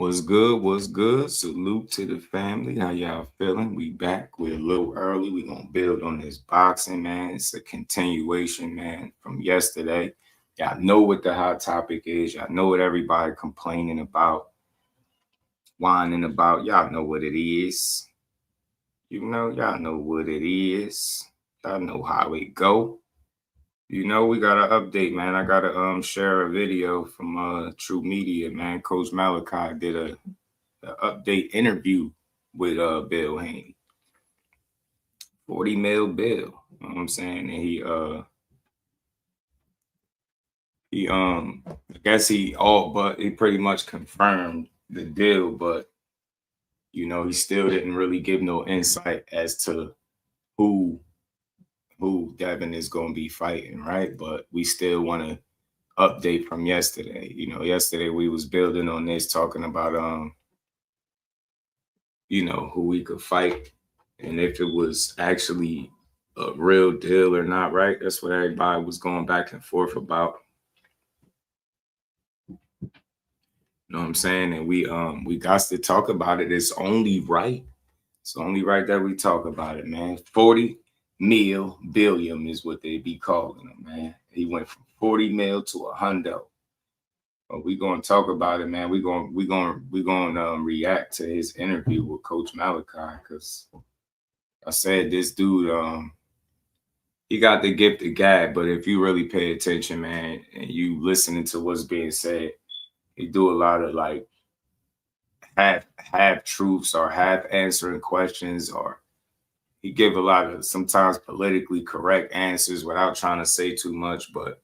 What's good? What's good? Salute to the family. How y'all feeling? We back. We're a little early. We're gonna build on this boxing, man. It's a continuation, man, from yesterday. Y'all know what the hot topic is. Y'all know what everybody complaining about, whining about. Y'all know what it is. Y'all know what it is. Y'all know how it go. We got an update, man. I gotta share a video from True Media, man. Coach Malachi did a update interview with Bill Haney. 40 mil bill. You know what I'm saying? And I guess he pretty much confirmed the deal, but he still didn't really give no insight as to who Devin is gonna be fighting, right? But we still want to update from yesterday. Yesterday we was building on this, talking about who we could fight and if it was actually a real deal or not, right? That's what everybody was going back and forth about. You know what I'm saying? And we got to talk about it. It's only right. It's only right that we talk about it, man. 40 billion is what they be calling him, man. He went from 40 mil to a hundo. But we gonna talk about it, man. We gonna react to his interview with Coach Malachi, because I said this dude, he got the gift of gab, but if you really pay attention, man, and you listening to what's being said, he do a lot of like half truths or half answering questions, or he give a lot of sometimes politically correct answers without trying to say too much. But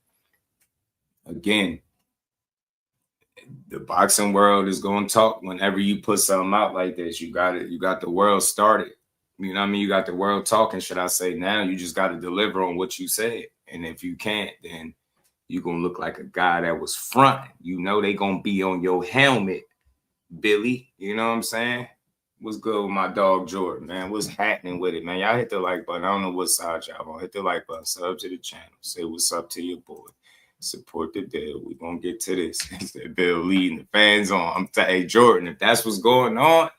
again, the boxing world is going to talk whenever you put something out like this. You got the world started. You know what I mean? You got the world talking, should I say. Now you just got to deliver on what you said. And if you can't, then you're going to look like a guy that was fronting. They going to be on your helmet, Billy. You know what I'm saying? What's good with my dog Jordan, man? What's happening with it, man? Y'all hit the like button. I don't know what side y'all on. Hit the like button. Sub to the channel. Say what's up to your boy. Support the deal. We're going to get to this. Bill leading the fans on. I'm telling you, Jordan, if that's what's going on,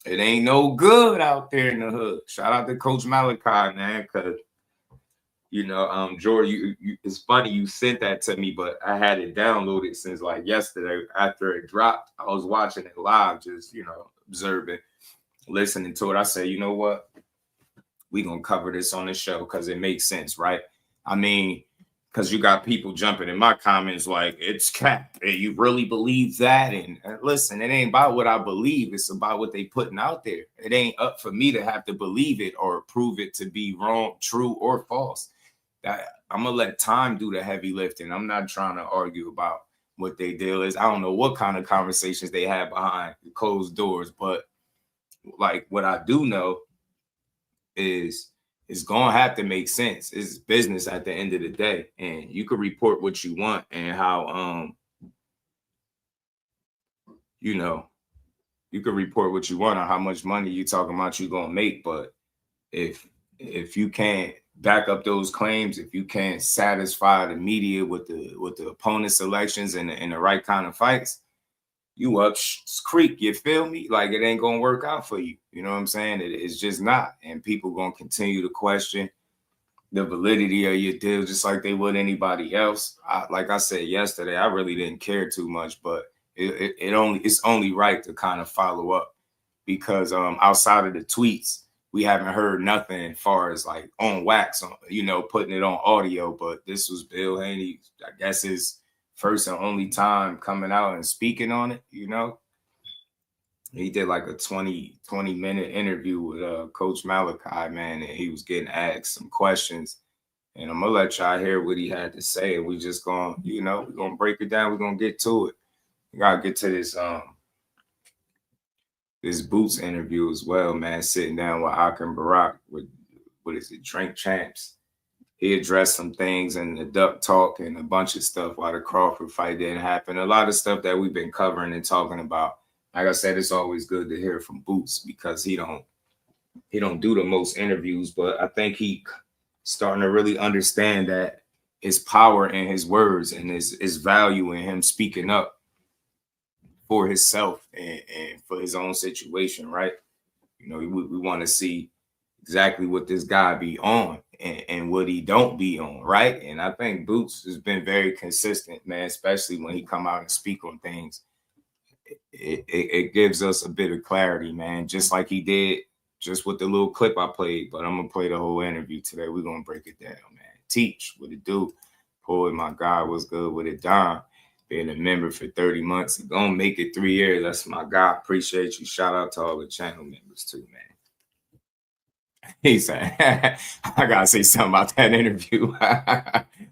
it ain't no good out there in the hood. Shout out to Coach Malachi, man, because, Jordan, it's funny you sent that to me, but I had it downloaded since like yesterday after it dropped. I was watching it live, just, observing, listening to it. I said, you know what? We going to cover this on the show because it makes sense, right? I mean, because you got people jumping in my comments like, it's cap. And you really believe that? And listen, it ain't about what I believe. It's about what they putting out there. It ain't up for me to have to believe it or prove it to be wrong, true, or false. I'm going to let time do the heavy lifting. I'm not trying to argue about what their deal is. I don't know what kind of conversations they have behind closed doors. But like what I do know is it's going to have to make sense. It's business at the end of the day. And you can report what you want and how, you can report what you want on how much money you talking about you going to make. But if you can't back up those claims, if you can't satisfy the media with the opponent selections and the right kind of fights, you up creek, you feel me? Like it ain't gonna work out for you. You know what I'm saying? It's just not. And people gonna continue to question the validity of your deal just like they would anybody else. Like I said yesterday, I really didn't care too much, but it's only right to kind of follow up because outside of the tweets, we haven't heard nothing as far as like on wax, putting it on audio. But this was Bill Haney, I guess his first and only time coming out and speaking on it. He did like a 20-minute interview with Coach Malachi, man, and he was getting asked some questions. And I'm gonna let y'all hear what he had to say. And we just gonna, we're gonna break it down. We're gonna get to it. We gotta get to this Boots interview as well, man. Sitting down with Akim Barak with Drink Champs. He addressed some things in the duck talk and a bunch of stuff while the Crawford fight didn't happen. A lot of stuff that we've been covering and talking about. Like I said, it's always good to hear from Boots because he don't do the most interviews, but I think he starting to really understand that his power in his words and his value in him speaking up for himself and for his own situation, right? You know, we want to see exactly what this guy be on and what he don't be on, right? And I think Boots has been very consistent, man, especially when he come out and speak on things. It gives us a bit of clarity, man, just like he did just with the little clip I played. But I'm going to play the whole interview today. We're going to break it down, man. Teach, what it do? Poet, my guy, was good with it. Don, being a member for 30 months. Gonna make it 3 years. That's my guy. Appreciate you. Shout out to all the channel members too, man. He said, I gotta say something about that interview.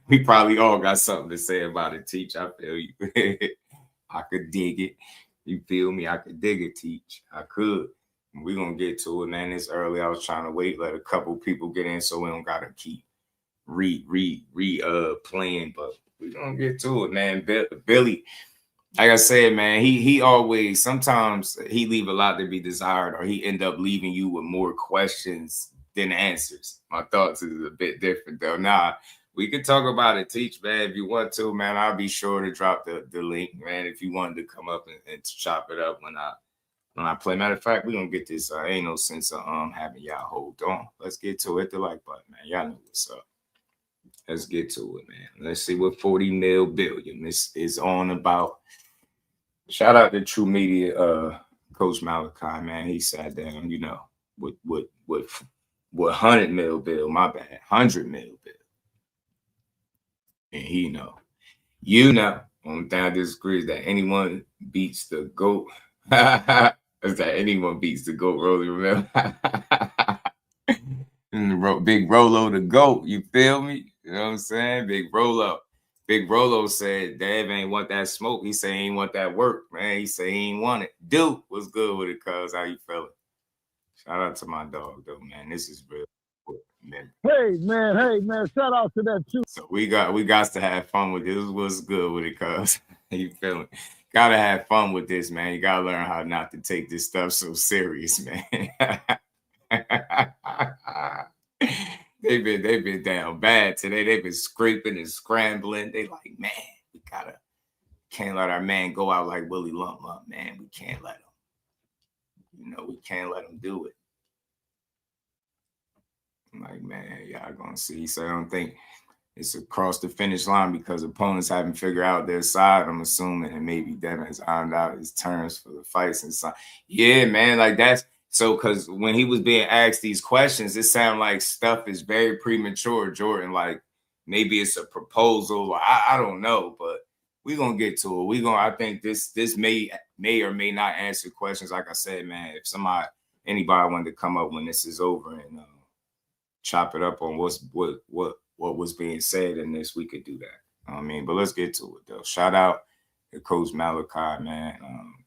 We probably all got something to say about it, Teach. I feel you. I could dig it. You feel me? I could dig it, Teach. I could. We're gonna get to it, man. It's early. I was trying to wait, let a couple people get in so we don't gotta keep playing, but we're gonna get to it, man. Billy, like I said, man, he always, sometimes he leave a lot to be desired, or he end up leaving you with more questions than answers. My thoughts is a bit different though. Nah, we could talk about it, Teach, man, if you want to, man. I'll be sure to drop the link, man, if you wanted to come up and chop it up when I play. Matter of fact, we're gonna get this. Ain't no sense of having y'all hold on. Let's get to it. The like button, man. Y'all know what's up. Let's get to it, man. Let's see what 40 mil billion this is on about. Shout out to True Media, Coach Malachi, man. He sat down, you know, with 100 mil bill, my bad, 100 mil bill. And he know, only thing I disagree is that anyone beats the GOAT. Is that anyone beats the GOAT, Rolly, remember? Big Rolo the GOAT, you feel me? You know what I'm saying? Big Rolo. Big Rolo said Dave ain't want that smoke. He said he ain't want that work, man. He said he ain't want it. Dude was good with it, cuz. How you feeling? Shout out to my dog, though, man. This is real. Man. Hey, man. Shout out to that too. So we got to have fun with this. What's good with it, cuz? How you feeling? Gotta have fun with this, man. You gotta learn how not to take this stuff so serious, man. They've been down bad today. They've been scraping and scrambling. They like, man, we can't let our man go out like Willie Lump, man. We can't let him. You know, we can't let him do it. I'm like, man, y'all gonna see. So I don't think it's across the finish line because opponents haven't figured out their side, I'm assuming, and maybe Devin has ironed out his terms for the fights and stuff. Yeah, man, like that's. So, because when he was being asked these questions, it sounded like stuff is very premature, Jordan. Like maybe it's a proposal, or I don't know, but we're gonna get to it. I think this may or may not answer questions. Like I said, man, if anybody wanted to come up when this is over and chop it up on what was being said in this, we could do that. I mean, but let's get to it though. Shout out to Coach Malachi, man.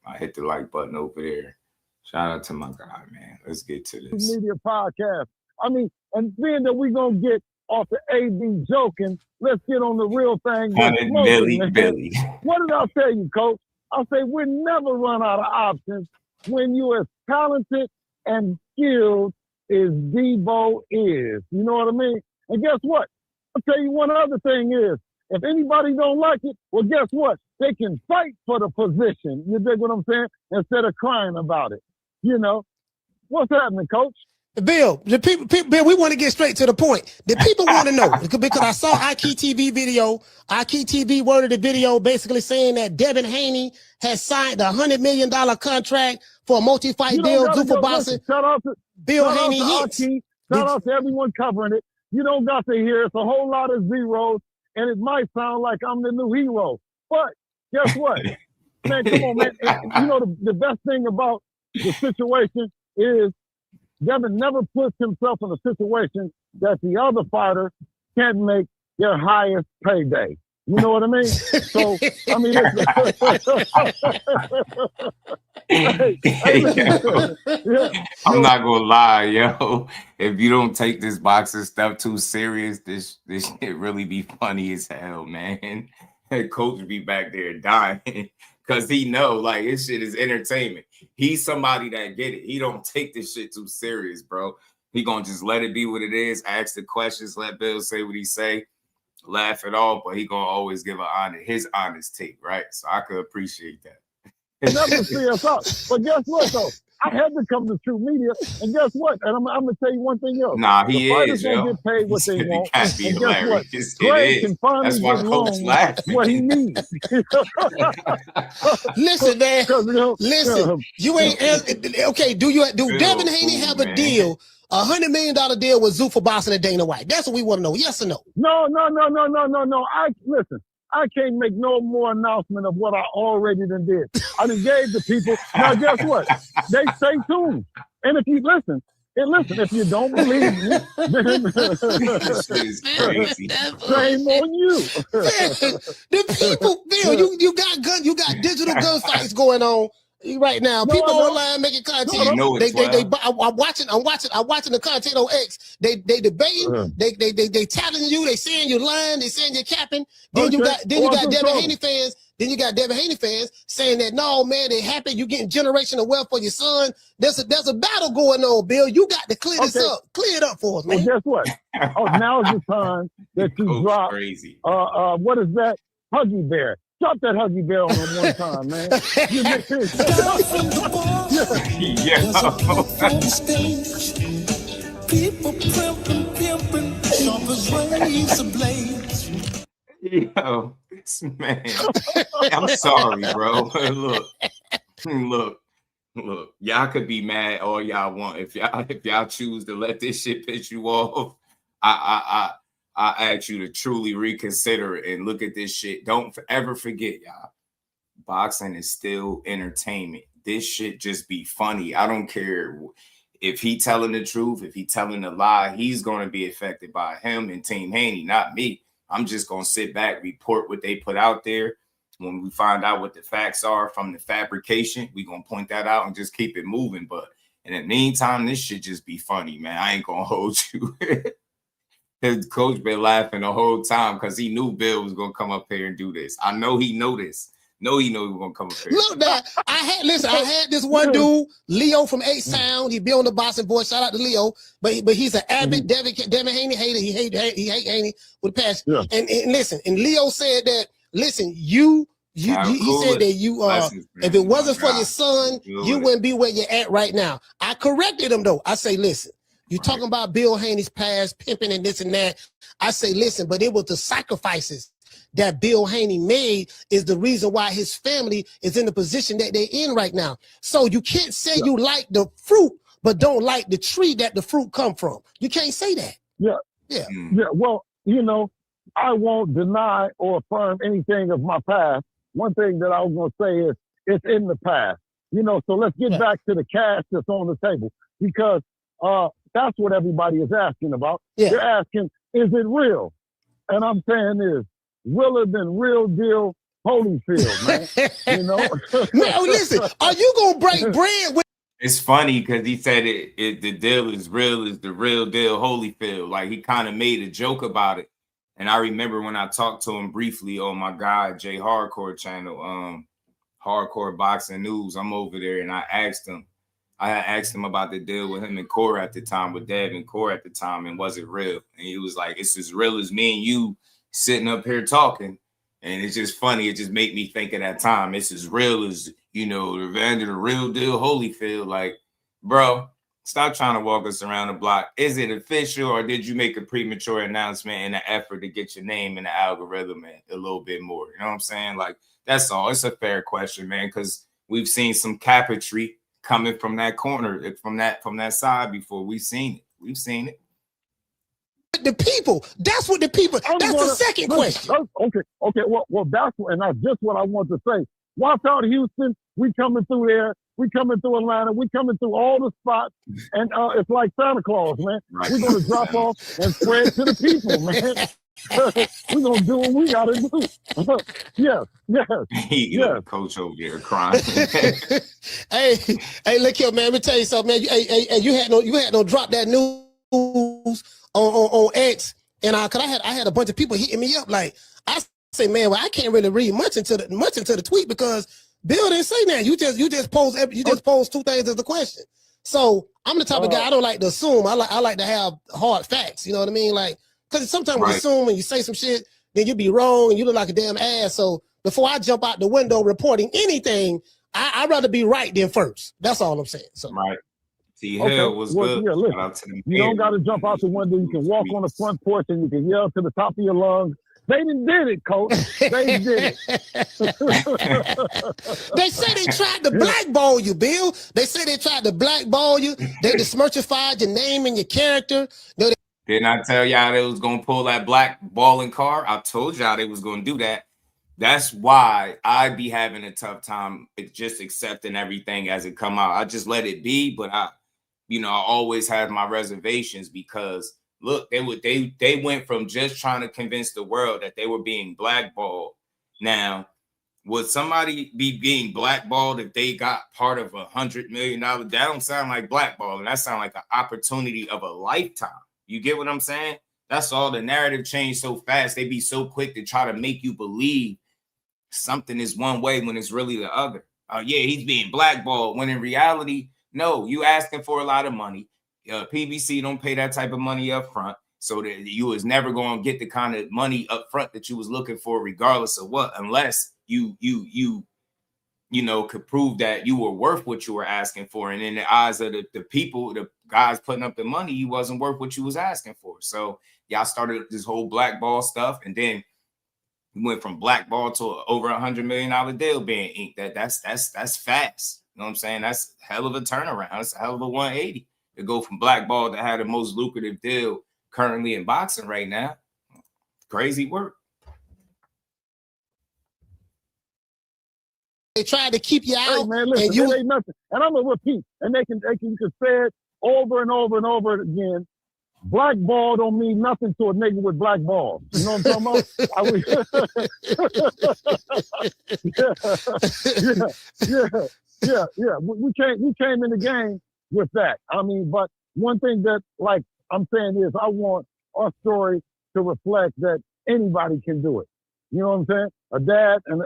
I hit the like button over there. Shout out to my guy, man. Let's get to this. Media podcast. I mean, and being that we're going to get off the AB joking, let's get on the real thing. Billy. What did I tell you, Coach? I say we never run out of options when you're as talented and skilled as Debo is. You know what I mean? And guess what? I'll tell you one other thing is, if anybody don't like it, well, guess what? They can fight for the position. You dig what I'm saying? Instead of crying about it. You know, what's happening, Coach? Bill, Bill, we want to get straight to the point. The people want to know because I saw IKTV video. IKTV worded the video basically saying that Devin Haney has signed a $100 million contract for a multi-fight deal. Do for boxing. Shout out to Bill Haney hits. Shout out to everyone covering it. You don't got to hear. It's a whole lot of zeros, and it might sound like I'm the new hero. But guess what? Man, come on, man. And, you know, the best thing about the situation is Devin never puts himself in a situation that the other fighter can't make their highest payday. You know what I mean? So, I mean, I'm not gonna lie, yo. If you don't take this boxing stuff too serious, this shit really be funny as hell, man. Coach be back there dying because he know like this shit is entertainment. He's somebody that get it. He don't take this shit too serious, bro. He gonna just let it be what it is. Ask the questions. Let Bill say what he say. Laugh it off, but he gonna always give his honest take, right? So I could appreciate that. never see us out. But guess what though? I had to come to True Media, and guess what? And I'm gonna tell you one thing else. Nah, The he fighters is, gonna yo. get paid what they want, Can't be and guess what? hilarious. Greg can finally That's why get Coach loans laughing. what he needs. Listen, man. You know, Listen, you ain't okay. Do Devin Haney have a deal, $100 million deal with Zuffa Boss and Dana White? That's what we want to know. Yes or no? No. Listen. I can't make no more announcement of what I already done did. I done gave the people. Now, guess what? They stay tuned. And if you listen, if you don't believe me, then shame on you. The people, Bill, you got digital gunfights going on right now. People online making content. I'm watching the content on X. They debating. They tattling you. They saying you're lying. They saying you're capping. Then you got Devin Haney fans. Then you got Devin Haney fans saying that no, man, they happy you getting generational wealth for your son. There's a battle going on, Bill. You got to clear this up. Clear it up for us, man. Well, guess what? Now's the time that you drop. Crazy. What is that? Huggy Bear. Drop that Huggy Bear on him one time, man. People pimping, sharp as razor blades. Yo, this man. I'm sorry, bro. Look. Y'all could be mad all y'all want. If y'all choose to let this shit piss you off, I ask you to truly reconsider it and look at this shit. Don't ever forget, y'all. Boxing is still entertainment. This shit just be funny. I don't care if he telling the truth, if he telling a lie, he's going to be affected by him and Team Haney, not me. I'm just going to sit back, report what they put out there. When we find out what the facts are from the fabrication, we're going to point that out and just keep it moving. But in the meantime, this should just be funny, man. I ain't going to hold you. His coach been laughing the whole time because he knew Bill was going to come up here and do this. I know he know this. No, he know he was going to come up here. Look, I had this one dude, Leo from H-Town. He be on the Boston Boys. Shout out to Leo. But he's an avid Devin Haney hater. He hate Haney with a passion. Yeah. And listen, and Leo said that, listen, he said that if it wasn't for your son, you wouldn't be where you're at right now. I corrected him though. I say, listen, you talking about Bill Haney's past, pimping and this and that. I say, listen, but it was the sacrifices that Bill Haney made is the reason why his family is in the position that they're in right now. So you can't say you like the fruit, but don't like the tree that the fruit come from. You can't say that. Yeah. Well, I won't deny or affirm anything of my past. One thing that I was going to say is it's in the past. So let's get back to the cash that's on the table because that's what everybody is asking about. Yeah. They're asking, is it real? And I'm saying is realer than real deal Holyfield, man. No, listen, are you going to break bread with? It's funny because he said the deal is real, is the real deal Holyfield. Like he kind of made a joke about it. And I remember when I talked to him briefly on my guy Jay Hardcore channel, Hardcore Boxing News. I'm over there and I asked him about the deal with him and Core at the time, with Dev and Core at the time, and was it real? And he was like, it's as real as me and you sitting up here talking. And it's just funny. It just made me think of that time. It's as real as, the real deal Holyfield. Like, bro, stop trying to walk us around the block. Is it official or did you make a premature announcement in an effort to get your name in the algorithm a little bit more? You know what I'm saying? Like, that's all. It's a fair question, man, because we've seen some capitry coming from that corner, from that side before. We've seen it. The people. That's what the people. The second question. Okay. Well, and that's just what I want to say. Watch out, Houston. We coming through there. We coming through Atlanta. We coming through all the spots. And it's like Santa Claus, man. Right. We're going to drop off and spread to the people, man. We're going to do what we got to do. Yes. Coach over there crying. hey, look here, man. Let me tell you something, man. Hey, you had no drop that news on X. And I had a bunch of people hitting me up. Like, I say, man, well, I can't really read much into the tweet because Bill didn't say that. You just pose two things as a question. So I'm the type of guy, I don't like to assume. I like to have hard facts. You know what I mean? Like, because sometimes we assume and you say some shit, then you be wrong and you look like a damn ass. So before I jump out the window reporting anything, I'd rather be right than first. That's all I'm saying. So right. T Hill was good. Yeah, listen, Shout out to the you don't got to jump out the window. You can walk on the front porch and you can yell to the top of your lungs. They did it, coach. They did it. They say they tried to blackball you, Bill. They say they tried to blackball you. They dismerchified your name and your character. Didn't I tell y'all they was gonna pull that blackballing car? I told y'all they was gonna do that. That's why I be having a tough time just accepting everything as it come out. I just let it be, but I always have my reservations because look, they went from just trying to convince the world that they were being blackballed. Now, would somebody be being blackballed if they got part of $100 million? That don't sound like blackballing. That sounds like an opportunity of a lifetime. You get what I'm saying? That's all. The narrative changed so fast. They be so quick to try to make you believe something is one way when it's really the other. Yeah, he's being blackballed, when in reality, no, you asking for a lot of money. PBC don't pay that type of money up front, so that you was never going to get the kind of money up front that you was looking for, regardless of what, unless you could prove that you were worth what you were asking for. And in the eyes of the people, the guys putting up the money, you wasn't worth what you was asking for. So y'all started this whole blackball stuff, and then we went from blackball to over $100 million deal being inked. That's fast. You know what I'm saying? That's a hell of a turnaround. That's a hell of a 180 to go from blackball to have the most lucrative deal currently in boxing right now. Crazy work. They tried to keep you out. Hey, man, listen, and it ain't nothing. And I'm gonna repeat, and you can say it over and over and over again. Blackball don't mean nothing to a nigga with black balls. You know what I'm talking about? Yeah. We came in the game with that. I mean, but one thing that, like I'm saying, is I want our story to reflect that anybody can do it. You know what I'm saying? A dad and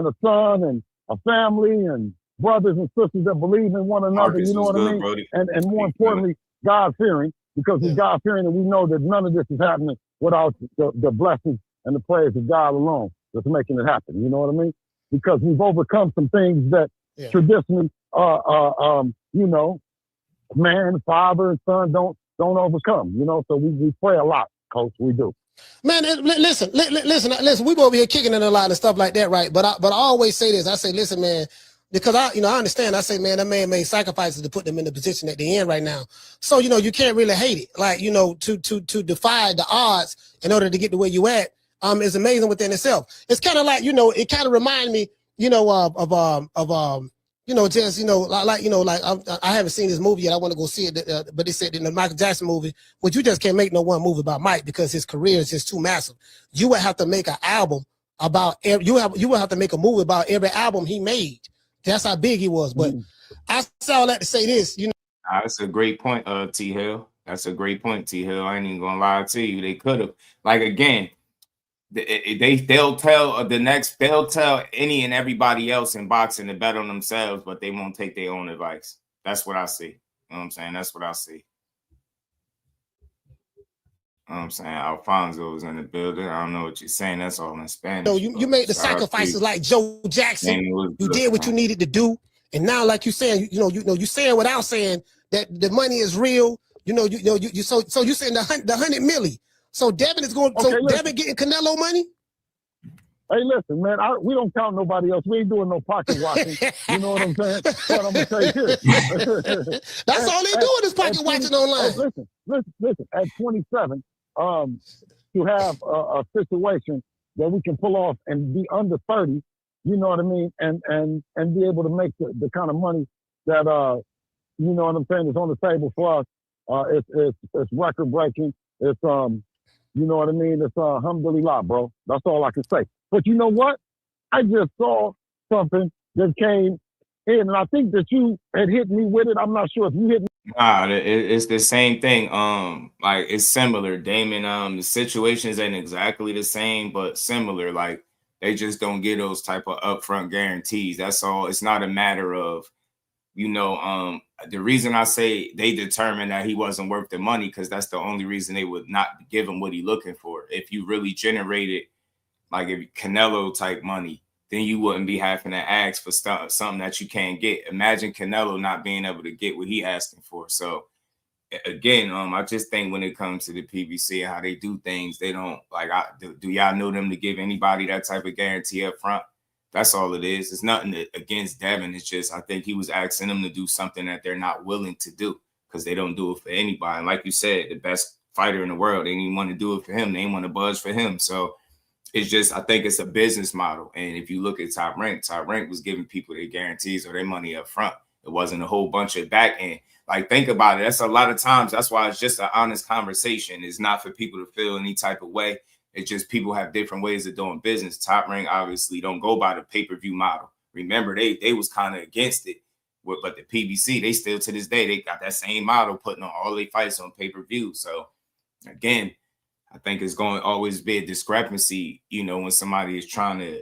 a son and a family and brothers and sisters that believe in one another. Marcus, you know what I mean? Brody. And more importantly, God-fearing, because we're God-fearing and we know that none of this is happening without the blessings and the praise of God alone that's making it happen. You know what I mean? Because we've overcome some things that traditionally, man, father and son don't overcome, so we pray a lot, Coach, we do. Man, listen, we over here kicking in a lot of stuff like that, right? But I always say this. I say, listen, man, because I understand. I say, man, that man made sacrifices to put them in the position that they're in right now. So, you can't really hate it. Like, to defy the odds in order to get to where you at, is amazing within itself. It's kind of like, it kind of reminds me, I haven't seen this movie yet. I want to go see it, but they said in the Michael Jackson movie, you just can't make no one movie about Mike because his career is just too massive. You would have to make an album about you would have to make a movie about every album he made. That's how big he was. But I say all that to say this, That's a great point, T Hill. That's a great point, T Hill. I ain't even gonna lie to you. They could have, again. They'll tell any and everybody else in boxing to bet on themselves, but they won't take their own advice. That's what I see. You know what I'm saying? That's what I see. You know what I'm saying? Alfonso's in the building. I don't know what you're saying. That's all in Spanish. So you made the sacrifices like Joe Jackson. You did what you needed to do, and now, like you're saying, you saying without saying that the money is real. So you saying the 100 milli. So Devin is going. Devin getting Canelo money. Hey, listen, man. We don't count nobody else. We ain't doing no pocket watching. You know what I'm saying? But I'm gonna tell you this. That's all they doing is pocket watching online. Listen. At 27, to have a situation that we can pull off and be under 30, you know what I mean, and be able to make the kind of money that you know what I'm saying, is on the table for us. It's record breaking. It's you know what I mean? It's alhamdulillah, bro. That's all I can say. But you know what? I just saw something that came in, and I think that you had hit me with it. I'm not sure if you hit me. Nah, it's the same thing. Like it's similar, Damon. The situations ain't exactly the same, but similar. Like they just don't get those type of upfront guarantees. That's all. It's not a matter of, the reason I say they determined that he wasn't worth the money, because that's the only reason they would not give him what he's looking for. If you really generated, like if Canelo type money, then you wouldn't be having to ask for something that you can't get. Imagine Canelo not being able to get what he asking for. So again, I just think when it comes to the PBC and how they do things, they don't like. Do y'all know them to give anybody that type of guarantee up front? That's all it is. It's nothing against Devin. It's just I think he was asking them to do something that they're not willing to do because they don't do it for anybody. And like you said, the best fighter in the world, they didn't want to do it for him. They didn't want to budge for him. So it's just I think it's a business model. And if you look at Top Rank was giving people their guarantees or their money up front. It wasn't a whole bunch of back end. Like, think about it. That's a lot of times. That's why it's just an honest conversation. It's not for people to feel any type of way. It's just people have different ways of doing business. Top Rank obviously don't go by the pay-per-view model. Remember, they was kind of against it. But the PBC, they still to this day, they got that same model, putting on all their fights on pay-per-view. So, again, I think it's going to always be a discrepancy, you know, when somebody is trying to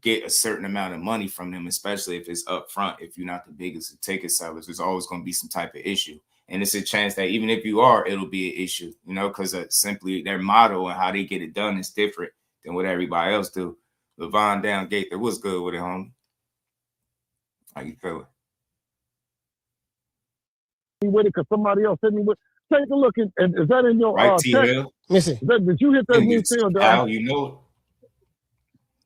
get a certain amount of money from them, especially if it's up front. If you're not the biggest ticket sellers, there's always going to be some type of issue. And it's a chance that even if you are, it'll be an issue, you know, because simply their model and how they get it done is different than what everybody else do. Levon down Gaither, what's good with it, homie? How you feeling? With it because somebody else hit me with. Take a look at, and is that in your right, text? Let me see. Did you hit that new thing? Al, you know it.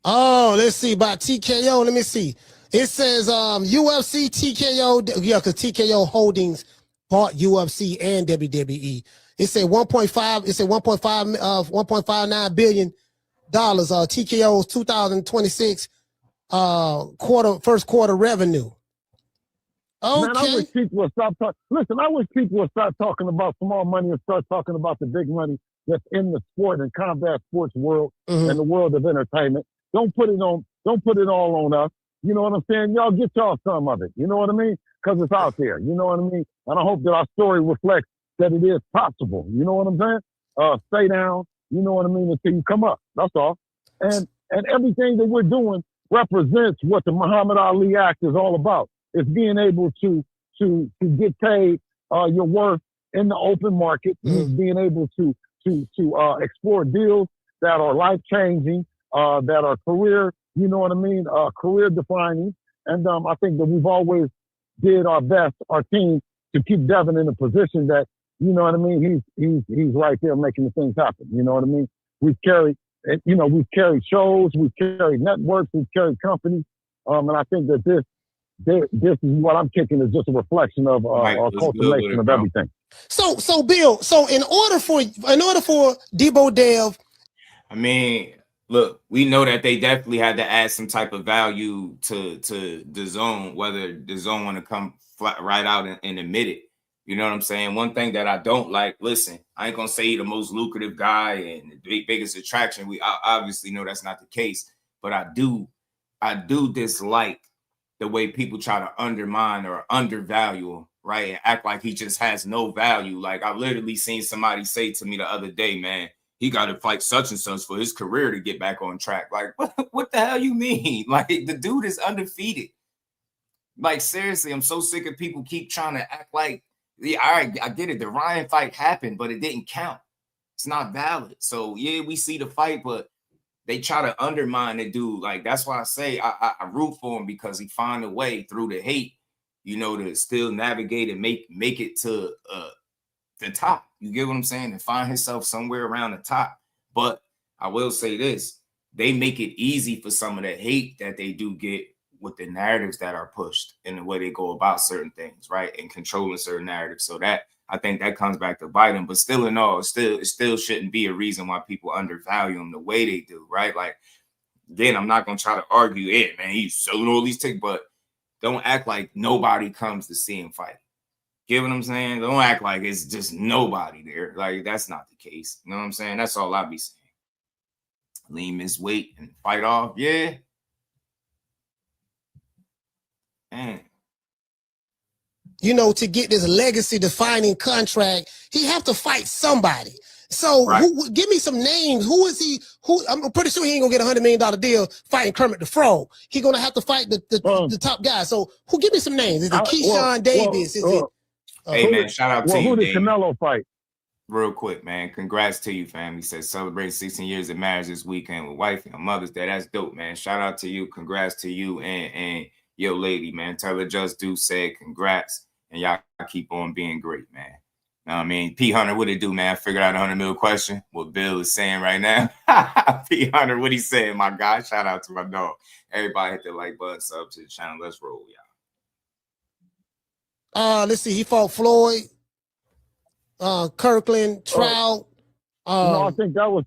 Oh, let's see about TKO. Let me see. It says UFC TKO. Yeah, because TKO Holdings bought UFC and WWE. It said 1.5. It said 1.59 billion dollars. TKO's 2026 first quarter revenue. Okay. Man, I wish people would stop talking. Listen, I wish people would stop talking about small money and start talking about the big money that's in the sport and combat sports world and the world of entertainment. Don't put it all on us. You know what I'm saying? Y'all get y'all some of it. You know what I mean? Because it's out there. You know what I mean? And I hope that our story reflects that it is possible. You know what I'm saying? Stay down. You know what I mean? Until you come up. That's all. And everything that we're doing represents what the Muhammad Ali Act is all about. It's being able to get paid your worth in the open market. It's being able to explore deals that are life changing, that are career, you know what I mean, career defining. And I think that we've always did our best, our team, to keep Devin in a position that, you know what I mean, he's right there making the things happen. You know what I mean? We've carried shows, we've carried networks, we've carried companies, and I think that this is what I'm kicking is just a reflection of our cultivation of everything. So Bill, in order for Debo Dev, I mean, look, we know that they definitely had to add some type of value to the zone, whether the zone want to come right out and admit it. You know what I'm saying? One thing that I don't like, listen, I ain't gonna say the most lucrative guy and the biggest attraction. We obviously know that's not the case, but I do dislike the way people try to undermine or undervalue him, right? And act like he just has no value. Like, I literally seen somebody say to me the other day, man, he got to fight such and such for his career to get back on track. Like, what the hell you mean? Like, the dude is undefeated. Like, seriously, I'm so sick of people keep trying to act like, yeah, all right, I get it. The Ryan fight happened, but it didn't count. It's not valid. So, yeah, we see the fight, but they try to undermine the dude. Like, that's why I say I root for him, because he find a way through the hate, you know, to still navigate and make it to the top. You get what I'm saying? And find himself somewhere around the top. But I will say this, they make it easy for some of the hate that they do get with the narratives that are pushed and the way they go about certain things, right? And controlling certain narratives. So that, I think that comes back to bite them. But still in all, it still shouldn't be a reason why people undervalue him the way they do, right? Like, then I'm not going to try to argue it, man, he's selling all these tickets, but don't act like nobody comes to see him fight. Get what I'm saying? Don't act like it's just nobody there. Like, that's not the case. You know what I'm saying? That's all I be saying. Lean his weight and fight off. Yeah. Man. You know, to get this legacy defining contract, he have to fight somebody. So right. Give me some names. Who is he? I'm pretty sure he ain't gonna get $100 million deal fighting Kermit the Frog. He gonna have to fight the top guy. So give me some names? Is it Keyshawn Davis? Is it? Hey man, shout out to you. Who did Canelo fight? real quick, man. Congrats to you, fam. He said celebrating 16 years of marriage this weekend with wife and Mother's Day. That's dope, man. Shout out to you. Congrats to you and your lady, man. Tell her Just Do said congrats, and y'all keep on being great, man. I mean, P Hunter, what it do, man? I figured out $100 million question. What Bill is saying right now. P Hunter, what he saying, my guy? Shout out to my dog. Everybody hit the like button, sub to the channel. Let's roll, y'all. Let's see. He fought Floyd, Kirkland, Trout. No, I think that was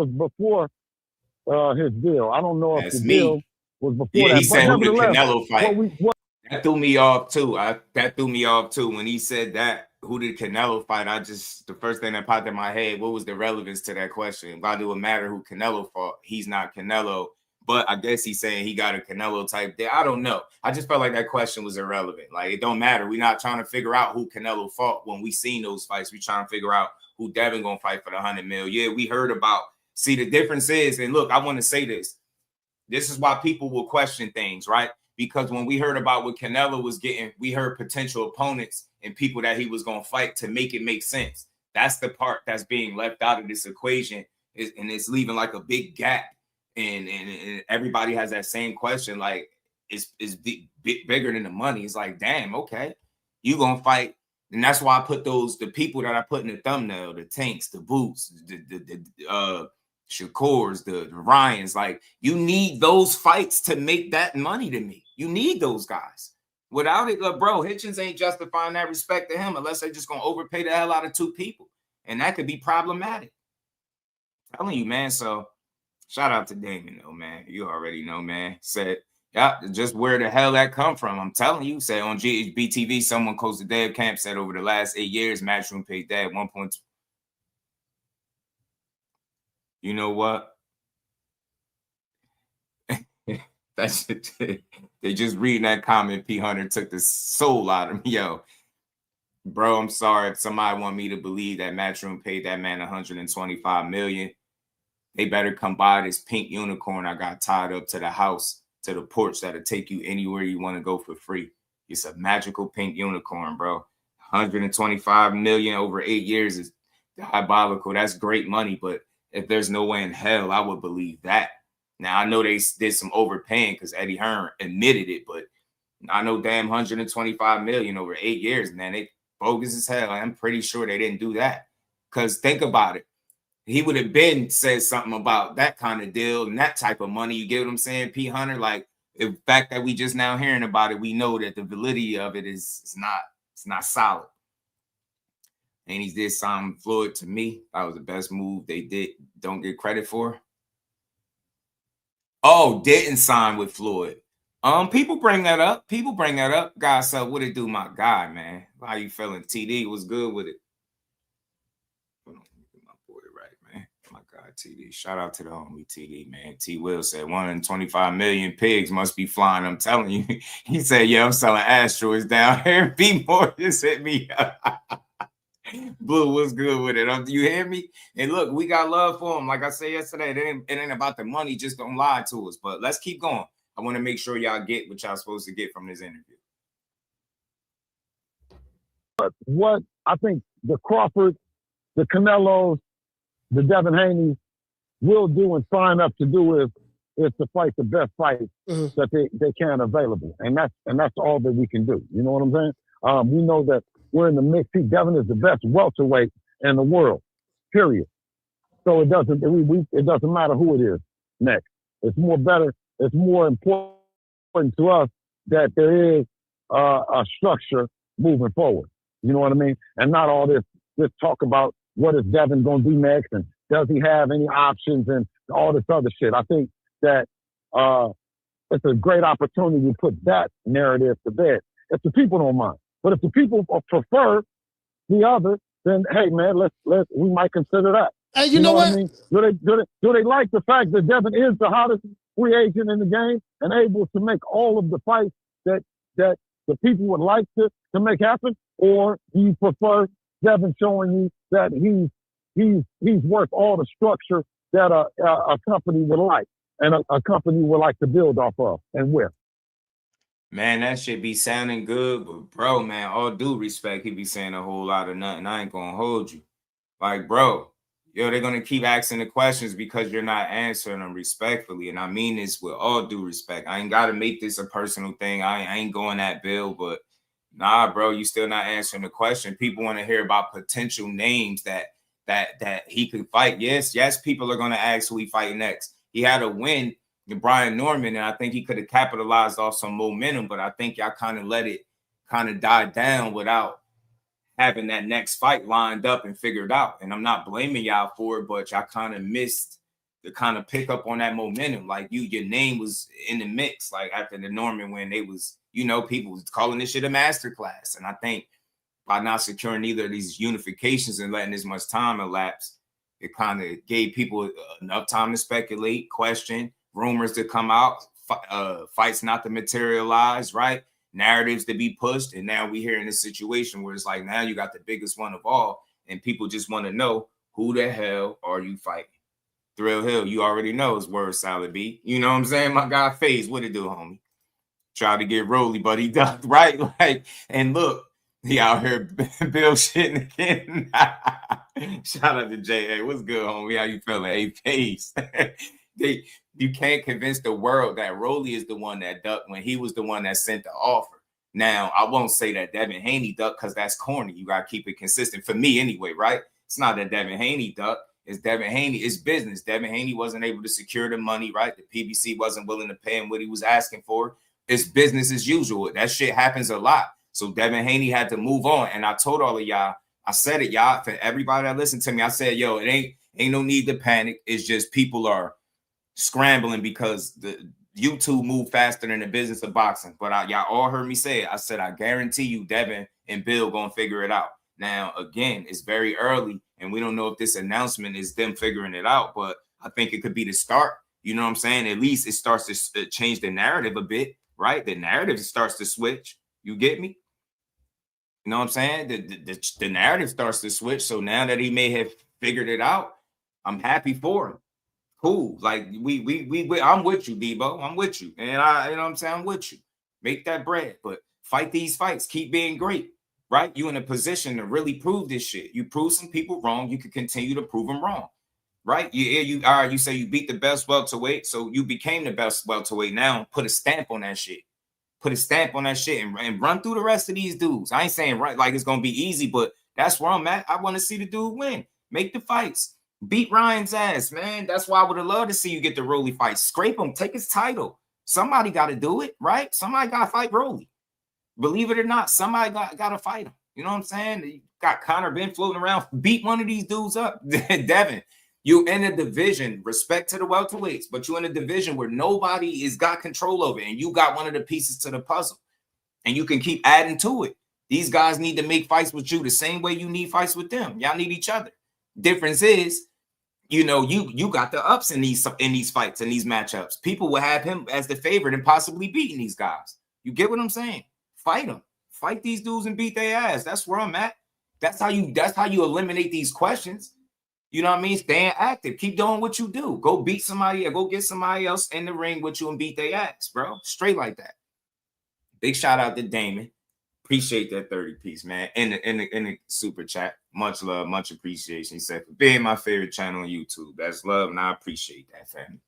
before his deal. I don't know if the deal was before that. He said who the Canelo fight. That threw me off too. That threw me off too when he said that. Who did Canelo fight? The first thing that popped in my head, what was the relevance to that question? Why do it matter who Canelo fought? He's not Canelo, but I guess he's saying he got a Canelo type there. I don't know. I just felt like that question was irrelevant. Like, it don't matter. We're not trying to figure out who Canelo fought when we seen those fights. We trying to figure out who Devin gonna fight for the $100 million. Yeah, we heard about. See, the difference is, and look, I want to say this. This is why people will question things, right? Because when we heard about what Canelo was getting, we heard potential opponents and people that he was going to fight to make it make sense. That's the part that's being left out of this equation, and it's leaving like a big gap. And everybody has that same question, like, it's bigger than the money. It's like, damn, okay, you going to fight. And that's why I put the people that I put in the thumbnail, the Tanks, the Boots, the Shakurs, the Ryans, like, you need those fights to make that money to me. You need those guys. Without it, bro, Hitchens ain't justifying that respect to him unless they're just going to overpay the hell out of two people. And that could be problematic. I'm telling you, man. So shout out to Damon, though, man. You already know, man. Said, yeah, just where the hell that come from. I'm telling you. Said on GHB someone close to Dave Camp said over the last 8 years, Matchroom paid Dad 1.2. You know what? That's it. They just reading that comment. P Hunter took the soul out of me. Yo, bro, I'm sorry if somebody want me to believe that Matchroom paid that man $125 million. They better come buy this pink unicorn I got tied up to the house, to the porch that'll take you anywhere you want to go for free. It's a magical pink unicorn, bro. $125 million over 8 years is diabolical. That's great money, but if there's no way in hell I would believe that. Now, I know they did some overpaying because Eddie Hearn admitted it, but I know damn $125 million over 8 years, man. They bogus as hell. I'm pretty sure they didn't do that. Because think about it. He would have been said something about that kind of deal and that type of money. You get what I'm saying, P. Hunter? Like, the fact that we just now hearing about it, we know that the validity of it is not solid. And he did sign Floyd. To me, that was the best move they don't get credit for. Oh, didn't sign with Floyd. People bring that up. Guys, so what it do, my guy, man? How you feeling? TD was good with it. Hold on, get my boy right, man. My guy, TD. Shout out to the homie TD, man. T Will said 125 million pigs must be flying. I'm telling you. He said, yeah, I'm selling asteroids down here. B more just hit me. Blue, what's good with it? You hear me? And look, we got love for him. Like I said yesterday, it ain't about the money. Just don't lie to us. But let's keep going. I want to make sure y'all get what y'all supposed to get from this interview. But what I think the Crawfords, the Canelos, the Devin Haney will do and sign up to do is to fight the best fight that they can available. And that's all that we can do. You know what I'm saying? We know that we're in the mix. Devin is the best welterweight in the world, period. So it doesn't matter who it is next. It's more important to us that there is a structure moving forward. You know what I mean? And not all this talk about what is Devin going to do next and does he have any options and all this other shit. I think that it's a great opportunity to put that narrative to bed if the people don't mind. But if the people prefer the other, then hey man, we might consider that. Hey, you know what? I mean? Do they like the fact that Devin is the hottest free agent in the game and able to make all of the fights that the people would like to make happen? Or do you prefer Devin showing you that he's worth all the structure that a company would like and a company would like to build off of and with? Man, that shit be sounding good, but bro, man, all due respect, he be saying a whole lot of nothing. I ain't gonna hold you. Like, bro, yo, they're gonna keep asking the questions because you're not answering them respectfully. And I mean this with all due respect. I ain't gotta make this a personal thing. I ain't going at Bill, but nah, bro, you still not answering the question. People want to hear about potential names that he could fight. Yes, people are gonna ask who he fight next. He had a win with Brian Norman, and I think he could have capitalized off some momentum, but I think y'all kind of let it kind of die down without having that next fight lined up and figured out. And I'm not blaming y'all for it, but y'all kind of missed the kind of pick up on that momentum. Like your name was in the mix. Like after the Norman win, they was, people was calling this shit a masterclass. And I think by not securing either of these unifications and letting as much time elapse, it kind of gave people enough time to speculate, question, rumors to come out, fights not to materialize, right? Narratives to be pushed. And now we're here in a situation where it's like, now you got the biggest one of all, and people just want to know, who the hell are you fighting? Thrill Hill, you already know his word salad B. You know what I'm saying? My guy FaZe, what it do, homie? Try to get Rolly, but he does, right? Like, and look, he out here Bill shitting again. Shout out to J.A. What's good, homie? How you feeling? Hey, peace. You can't convince the world that Rolly is the one that ducked when he was the one that sent the offer. Now, I won't say that Devin Haney ducked because that's corny. You got to keep it consistent for me anyway, right? It's not that Devin Haney ducked. It's Devin Haney. It's business. Devin Haney wasn't able to secure the money, right? The PBC wasn't willing to pay him what he was asking for. It's business as usual. That shit happens a lot. So Devin Haney had to move on. And I told all of y'all, I said it, y'all, for everybody that listened to me, I said, yo, it ain't no need to panic. It's just people are scrambling because the YouTube move faster than the business of boxing. But y'all all heard me say it. I said, I guarantee you Devin and Bill gonna figure it out. Now, again, it's very early, and we don't know if this announcement is them figuring it out, but I think it could be the start. You know what I'm saying? At least it starts to change the narrative a bit, right? The narrative starts to switch. You get me? You know what I'm saying? The narrative starts to switch. So now that he may have figured it out, I'm happy for him. Cool. Like we I'm with you, Debo. I'm with you. And you know what I'm saying? I'm with you. Make that bread, but fight these fights. Keep being great, right? You in a position to really prove this shit. You prove some people wrong. You can continue to prove them wrong, right? You say you beat the best welterweight, so you became the best welterweight. Now put a stamp on that shit. Put a stamp on that shit and run through the rest of these dudes. I ain't saying right like it's gonna be easy, but that's where I'm at. I want to see the dude win. Make the fights. Beat Ryan's ass, man. That's why I would have loved to see you get the Rolly fight. Scrape him, take his title. Somebody got to do it, right? Somebody got to fight Rolly. Believe it or not, somebody got to fight him. You know what I'm saying? You got Conor Ben floating around. Beat one of these dudes up. Devin, you in a division, respect to the welterweights, but you in a division where nobody is got control over it, and you got one of the pieces to the puzzle, and you can keep adding to it. These guys need to make fights with you the same way you need fights with them. Y'all need each other. Difference is, you got the ups in these fights and these matchups. People will have him as the favorite and possibly beating these guys. You get what I'm saying? Fight them. Fight these dudes and beat their ass. That's where I'm at. That's how you eliminate these questions. You know what I mean? Staying active. Keep doing what you do. Go beat somebody or go get somebody else in the ring with you and beat their ass, bro. Straight like that. Big shout out to Damon. Appreciate that 30 piece, man. In the super chat. Much love, much appreciation. He said, for being my favorite channel on YouTube. That's love, and I appreciate that, family.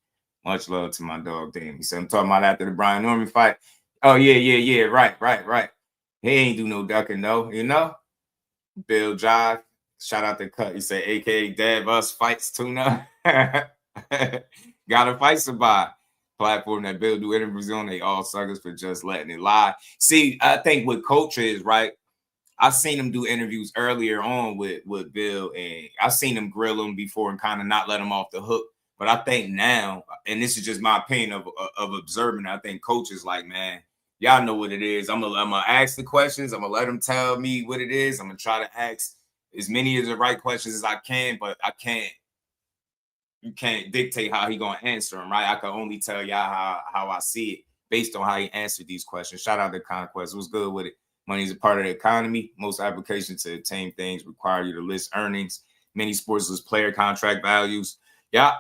Much love to my dog, Damon. He said, I'm talking about after the Brian Norman fight. Oh, yeah. Right. He ain't do no ducking, though, you know? Bill Jive. Shout out to Cut. He said, AKA Dad Us Fights Tuna. Gotta fight somebody. Platform that Bill do interviews on, they all suckers for just letting it lie. See, I think what culture is, right? I've seen him do interviews earlier on with Bill, and I've seen him grill him before and kind of not let him off the hook. But I think now, and this is just my opinion of observing, I think Coach is like, man, y'all know what it is. I'm gonna ask the questions. I'm gonna let them tell me what it is. I'm gonna try to ask as many of the right questions as I can, but you can't dictate how he gonna answer them, right? I can only tell y'all how I see it based on how he answered these questions. Shout out to Conquest. What's good with it? Money is a part of the economy. Most applications to obtain things require you to list earnings. Many sports list player contract values. Yeah.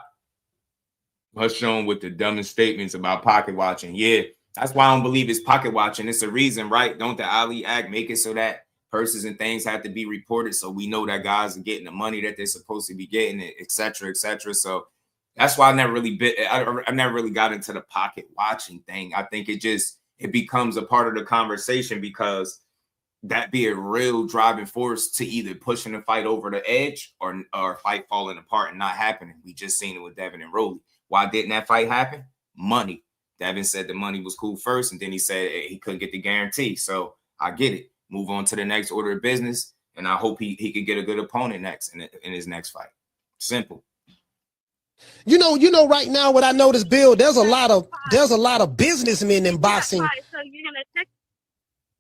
What's shown with the dumbest statements about pocket watching. Yeah, that's why I don't believe it's pocket watching. It's a reason, right? Don't the Ali Act make it so that purses and things have to be reported, so we know that guys are getting the money that they're supposed to be getting, et cetera, et cetera. So that's why I never really got into the pocket watching thing. I think it becomes a part of the conversation because that be a real driving force to either pushing the fight over the edge or fight falling apart and not happening. We just seen it with Devin and Rolly. Why didn't that fight happen? Money. Devin said the money was cool first, and then he said he couldn't get the guarantee. So I get it. Move on to the next order of business, and I hope he could get a good opponent next in his next fight. Simple. You know, right now what I noticed, Bill, there's a lot of businessmen in boxing. So you're gonna check.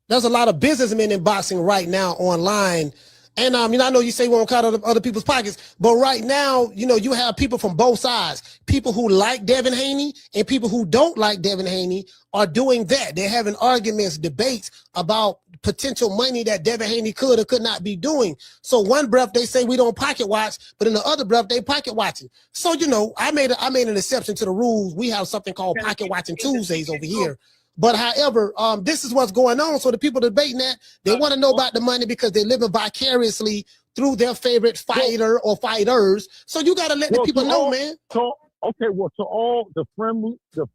There's a lot of businessmen in boxing right now online. And I know you say we won't cut other people's pockets, but right now, you have people from both sides. People who like Devin Haney and people who don't like Devin Haney are doing that. They're having arguments, debates about potential money that Devin Haney could or could not be doing. So one breath they say we don't pocket watch, but in the other breath they pocket watching. So I made an exception to the rules. We have something called Pocket Watching Tuesdays over here. But however, this is what's going on. So the people debating that, they want to know about the money because they're living vicariously through their favorite fighter or fighters. So you got to let the people know, man. So, okay, well, to all the friends, the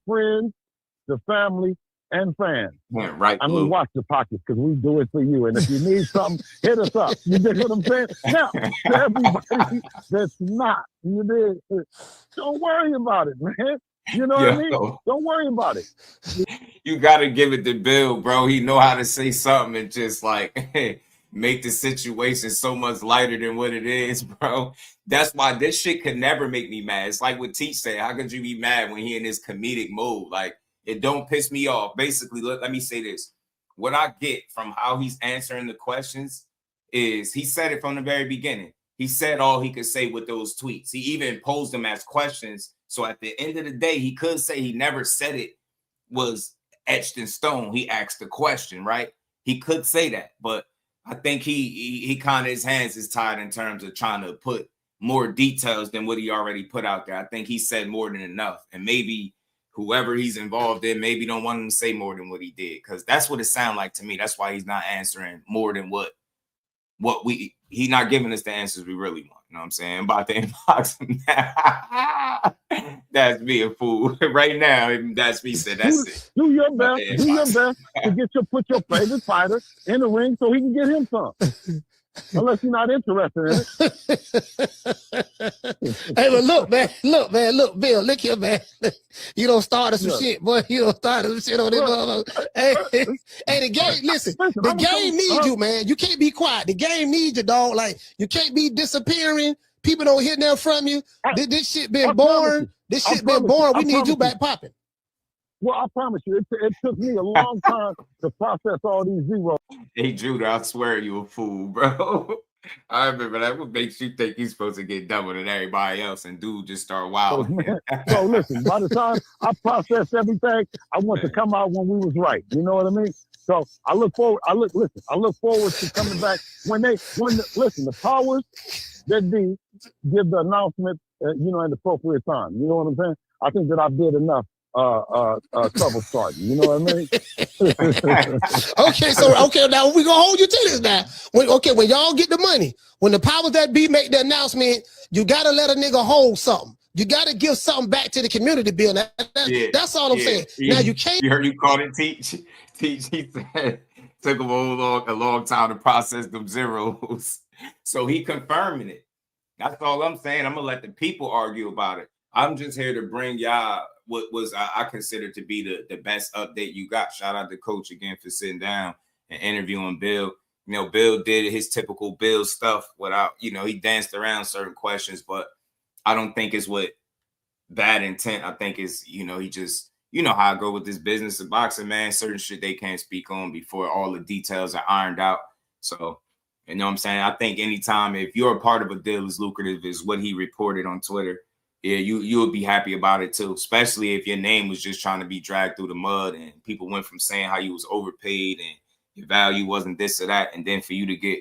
family, and fans. Yeah, right. I mean, watch the pockets because we do it for you. And if you need something, hit us up. You dig what I'm saying? Now, to everybody that's not, don't worry about it, man. You know what I mean? Don't worry about it. You got to give it to Bill, bro. He know how to say something and just make the situation so much lighter than what it is, bro. That's why this shit could never make me mad. It's like what Teach said. How could you be mad when he in this comedic mode? Like, it don't piss me off. Basically, let me say this. What I get from how he's answering the questions is he said it from the very beginning. He said all he could say with those tweets. He even posed them as questions. So at the end of the day, he could say he never said it was etched in stone. He asked the question, right? He could say that, but I think he kind of, his hands is tied in terms of trying to put more details than what he already put out there. I think he said more than enough, and maybe whoever he's involved in maybe don't want him to say more than what he did, because that's what it sounded like to me. That's why he's not answering more than what he's not giving us the answers we really want. You know what I'm saying? About the inbox. That's me a fool. Right now, that's me said that's it. Do your best. Do your best to put your favorite fighter in the ring so he can get him some. Unless you're not interested in it. Hey, but look, Bill, look here, man. You don't start us some shit, boy. You don't start us some shit on this. Hey, the game, listen, the game needs you, man. You can't be quiet. The game needs you, dog. Like, you can't be disappearing. People don't hit there from you. This shit been born. This shit been born. We need you back popping. Well, I promise you, it took me a long time to process all these zeros. Hey, Judah, I swear you a fool, bro. I remember that. What makes you think he's supposed to get dumber than everybody else and dude just start wilding? So listen, by the time I processed everything, I want to come out when we was right. You know what I mean? So I look forward. I look forward to coming back when the powers that be give the announcement, in the appropriate time. You know what I'm saying? I think that I did enough trouble starting. You know what I mean? Okay, now we're gonna hold you to this now. When y'all get the money, when the powers that be make the announcement, you gotta let a nigga hold something. You gotta give something back to the community, Bill. That's all I'm saying. Now you can't. You heard you called it Teach. He said took him a long time to process them zeros. So he confirming it. That's all I'm saying. I'm gonna let the people argue about it. I'm just here to bring y'all what was I consider to be the best update you got. Shout out to Coach again for sitting down and interviewing Bill. Bill did his typical Bill stuff without, he danced around certain questions, but I don't think it's with bad intent. I think it's, he just, how I go with this business of boxing, man. Certain shit they can't speak on before all the details are ironed out. So, you know what I'm saying? I think anytime if you're a part of a deal as lucrative as what he reported on Twitter, yeah, you would be happy about it too, especially if your name was just trying to be dragged through the mud and people went from saying how you was overpaid and your value wasn't this or that, and then for you to get,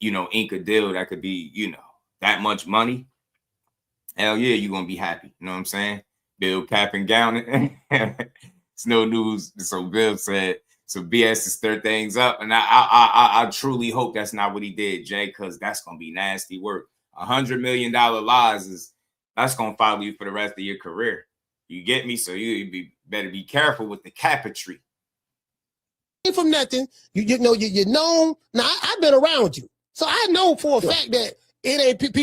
ink a deal that could be, that much money, hell yeah, you're gonna be happy. You know what I'm saying? Bill cap and gown it. It's no news. So Bill said BS to stir things up. And I truly hope that's not what he did, Jay, because that's gonna be nasty work. $100 million lies that's gonna follow you for the rest of your career. You get me? So you better be careful with the capitry. From nothing, you know you're known. Now I've been around you, so I know for a fact that it ain't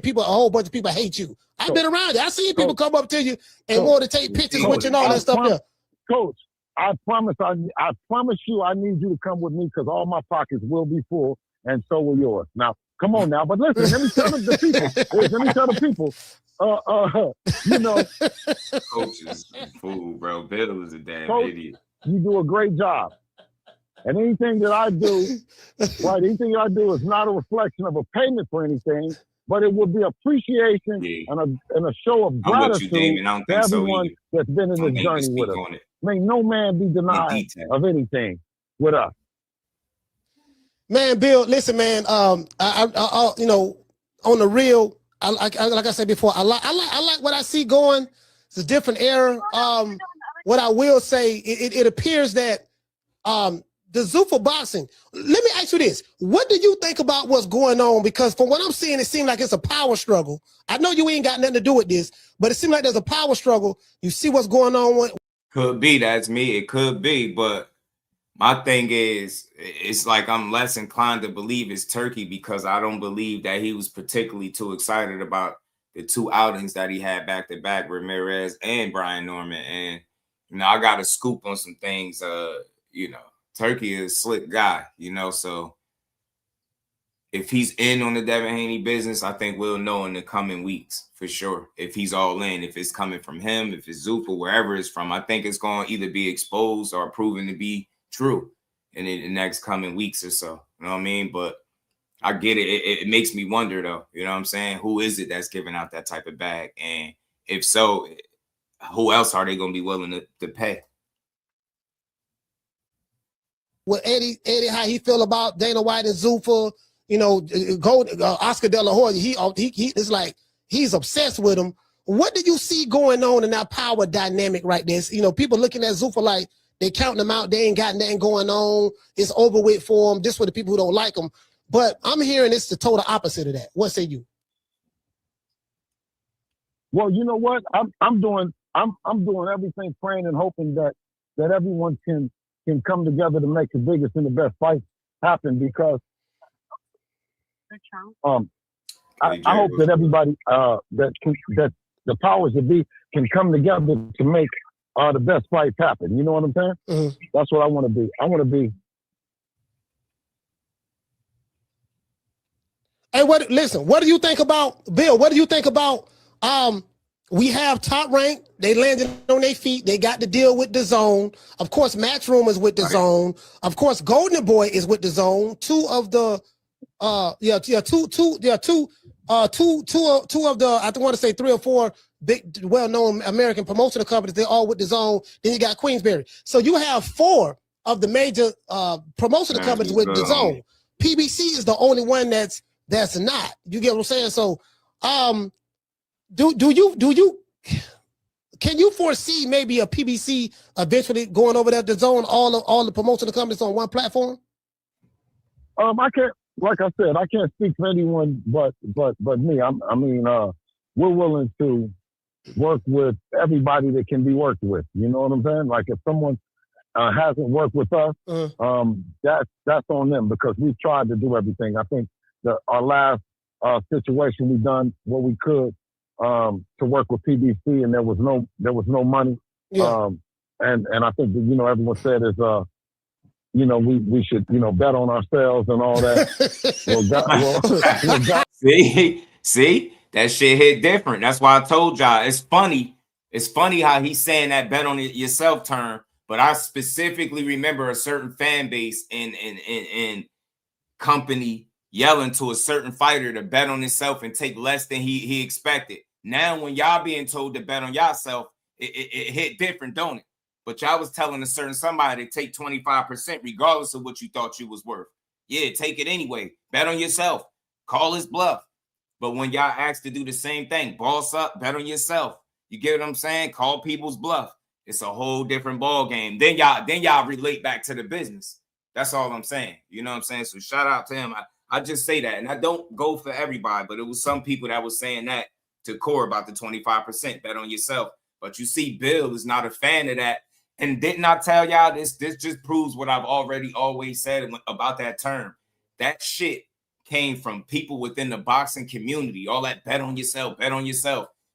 people. A whole bunch of people hate you. I've been around you. I seen people come up to you and want to take pictures with you and all that stuff. There, Coach, I promise you, I need you to come with me because all my pockets will be full, and so will yours. Now, come on now, but listen, let me tell the people. Let me tell the people. You know, Coach is a fool, bro. Bill is a damn idiot. You do a great job. And anything that I do, right, anything I do is not a reflection of a payment for anything, but it will be appreciation and a show of gratitude to everyone that's been in this journey with us. May no man be denied of anything with us. Man, Bill, listen, man. I you know, on the real, like I said before, I like what I see going. It's a different era. What I will say, it appears that the Zuffa boxing. Let me ask you this: what do you think about what's going on? Because from what I'm seeing, it seems like it's a power struggle. I know you ain't got nothing to do with this, but it seems like there's a power struggle. You see what's going on with. Could be, that's me. It could be, but my thing is, it's like I'm less inclined to believe it's Turkey because I don't believe that he was particularly too excited about the two outings that he had back to back, Ramirez and Brian Norman. And you know, I got a scoop on some things. You know, Turkey is a slick guy. You know, so if he's in on the Devin Haney business, I think we'll know in the coming weeks for sure. If he's all in, if it's coming from him, if it's Zuffa, wherever it's from, I think it's going to either be exposed or proven to be true in the next coming weeks or so. You know what I mean? But I get it. It makes me wonder, though. You know what I'm saying? Who is it that's giving out that type of bag? And if so, who else are they going to be willing to pay? Well, Eddie, how he feel about Dana White and Zuffa? You know, Oscar De La Hoya, he it's like he's obsessed with him. What do you see going on in that power dynamic right there? You know, people looking at Zuffa like they counting him out. They ain't got nothing going on. It's over with for him. This for the people who don't like him. But I'm hearing it's the total opposite of that. What say you? Well, you know what? I'm doing everything, praying and hoping that everyone can come together to make the biggest and the best fight happen because I hope that everybody that the powers that be can come together to make the best fights happen. You know what I'm saying? Mm-hmm. That's what I want to be. I want to be. Hey, what do you think about Bill? What do you think about we have Top Rank, they landed on their feet, they got the deal with DAZN. Of course, Matchroom is with DAZN. Of course, Golden Boy is with DAZN. Two of the I want to say 3 or 4 big well-known American promotional companies, they're all with DAZN. Then you got Queensberry. So you have 4 of the major promotional companies with DAZN. PBC is the only one that's not. You get what I'm saying? So can you foresee maybe a PBC eventually going over there to DAZN, all the promotional companies on one platform? I can't, like I said, I can't speak for anyone but me. I mean, we're willing to work with everybody that can be worked with. You know what I'm saying? Like if someone hasn't worked with us, that's on them because we've tried to do everything. I think our last situation, we done what we could to work with PBC, and there was no money. Yeah. And I think that, you know, everyone said is you know, we should, you know, bet on ourselves and all that. See, that shit hit different. That's why I told y'all it's funny. It's funny how he's saying that bet on it yourself term, but I specifically remember a certain fan base and company yelling to a certain fighter to bet on himself and take less than he expected. Now, when y'all being told to bet on yourself, it hit different, don't it? But y'all was telling a certain somebody to take 25% regardless of what you thought you was worth. Yeah, take it anyway. Bet on yourself. Call his bluff. But when y'all asked to do the same thing, boss up, bet on yourself. You get what I'm saying? Call people's bluff. It's a whole different ball game. Then y'all relate back to the business. That's all I'm saying. You know what I'm saying? So shout out to him. I just say that, and I don't go for everybody, but it was some people that was saying that to Core about the 25% bet on yourself. But you see, Bill is not a fan of that. And didn't I tell y'all this? This just proves what I've always said about that term. That shit came from people within the boxing community. All that bet on yourself,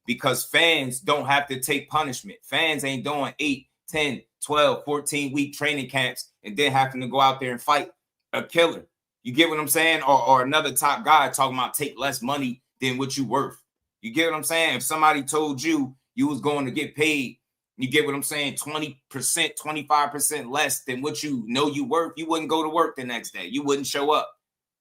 because fans don't have to take punishment. Fans ain't doing 8, 10, 12, 14-week training camps and then having to go out there and fight a killer. You get what I'm saying? Or another top guy talking about take less money than what you worth. You get what I'm saying? If somebody told you was going to get paid, you get what I'm saying, 20%, 25% less than what you know you worth, you wouldn't go to work the next day. You wouldn't show up.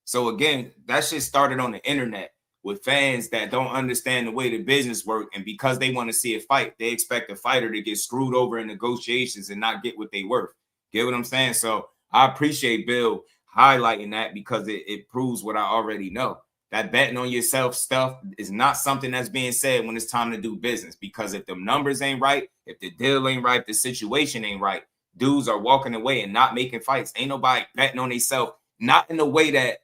So again, that shit started on the internet with fans that don't understand the way the business works. And because they want to see a fight, they expect a fighter to get screwed over in negotiations and not get what they worth. Get what I'm saying? So I appreciate Bill highlighting that because it proves what I already know. That betting on yourself stuff is not something that's being said when it's time to do business, because if the numbers ain't right, if the deal ain't right, if the situation ain't right, dudes are walking away and not making fights. Ain't nobody betting on themselves, not in the way that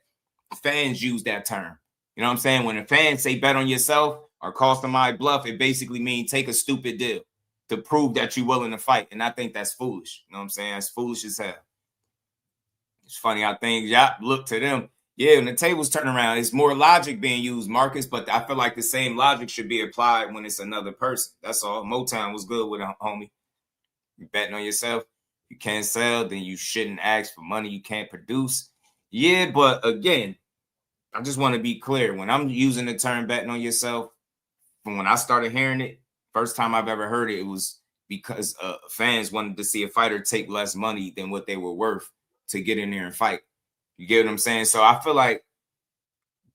fans use that term. You know what I'm saying? When the fans say bet on yourself or call somebody bluff, it basically means take a stupid deal to prove that you're willing to fight. And I think that's foolish. You know what I'm saying? That's foolish as hell. It's funny how things, y'all look to them. Yeah, when the tables turn around, it's more logic being used, Marcus, but I feel like the same logic should be applied when it's another person. That's all. Motown was good with a homie. You betting on yourself. You can't sell, then you shouldn't ask for money you can't produce. Yeah, but again, I just want to be clear. When I'm using the term betting on yourself, from when I started hearing it, first time I've ever heard it, it was because fans wanted to see a fighter take less money than what they were worth to get in there and fight. You get what I'm saying? So I feel like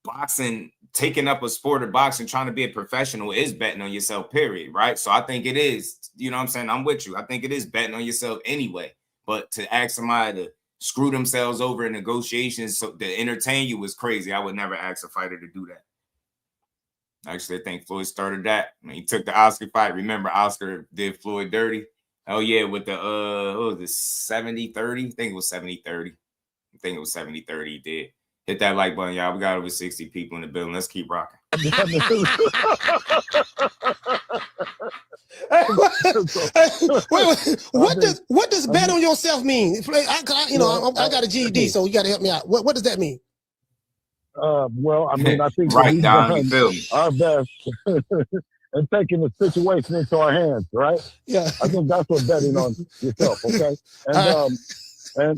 boxing, taking up a sport of boxing, trying to be a professional is betting on yourself, period, right? So I think it is, you know what I'm saying? I'm with you. I think it is betting on yourself anyway. But to ask somebody to screw themselves over in negotiations so to entertain you was crazy. I would never ask a fighter to do that. Actually, I think Floyd started that. When he took the Oscar fight. Remember, Oscar did Floyd dirty. Oh, yeah, with the, what was it, 70-30? I think it was 70-30. I think it was 70-30 he did. Hit that like button, y'all. We got over 60 people in the building. Let's keep rocking. What does bet on yourself mean? I got a GED, so you got to help me out. What does that mean? Well, I mean, I think right down, you feel me? Our best and taking the situation into our hands, right? Yeah. I think that's what betting on yourself, okay?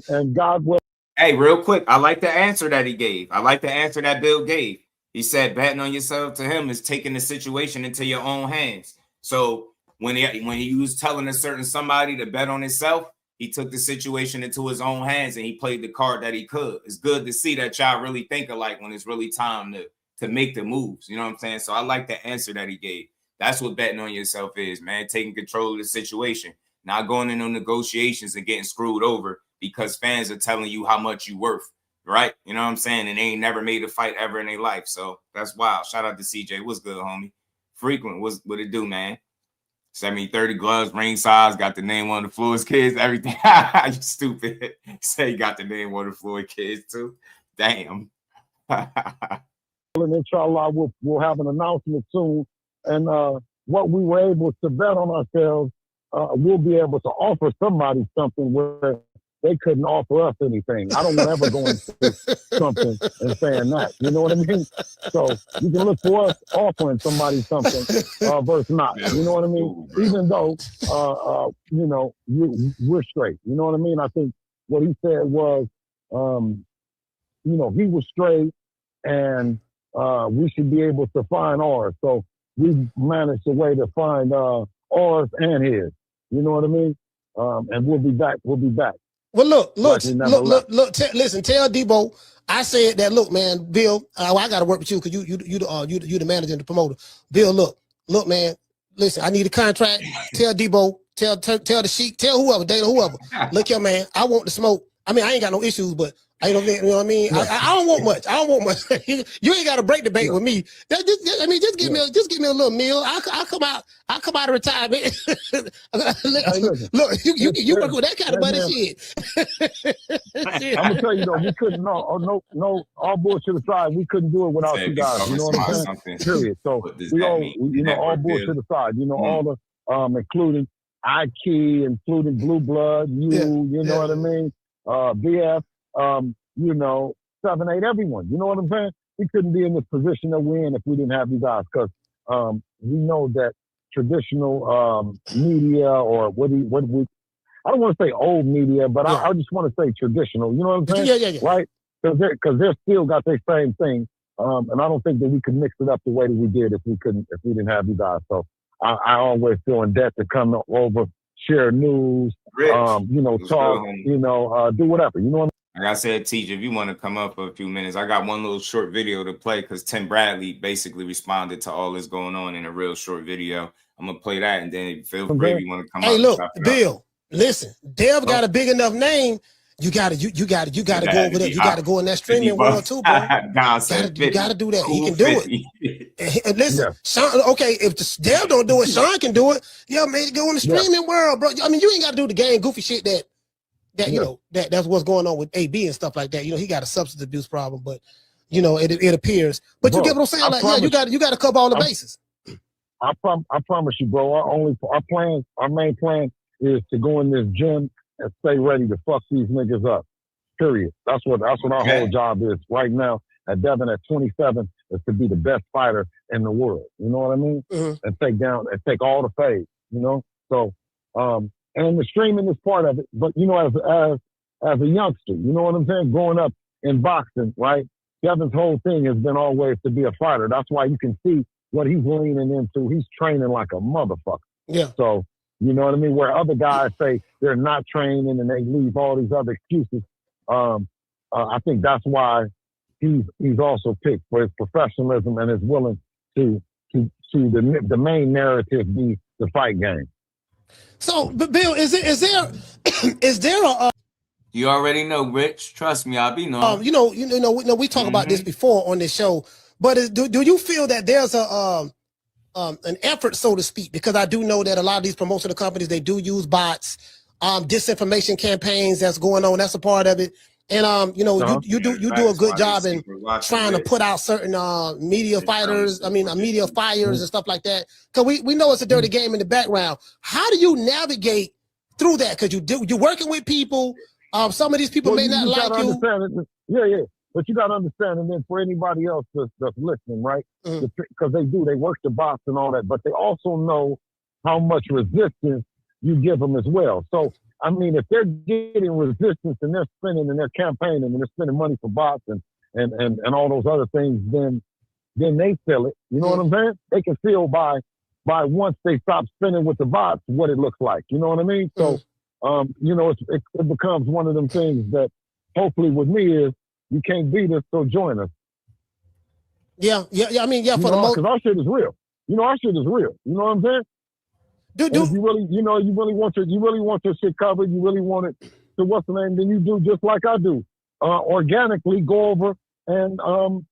And God will. Hey, real quick, I like the answer that he gave. I like the answer that Bill gave. He said betting on yourself to him is taking the situation into your own hands. So when he was telling a certain somebody to bet on himself, he took the situation into his own hands and he played the card that he could. It's good to see that y'all really think alike when it's really time to make the moves. You know what I'm saying? So I like the answer that he gave. That's what betting on yourself is, man. Taking control of the situation, not going into negotiations and getting screwed over because fans are telling you how much you worth, right? You know what I'm saying? And they ain't never made a fight ever in their life. So that's wild. Shout out to CJ. What's good, homie? Frequent. What it do, man? 70-30 gloves, ring size, got the name on the Floyd's kids, everything. You stupid. Say you got the name on the Floyd kids too. Damn. And inshallah, we'll have an announcement soon. And what we were able to bet on ourselves, we'll be able to offer somebody something where they couldn't offer us anything. I don't want to ever go into something and saying that. You know what I mean? So you can look for us offering somebody something versus not. You know what I mean? Even though, you know, we're straight. You know what I mean? I think what he said was, you know, he was straight and we should be able to find ours. So we managed a way to find ours and his. You know what I mean? And we'll be back. We'll be back. Well, look, listen, tell Debo, I said that, look, man, Bill, I got to work with you because you the manager and the promoter. Bill, look, man, listen, I need a contract. Tell Debo, tell the Sheik, tell whoever, Dana, whoever. Look here, man, I want the smoke. I mean, I ain't got no issues, but I don't think, you know what I mean? I don't want much. I don't want much. You ain't got to break the bank with me. Just give me a little meal. I'll come out of retirement. Look, you work with that kind of money, shit. I'm gonna tell you though, we couldn't. No, all bullshit aside, we couldn't do it without you guys. You know what I'm saying? Period. So we all, you know, all bullshit aside, you know, all the, including IKEY, including Blue Blood, you know what I mean? BF, you know, 7-8, everyone. You know what I'm saying? We couldn't be in the position that we're in if we didn't have you guys, because we know that traditional media, or what we I don't want to say old media, but I just want to say traditional. You know what I'm saying? Yeah. Right? Because they're still got their same thing, and I don't think that we could mix it up the way that we did if we didn't have you guys. So I always feel in debt to come over, share news, you know, talk, you know, do whatever. You know what I mean? Like I said, Teach, if you want to come up for a few minutes, I got one little short video to play because Tim Bradley basically responded to all this going on in a real short video. I'm going to play that, and then feel free if you want to come up. Hey, look, Bill, listen, Dev got a big enough name. You gotta go over there. You gotta go in that streaming world too, bro. You gotta do that. He can do it. And listen, Sean, okay, if Dev don't do it, Sean can do it. Yeah, man, go in the streaming world, bro. I mean, you ain't gotta do the game goofy shit that you know, that's what's going on with AB and stuff like that. You know, he got a substance abuse problem, but you know, it appears. But bro, you get what I'm saying? Like, you gotta cover all the bases. I promise you, bro. Our main plan is to go in this gym and stay ready to fuck these niggas up. Period. That's what our whole job is right now. At Devin at 27 is to be the best fighter in the world. You know what I mean? And take all the fades. You know. So and the streaming is part of it. But you know, as a youngster, you know what I'm saying? Growing up in boxing, right? Devin's whole thing has been always to be a fighter. That's why you can see what he's leaning into. He's training like a motherfucker. Yeah. So, you know what I mean? Where other guys say they're not training and they leave all these other excuses. I think that's why he's also picked for his professionalism and is willing to the main narrative be the fight game. So, but Bill, is there a you already know, Rich. Trust me, I'll be knowing. You know, we talked about this before on this show, but do you feel that there's an effort, so to speak, because I do know that a lot of these promotional companies, they do use bots, disinformation campaigns that's going on. That's a part of it. And, you know, you do a good job in trying to put out certain media fighters, media fires and stuff like that. Because we know it's a dirty game in the background. How do you navigate through that? Because you're working with people. Some of these people may not like you. Yeah. But you got to understand, and then for anybody else that's listening, right? Because they work the box and all that, but they also know how much resistance you give them as well. So, I mean, if they're getting resistance and they're spending and they're campaigning and they're spending money for bots and all those other things, then they feel it. You know what I'm saying? They can feel by once they stop spending with the bots what it looks like. You know what I mean? So, you know, it becomes one of them things that hopefully with me is, you can't beat us, so join us. Yeah. I mean, for the most, because our shit is real. You know, our shit is real. You know what I'm saying? If you really want your shit covered. You really want it to what's the name? Then you do just like I do. Organically go over and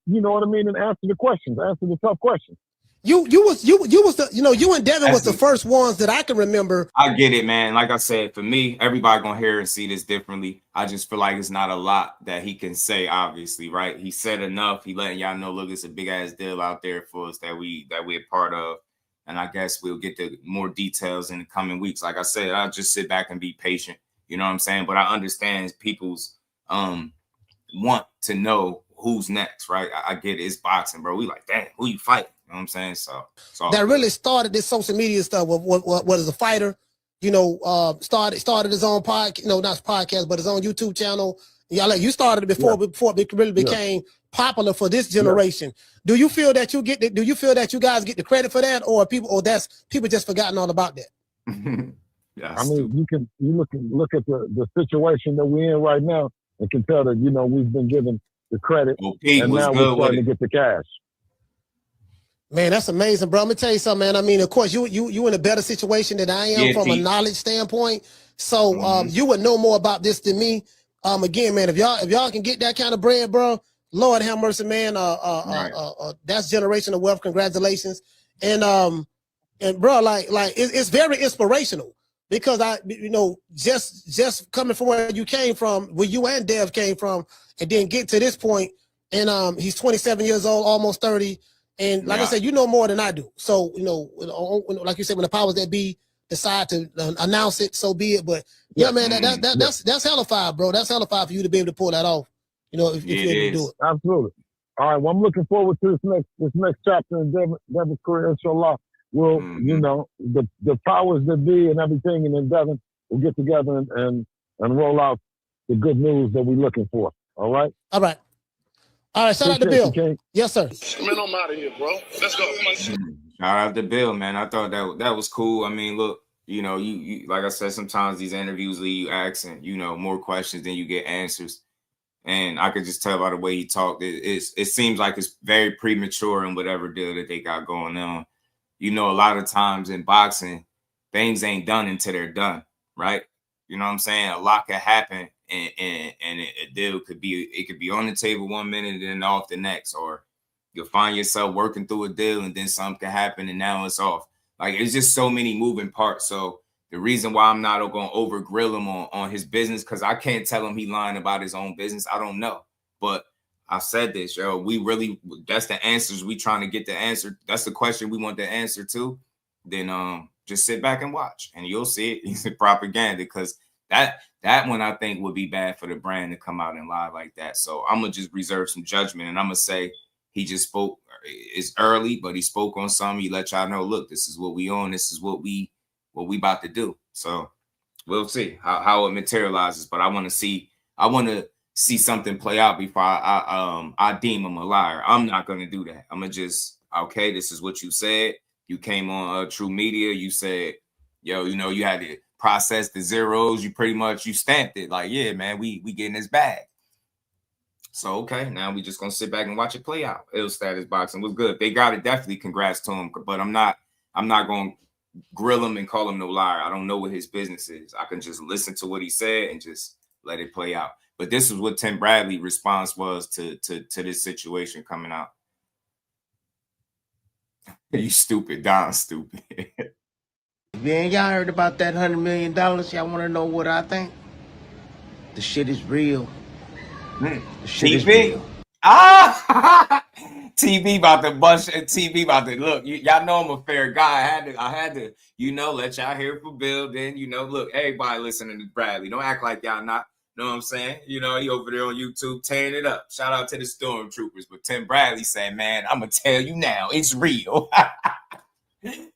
you know what I mean, and answer the questions, answer the tough questions. You and Devin was the first ones that I can remember. I get it, man. Like I said, for me, everybody gonna hear and see this differently. I just feel like it's not a lot that he can say, obviously, right? He said enough. He letting y'all know, look, it's a big ass deal out there for us that we're part of. And I guess we'll get to more details in the coming weeks. Like I said, I'll just sit back and be patient. You know what I'm saying? But I understand people's want to know who's next, right? I get it. It's boxing, bro. We like, damn, who you fighting? You know what I'm saying? So that really started this social media stuff. What is a fighter? You know, started his own podcast. No, not podcast, but his own YouTube channel. Yeah, like you started it before it really became popular for this generation. Do you feel that you guys get the credit for that, or people just forgotten all about that? I mean, you look at the situation that we're in right now and can tell that, you know, we've been given the credit and now we're starting to get the cash. Man, that's amazing, bro. I'm gonna tell you something, man. I mean, of course, you in a better situation than I am from a knowledge standpoint. So you would know more about this than me. Again, man, if y'all can get that kind of bread, bro, Lord have mercy, man. That's generational wealth. Congratulations. And bro, like it's very inspirational because just coming from where you came from, where you and Dev came from, and then get to this point, and he's 27 years old, almost 30, and like I said, you know more than I do. So like you said, when the powers that be decide to announce it, so be it. But yeah, man, that's hella fire, bro. That's hella fire for you to be able to pull that off. If you're able to do it. Absolutely. All right. Well, I'm looking forward to this next chapter in Devin's career, inshallah. We'll, the powers that be and everything, and then Devin will get together and roll out the good news that we're looking for. All right. All right. Shout out to Bill. Yes, sir. Man, I'm out of here, bro. Let's go. Come on. Shout out to Bill, man. I thought that was cool. I mean, look, you like I said, sometimes these interviews leave you asking, more questions than you get answers. And I could just tell by the way he talked, it seems like it's very premature in whatever deal that they got going on. A lot of times in boxing, things ain't done until they're done, right? You know what I'm saying? A lot could happen, and a deal could be on the table 1 minute and then off the next, or you'll find yourself working through a deal and then something can happen and now it's off. Like, it's just so many moving parts. So the reason why I'm not going to over grill him on his business, because I can't tell him he lying about his own business. I don't know. But I said this, that's the answers. We trying to get the answer. That's the question we want the answer to. Then just sit back and watch and you'll see it. It's propaganda, because that one I think would be bad for the brand to come out and lie like that. So I'm going to just reserve some judgment, and I'm going to say he just spoke. It's early, but he spoke on something. He let y'all know, look, this is what we on. This is what we about to do. So we'll see how it materializes. But I want to see something play out before I deem him a liar. I'm not going to do that. I'm going to just, okay, this is what you said. You came on True Media. You said, you had to process the zeros. You stamped it. Like, yeah, man, we getting this bag. So, okay, now we just going to sit back and watch it play out. Ill Status Boxing was good. They got it. Definitely congrats to him. But I'm not going to grill him and call him no liar. I don't know what his business is. I can just listen to what he said and just let it play out. But this is what Tim Bradley's response was to this situation coming out. You stupid, Don stupid. Man, y'all heard about that $100 million? Y'all want to know what I think? The shit is real. The shit is real. TV about to bust. TV about to look. Y'all know I'm a fair guy. I had to, let y'all hear from Bill. Then, look, everybody listening to Bradley. Don't act like y'all not. Know what I'm saying? He over there on YouTube tearing it up. Shout out to the Stormtroopers. But Tim Bradley saying, man, I'm going to tell you now, it's real.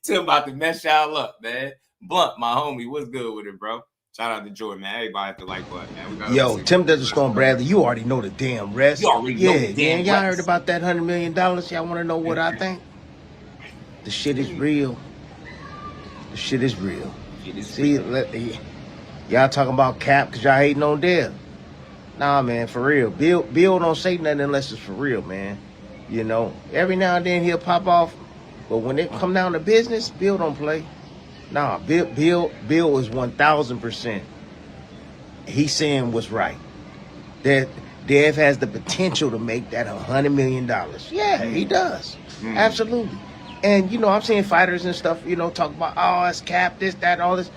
Tim about to mess y'all up, man. Blunt, my homie, what's good with it, bro? Shout out to Jordan, man. Everybody at the like button, man. Yo, Tim doesn't Storm Bradley. You already know the damn rest. You already know the damn y'all rest. Heard about that $100 million? Y'all want to know what I think? The shit is real. The shit is real. Y'all talking about cap because y'all hating on Dev. Nah, man, for real. Bill don't say nothing unless it's for real, man. Every now and then he'll pop off. But when it come down to business, Bill don't play. Nah, Bill is 1,000%. He's saying what's right. That Dev has the potential to make that $100 million. Yeah, he does. Absolutely. And, I'm seeing fighters and stuff, talk about, oh, it's cap, this, that, all this.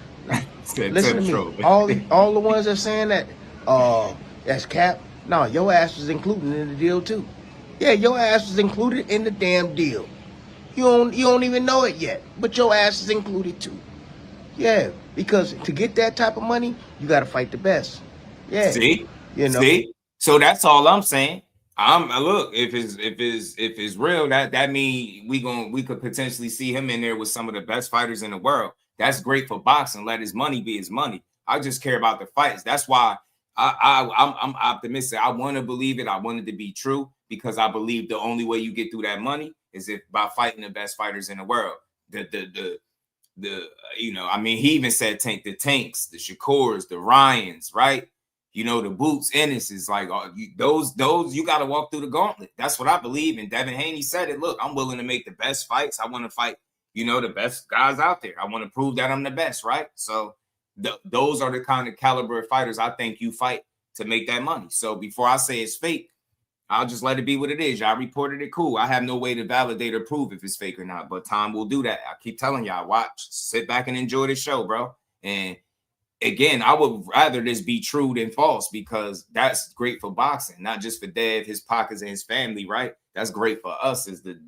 Listen to me. All the ones that are saying that, that's cap. No, your ass was included in the deal too. Yeah, your ass was included in the damn deal. You don't even know it yet, but your ass is included too. Yeah, because to get that type of money, you got to fight the best. Yeah, see. So that's all I'm saying. Look, if it's real, that mean we could potentially see him in there with some of the best fighters in the world. That's great for boxing. Let his money be his money. I just care about the fights. That's why I'm optimistic. I want to believe it. I want it to be true because I believe the only way you get through that money is if by fighting the best fighters in the world. He even said the Tanks, the Shakurs, the Ryans, right? The Boots, Ennis is like those you got to walk through the gauntlet. That's what I believe. And Devin Haney said it. Look, I'm willing to make the best fights. I want to fight, the best guys out there. I want to prove that I'm the best, right? So those are the kind of caliber of fighters I think you fight to make that money. So before I say it's fake, I'll just let it be what it is. Y'all reported it, cool. I have no way to validate or prove if it's fake or not, but time will do that. I keep telling y'all, watch, sit back and enjoy the show, bro. And again, I would rather this be true than false, because that's great for boxing, not just for Dev, his pockets, and his family, right? That's great for us as the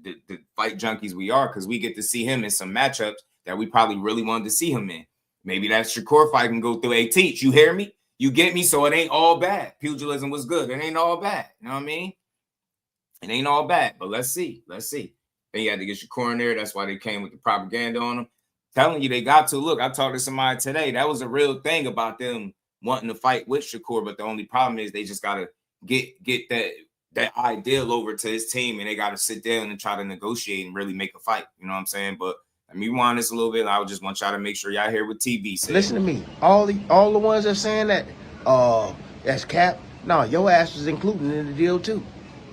fight junkies we are, because we get to see him in some matchups that we probably really wanted to see him in. Maybe that Shakur fight can go through. Teach, you hear me? You get me? So it ain't all bad. Pugilism was good. It ain't all bad. You know what I mean? It ain't all bad, but let's see. Let's see. Then you had to get Shakur in there. That's why they came with the propaganda on him. Telling you they got to. Look, I talked to somebody today. That was a real thing about them wanting to fight with Shakur, but the only problem is they just got to get that ideal over to his team, and they got to sit down and try to negotiate and really make a fight. You know what I'm saying? But let me rewind this a little bit. I just want y'all to make sure y'all hear what TV said. Listen to me. All the ones that are saying that, that's cap. No, your ass was included in the deal too.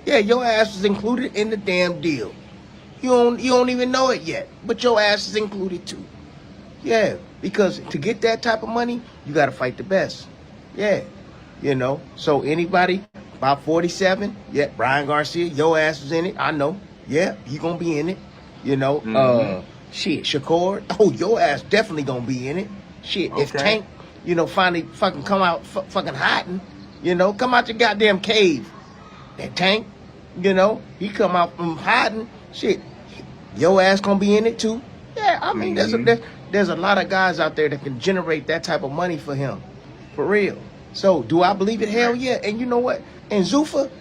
Yeah, your ass was included in the damn deal. You don't even know it yet, but your ass is included too. Yeah, because to get that type of money, you got to fight the best. Yeah, you know. So anybody about 47, yeah, Brian Garcia, your ass was in it. I know. Yeah, you gonna be in it. You know. Shit, Shakur. Oh, your ass definitely gonna be in it. Shit, okay. If Tank, you know, finally fucking come out fucking hiding, you know, come out your goddamn cave. That Tank, you know, he come out from hiding. Shit, your ass gonna be in it too. Yeah, I mean, there's a lot of guys out there that can generate that type of money for him, for real. So, do I believe it? Hell yeah. And you know what? And Zuffa,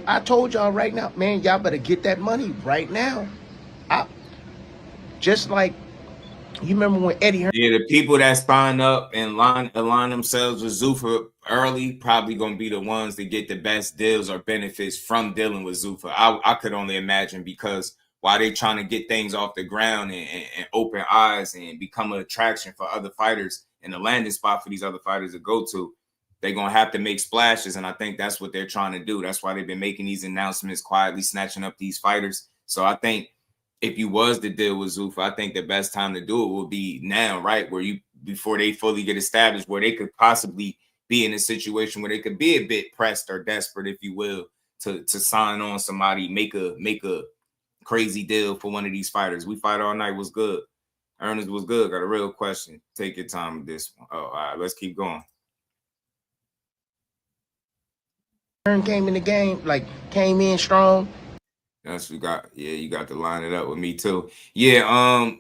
I told y'all right now, man, y'all better get that money right now. Just like, you remember when Eddie Hearn? Yeah, the people that sign up and align themselves with Zuffa early probably going to be the ones that get the best deals or benefits from dealing with Zuffa. I could only imagine, because while they trying to get things off the ground and open eyes and become an attraction for other fighters and a landing spot for these other fighters to go to, they're going to have to make splashes. And I think that's what they're trying to do. That's why they've been making these announcements, quietly snatching up these fighters. So I think if you was to deal with Zuffa, I think the best time to do it would be now, right? Where before they fully get established, where they could possibly be in a situation where they could be a bit pressed or desperate, if you will, to sign on somebody, make a crazy deal for one of these fighters. We Fight All Night was good. Ernest was good. Got a real question. Take your time with this one. Oh, all right, let's keep going. Came in the game, came in strong. That's you got. Yeah, you got to line it up with me too. Yeah.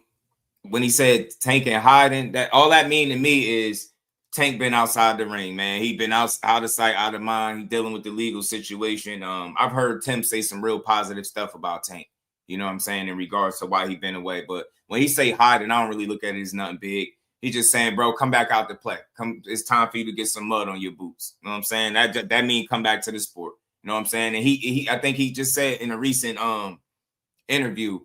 When he said Tank and hiding, that all that mean to me is Tank been outside the ring, man. He been out of sight, out of mind. He dealing with the legal situation. I've heard Tim say some real positive stuff about Tank. You know what I'm saying, in regards to why he been away. But when he say hiding, I don't really look at it as nothing big. He's just saying, bro, come back out to play. It's time for you to get some mud on your boots. You know what I'm saying? That means come back to the sport. You know what I'm saying? And I think he just said in a recent interview,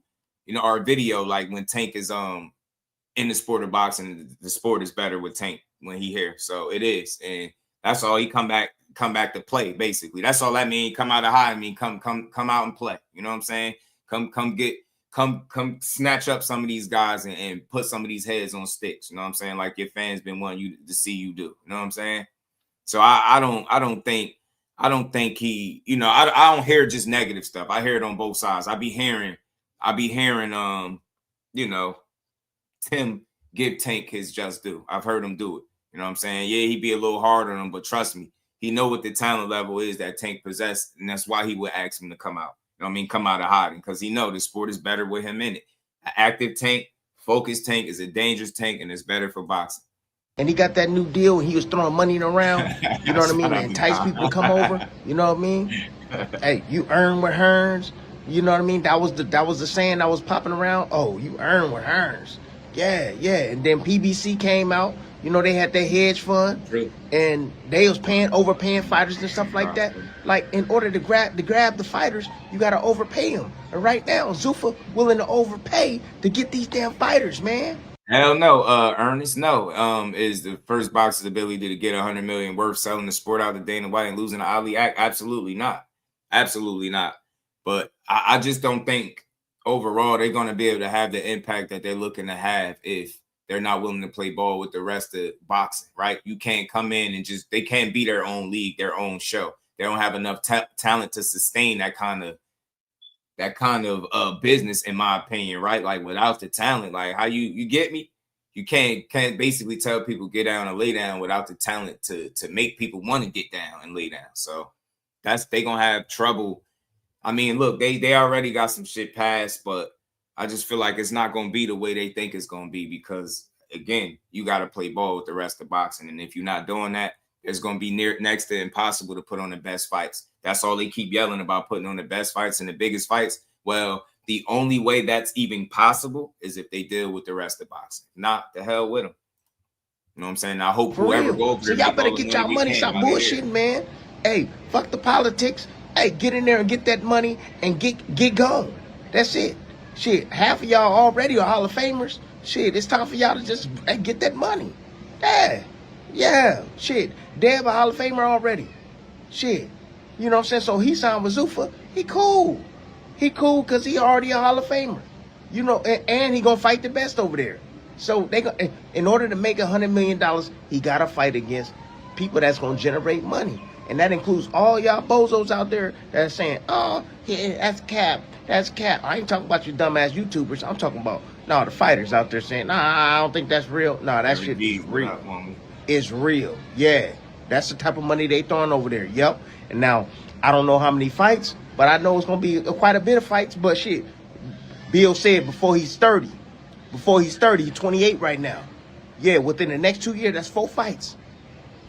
you know, or video, like when Tank is in the sport of boxing, the sport is better with Tank when he here. So it is, and that's all. He come back to play, basically. That's all that mean. Come out of high. I mean, come out and play. You know what I'm saying? Come snatch up some of these guys and put some of these heads on sticks. You know what I'm saying? Like your fans been wanting you to see you do. You know what I'm saying? So I don't think he, you know, I don't hear just negative stuff. I hear it on both sides. I be hearing, you know, Tim give Tank his just due. I've heard him do it. You know what I'm saying? Yeah, he be a little hard on him, but trust me, he know what the talent level is that Tank possessed, and that's why he would ask him to come out. You know what I mean? Come out of hiding, because he know the sport is better with him in it. An active Tank, focused Tank is a dangerous Tank, and it's better for boxing. And he got that new deal, and he was throwing money around. You know what I mean? To entice people to come over. You know what I mean? Hey, you earn with Hearns. You know what I mean? That was the saying that was popping around. Oh, you earn with Hearns. Yeah. And then PBC came out. You know, they had their hedge fund, and they was overpaying fighters and stuff like that. Like, in order to grab the fighters, you got to overpay them. And right now, Zuffa willing to overpay to get these damn fighters, man. Hell no, Ernest, no. Is the first boxer's ability to get 100 million worth selling the sport out of Dana White and losing the Ali Act? Absolutely not. Absolutely not. But I just don't think overall they're going to be able to have the impact that they're looking to have if they're not willing to play ball with the rest of boxing, right? You can't come in and they can't be their own league, their own show. They don't have enough talent to sustain that kind of business, in my opinion, right? Like without the talent, like how you get me? You can't basically tell people get down and lay down without the talent to make people want to get down and lay down. So they gonna have trouble. I mean, look, they already got some shit passed, but I just feel like it's not going to be the way they think it's going to be because, again, you got to play ball with the rest of boxing. And if you're not doing that, it's going to be next to impossible to put on the best fights. That's all they keep yelling about, putting on the best fights and the biggest fights. Well, the only way that's even possible is if they deal with the rest of boxing. Not the hell with them. You know what I'm saying? I hope whoever goes. So y'all better get y'all money, stop bullshitting, man. Hey, fuck the politics. Hey, get in there and get that money and get going. That's it. Shit, half of y'all already are Hall of Famers. Shit, it's time for y'all to just get that money. Yeah. Shit, Deb a Hall of Famer already. Shit, you know what I'm saying? So he signed with Zuffa. He cool. He cool because he already a Hall of Famer. You know, and he gonna fight the best over there. So in order to make $100 million, he gotta fight against people that's gonna generate money. And that includes all y'all bozos out there that are saying, oh, yeah, that's cap. That's cap. I ain't talking about you dumbass YouTubers. I'm talking about, the fighters out there saying, nah, I don't think that's real. Nah, that shit is real. It's real. Yeah. That's the type of money they throwing over there. Yep. And now, I don't know how many fights, but I know it's going to be quite a bit of fights. But shit, Bill said before he's 30. Before he's 30, he's 28 right now. Yeah, within the next 2 years, that's 4 fights.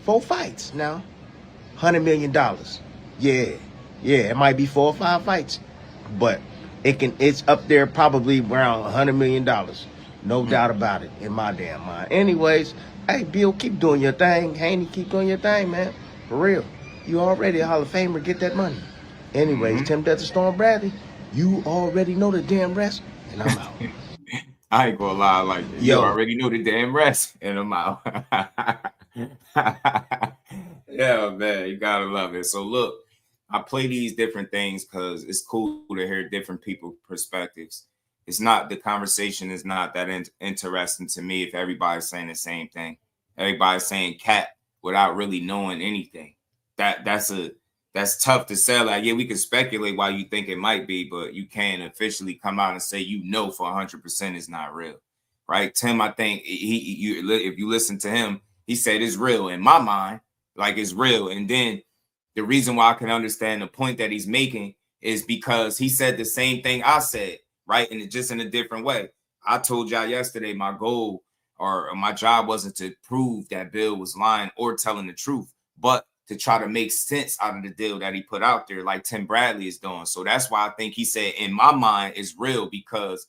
4 fights now. $100 million. Yeah, it might be 4 or 5 fights, but it's up there probably around $100 million. No doubt about it in my damn mind. Anyways, hey, Bill, keep doing your thing. Haney, keep doing your thing, man. For real. You already a Hall of Famer. Get that money. Anyways, Tim Desert Storm Bradley, you already know the damn rest, and I'm out. I ain't gonna lie like that. You already know the damn rest, and I'm out. Yeah, man, you gotta love it. So look, I play these different things because it's cool to hear different people's perspectives. It's not, the conversation is not that interesting to me if everybody's saying the same thing. Everybody's saying cat without really knowing anything. That's tough to say. Like, yeah, we can speculate why you think it might be, but you can't officially come out and say for 100% it's not real, right? Tim, I think if you listen to him, he said it's real in my mind. Like, it's real. And then the reason why I can understand the point that he's making is because he said the same thing I said, right? And just in a different way. I told y'all yesterday my goal or my job wasn't to prove that Bill was lying or telling the truth, but to try to make sense out of the deal that he put out there, like Tim Bradley is doing. So that's why I think he said, in my mind, it's real, because,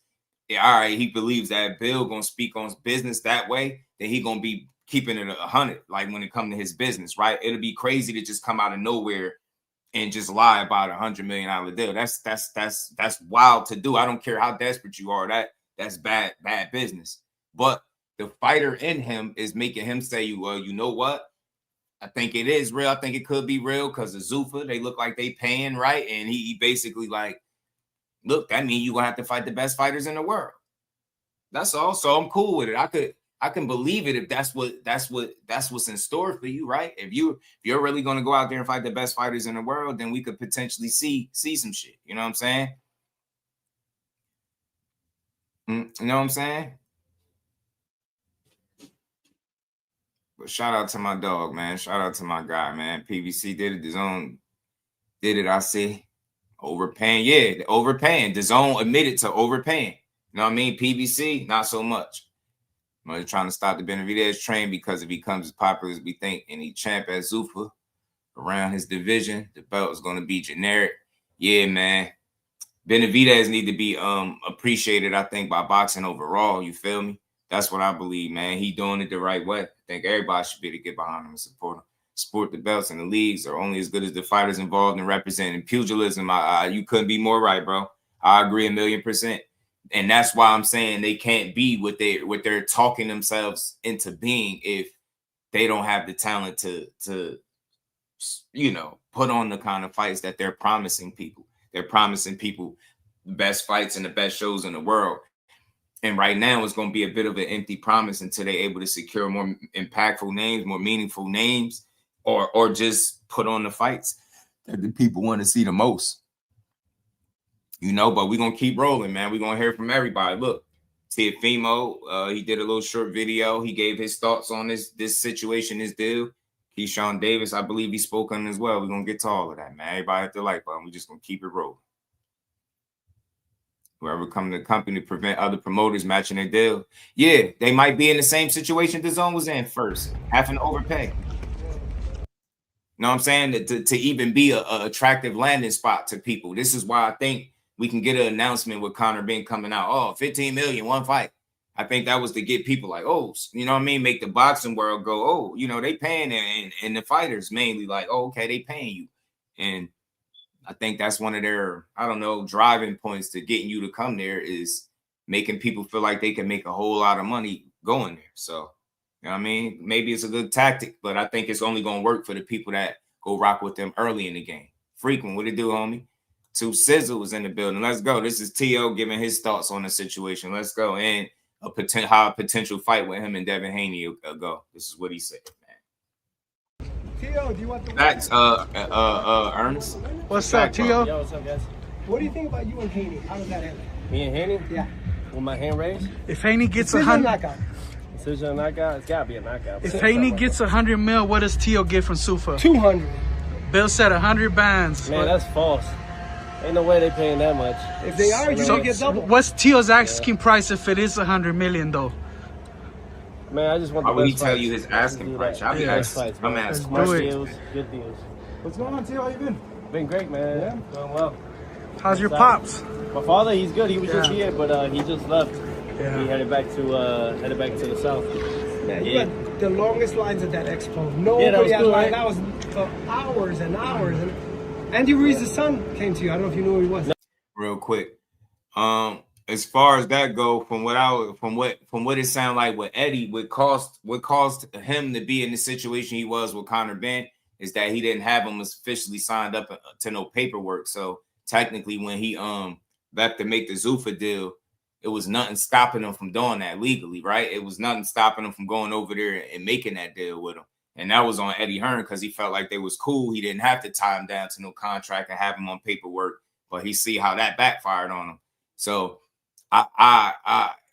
all right, he believes that Bill going to speak on business that way, then he going to be keeping it 100, like when it comes to his business, right? It'll be crazy to just come out of nowhere and just lie about $100 million deal. That's wild to do. I don't care how desperate you are. That's bad business. But the fighter in him is making him say, well, you know what? I think it is real. I think it could be real because of Zuffa. They look like they paying, right? And he basically like, look, that means you're gonna have to fight the best fighters in the world. That's all. So I'm cool with it. I can believe it if that's what's in store for you, right? If you're really gonna go out there and fight the best fighters in the world, then we could potentially see some shit. You know what I'm saying? You know what I'm saying? But shout out to my dog, man. Shout out to my guy, man. PVC did it. DAZN did it. I see. Overpaying. Yeah, overpaying. DAZN admitted to overpaying. You know what I mean? PVC, not so much. They're trying to stop the Benavidez train because if he becomes as popular as we think and he champ at Zuffa around his division, the belt is going to be generic. Yeah, man. Benavidez need to be appreciated, I think, by boxing overall. You feel me? That's what I believe, man. He doing it the right way. I think everybody should be able to get behind him and support him. Sport the belts and the leagues are only as good as the fighters involved in representing pugilism. You couldn't be more right, bro. I agree 1,000,000%. And that's why I'm saying they can't be what they're talking themselves into being if they don't have the talent to put on the kind of fights that they're promising people. They're promising people the best fights and the best shows in the world. And right now it's going to be a bit of an empty promise until they're able to secure more impactful names, more meaningful names, or just put on the fights that the people want to see the most. You know, but we're going to keep rolling, man. We're going to hear from everybody. Look, Teofimo, he did a little short video. He gave his thoughts on this situation, this deal. Keyshawn Davis, I believe he spoke on as well. We're going to get to all of that, man. Everybody hit the like button. We're just going to keep it rolling. Whoever come to the company to prevent other promoters matching their deal. Yeah, they might be in the same situation the zone was in first, having to overpay. You know what I'm saying? To even be a attractive landing spot to people. This is why I think we can get an announcement with Conor Ben coming out. Oh, 15 million, one fight. I think that was to get people like, oh, you know what I mean? Make the boxing world go, oh, you know, they paying, and the fighters mainly like, oh, okay, they paying you. And I think that's one of their, I don't know, driving points to getting you to come there is making people feel like they can make a whole lot of money going there. So, you know what I mean? Maybe it's a good tactic, but I think it's only going to work for the people that go rock with them early in the game. Frequent, what it do, homie? Two Sizzle was in the building. Let's go. This is T.O. giving his thoughts on the situation. Let's go. And how a potential fight with him and Devin Haney will go. This is what he said, man. T.O., do you want the That's Ernest. What's up, T.O.? Yo, what's up, guys? What do you think about you and Haney? How does that end? Me and Haney? Yeah. With my hand raised? If Haney gets Decision 100, knockout. Decision knockout? It's got to be a knockout. if Haney gets 100 mil, what does T.O. get from Sufa? 200. Bill said 100 bands. Man, that's false. Ain't no way they paying that much. If they are, you So will get double. what's T.O.'s asking price if it is 100 million though? Man, I just want the Why would he best tell fights. you his asking Do price? that. I'll be Best asking. fights, I'm man. asking Let's do Good it. deals, good deals. What's going on, T.O.? How you been? Been great, man. Yeah? Doing well. How's your pops? My father, he's good. He was just here, but he just left. Yeah. He headed back to the south. Man, you Yeah. had the longest lines at that expo. Yeah, Nobody that was had cool, line. right? That was for hours and hours. And Andy Ruiz's son came to you. I don't know if you knew who he was. Real quick. As far as that go, from what it sounded like with Eddie, what caused him to be in the situation he was with Conor Ben is that he didn't have him officially signed up to no paperwork. So technically, when he left to make the Zuffa deal, it was nothing stopping him from doing that legally, right? It was nothing stopping him from going over there and making that deal with him. And that was on Eddie Hearn because he felt like they was cool. He didn't have to tie him down to no contract and have him on paperwork, but he see how that backfired on him. So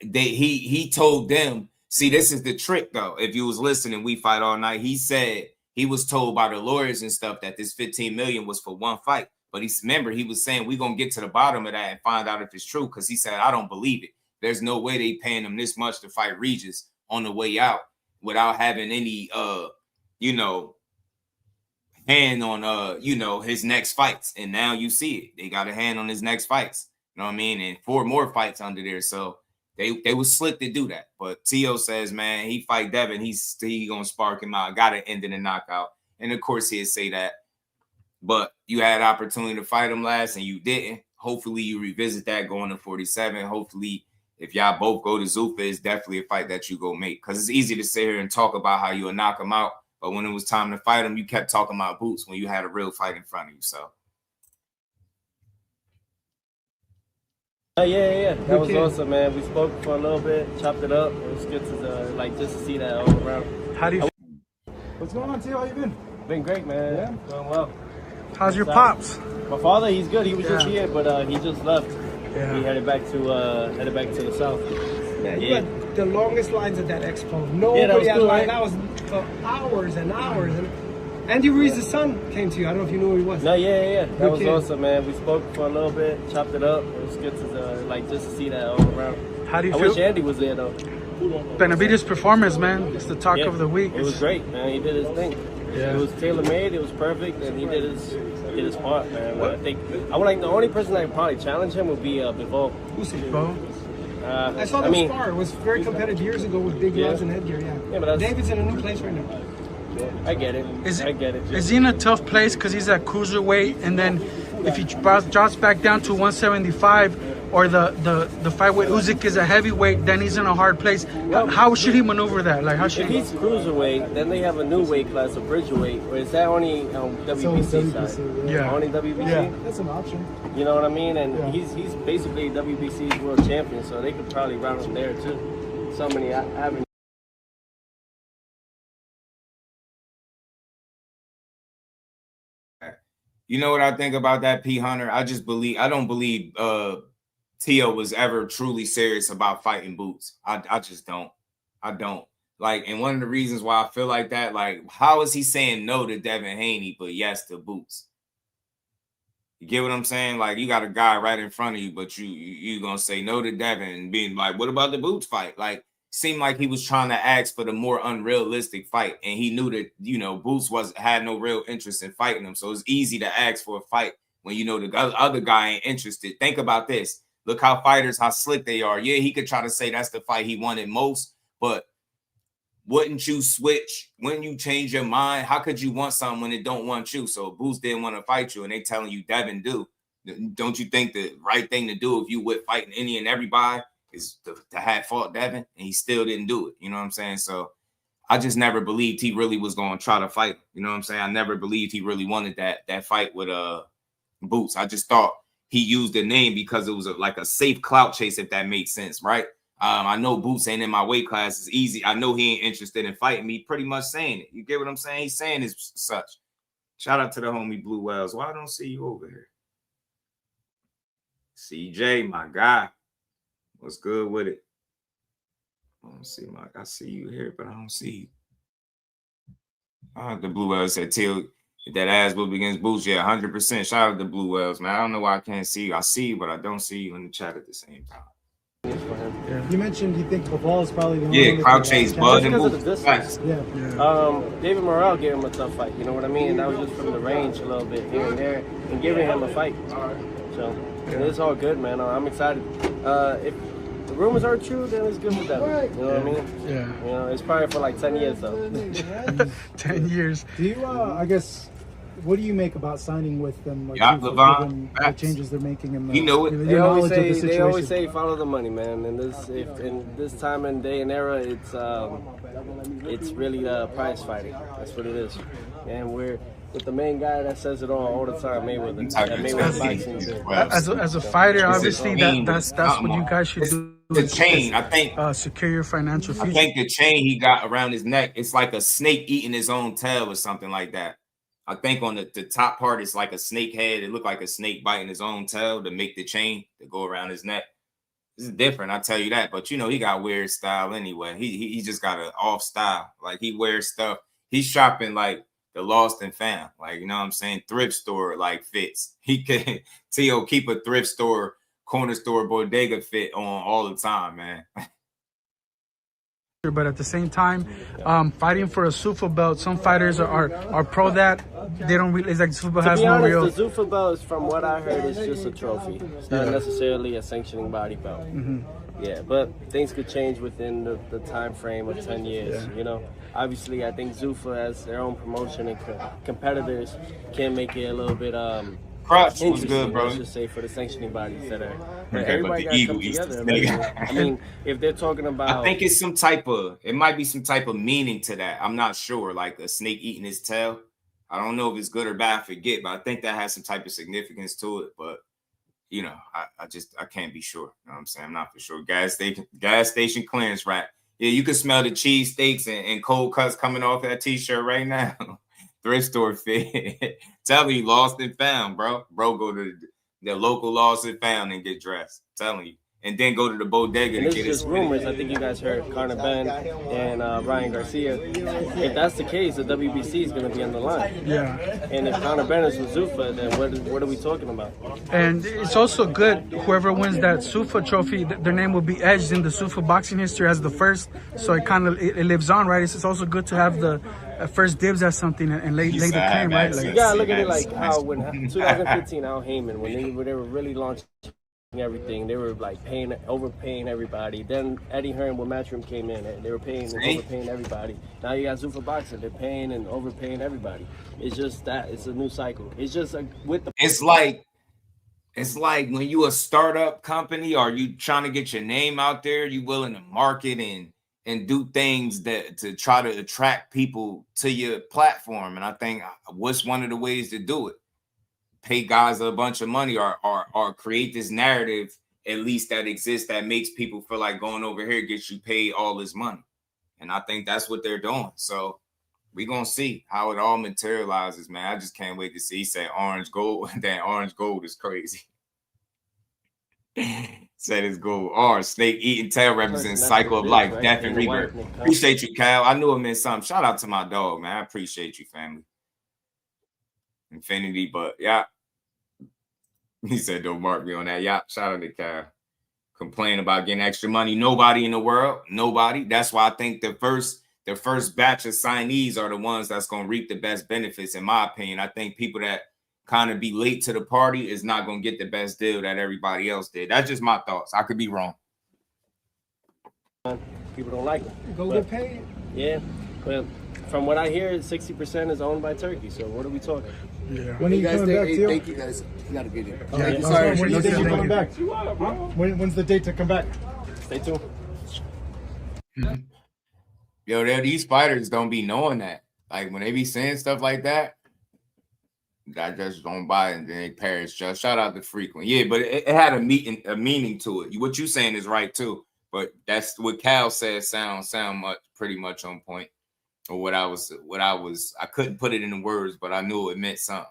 he told them, see, this is the trick though. If you was listening, We Fight All Night, he said he was told by the lawyers and stuff that this 15 million was for one fight. But he was saying we're gonna get to the bottom of that and find out if it's true. Because he said, I don't believe it. There's no way they paying him this much to fight Regis on the way out without having any hand on his next fights. And now you see it. They got a hand on his next fights. You know what I mean? And 4 more fights under there. So they was slick to do that. But T.O. says, man, he fight Devin. He's gonna spark him out. Got to end in a knockout. And of course he'd say that. But you had opportunity to fight him last and you didn't. Hopefully you revisit that going to 47. Hopefully if y'all both go to Zuffa, it's definitely a fight that you go make. Because it's easy to sit here and talk about how you'll knock him out. But when it was time to fight him, you kept talking about boots when you had a real fight in front of you. So. Yeah. That was awesome, man. We spoke for a little bit, chopped it up. It was good to just to see that all around. How do you? What's going on, T.O.? How you been? Been great, man. Yeah? Doing well. How's your pops? My father, he's good. He was just here, but he just left. Yeah. He headed back to the south. Man, you Yeah. had the longest lines at that expo. Yeah, Nobody that was had cool, line. right? That was for hours and hours. And Andy Ruiz's son came to you. I don't know if you knew who he was. No, yeah. That Good was kid. awesome, man. We spoke for a little bit, chopped it up. It was good to just to see that all around. How do you I feel? wish Andy was there though. Benavidez' performance, man. It's the talk Yeah, of the week. It was great, man. He did his thing. Yeah. It was tailor made. It was perfect, and he did his part, man. I think the only person that could probably challenge him would be Bivol. Bo? I saw them spar. It was very competitive years ago with big gloves and headgear. Yeah, but that's, David's in a new place right now. I get it. I get it. Is he in a tough place because he's at cruiserweight, and then if he drops back down to 175, or the fight with Usyk is a heavyweight, then he's in a hard place. How should he maneuver that? Like, how should if he's cruiserweight, then they have a new weight class, a bridgerweight, or is that only WBC side? Yeah, only WBC. Yeah, that's an option. You know what I mean? And he's basically WBC's world champion, so they could probably round him there too. So many avenues. You know what I think about that, P. Hunter? I don't believe Tio was ever truly serious about fighting Boots. I just don't. I don't. Like, and one of the reasons why I feel like that, like, how is he saying no to Devin Haney, but yes to Boots? You get what I'm saying? Like, you got a guy right in front of you, but you gonna say no to Devin and being like, what about the Boots fight? Like, seemed like he was trying to ask for the more unrealistic fight, and he knew that, you know, Boots had no real interest in fighting him. So it's easy to ask for a fight when you know the other guy ain't interested. Think about this. Look how slick they are. Yeah, he could try to say that's the fight he wanted most, but wouldn't you switch when you change your mind? How could you want something when it don't want you? So Boots didn't want to fight you, and they telling you Devin do. Don't you think the right thing to do if you would fighting any and everybody is to have fought Devin, and he still didn't do it? You know what I'm saying? So I just never believed he really was going to try to fight. You know what I'm saying? I never believed he really wanted that fight with Boots. I just thought he used the name because it was like a safe clout chase, if that makes sense, right? I know Boots ain't in my weight class. It's easy. I know he ain't interested in fighting me. Pretty much saying it. You get what I'm saying? He's saying it's such. Shout out to the homie Blue Wells. Why I don't see you over here? CJ, my guy. What's good with it? I don't see I see you here, but I don't see you. The Blue Wells said, "Till that ass will begins Boots." Yeah, 100%. Shout out to Blue Wells, man. I don't know why I can't see you. I see you, but I don't see you in the chat at the same time. Yeah. You mentioned you think Paval is probably the only crowd chase Bud and Boots. David Morrell gave him a tough fight. You know what I mean? And that was just from the range a little bit here and there, and giving him a fight. So it's all good, man. I'm excited. If the rumors are true, then it's good for them. You know what I mean? Yeah. You know, it's probably for like 10 years though. 10 years. Do you? I guess. What do you make about signing with them? Like, given the changes they're making in the, you know it. They always say follow the money, man. And in this time and day and era, it's really prize fighting. That's what it is. And we're with the main guy that says it all the time, Mayweather. As a fighter, obviously that's what you guys should do. The chain, I think, secure your financial future. I think the chain he got around his neck, it's like a snake eating his own tail or something like that. I think on the top part, it's like a snake head. It looked like a snake biting his own tail to make the chain to go around his neck. This is different, I tell you that. But, you know, he got weird style anyway. He just got an off style. Like, he wears stuff. He's shopping like the lost and found. Like, you know what I'm saying? Thrift store, like, fits. He can, Tio, keep a thrift store, corner store, bodega fit on all the time, man. But at the same time, fighting for a Zuffa belt, some fighters are pro that. They don't realize like Zuffa has no real. The Zuffa belt, from what I heard, is just a trophy. It's not necessarily a sanctioning body belt. Yeah, but things could change within the time frame of 10 years. You know, obviously, I think Zuffa has their own promotion and competitors can make it a little bit Crotch was good, bro. Let's just say for the sanctioning bodies that are. Everybody got to come together. I mean, if they're talking about, I think it's it might be some type of meaning to that. I'm not sure, like a snake eating his tail. I don't know if it's good or bad, I forget, but I think that has some type of significance to it. But, you know, I can't be sure. You know what I'm saying? I'm not for sure. Gas station clearance rack. Yeah, you can smell the cheese steaks and cold cuts coming off that t-shirt right now. Thrift store fit. Tell me, lost and found, bro. Bro, go to the local lost and found and get dressed. Telling you. And then go to the bodega and to get his rumors. I think you guys heard Conor Ben and Ryan Garcia. If that's the case, the WBC is going to be on the line. Yeah. And if Conor Ben is with Zuffa, then what are we talking about? And it's also good, whoever wins that Zuffa trophy, their name will be edged in the Zuffa boxing history as the first. So it kind of it lives on, right? It's also good to have the first dibs at something and lay the claim, right? Like, you got to look at it like how when 2015 Al Heyman, when they were really launching everything, they were like overpaying everybody. Then Eddie Hearn with Matchroom came in and they were paying and overpaying everybody. Now you got Zuffa Boxing, they're paying and overpaying everybody. It's just that it's a new cycle. It's just with the. It's like it's like when you a startup company or you trying to get your name out there, you willing to market and do things that to try to attract people to your platform. And I think what's one of the ways to do it? Pay guys a bunch of money or create this narrative at least that exists that makes people feel like going over here gets you paid all this money. And I think that's what they're doing. So we're going to see how it all materializes, man. I just can't wait to see. He said orange gold. That orange gold is crazy. Said it's gold. Orange, snake eating tail represents cycle of life, death, and rebirth. Appreciate you, Cal. I knew it meant something. Shout out to my dog, man. I appreciate you, family. Infinity, but yeah. He said, don't mark me on that. Yeah, shout out to Cal. Complain about getting extra money. Nobody in the world. Nobody. That's why I think the first batch of signees are the ones that's going to reap the best benefits, in my opinion. I think people that kind of be late to the party is not going to get the best deal that everybody else did. That's just my thoughts. I could be wrong. People don't like it. Go get paid. Yeah. But from what I hear, 60% is owned by Turkey. So what are we talking? Yeah. When are you coming back, Tio? Thank you guys. You gotta be there. Yeah. Sorry, when do you think you're coming back? When's the date to come back? Stay tuned. Yo, these fighters don't be knowing that. Like when they be saying stuff like that, I just don't buy it and then they perish. Just shout out to Frequent. Yeah, but it had a meaning to it. What you saying is right too. But that's what Cal said sound pretty much on point. Or I couldn't put it in the words, but I knew it meant something.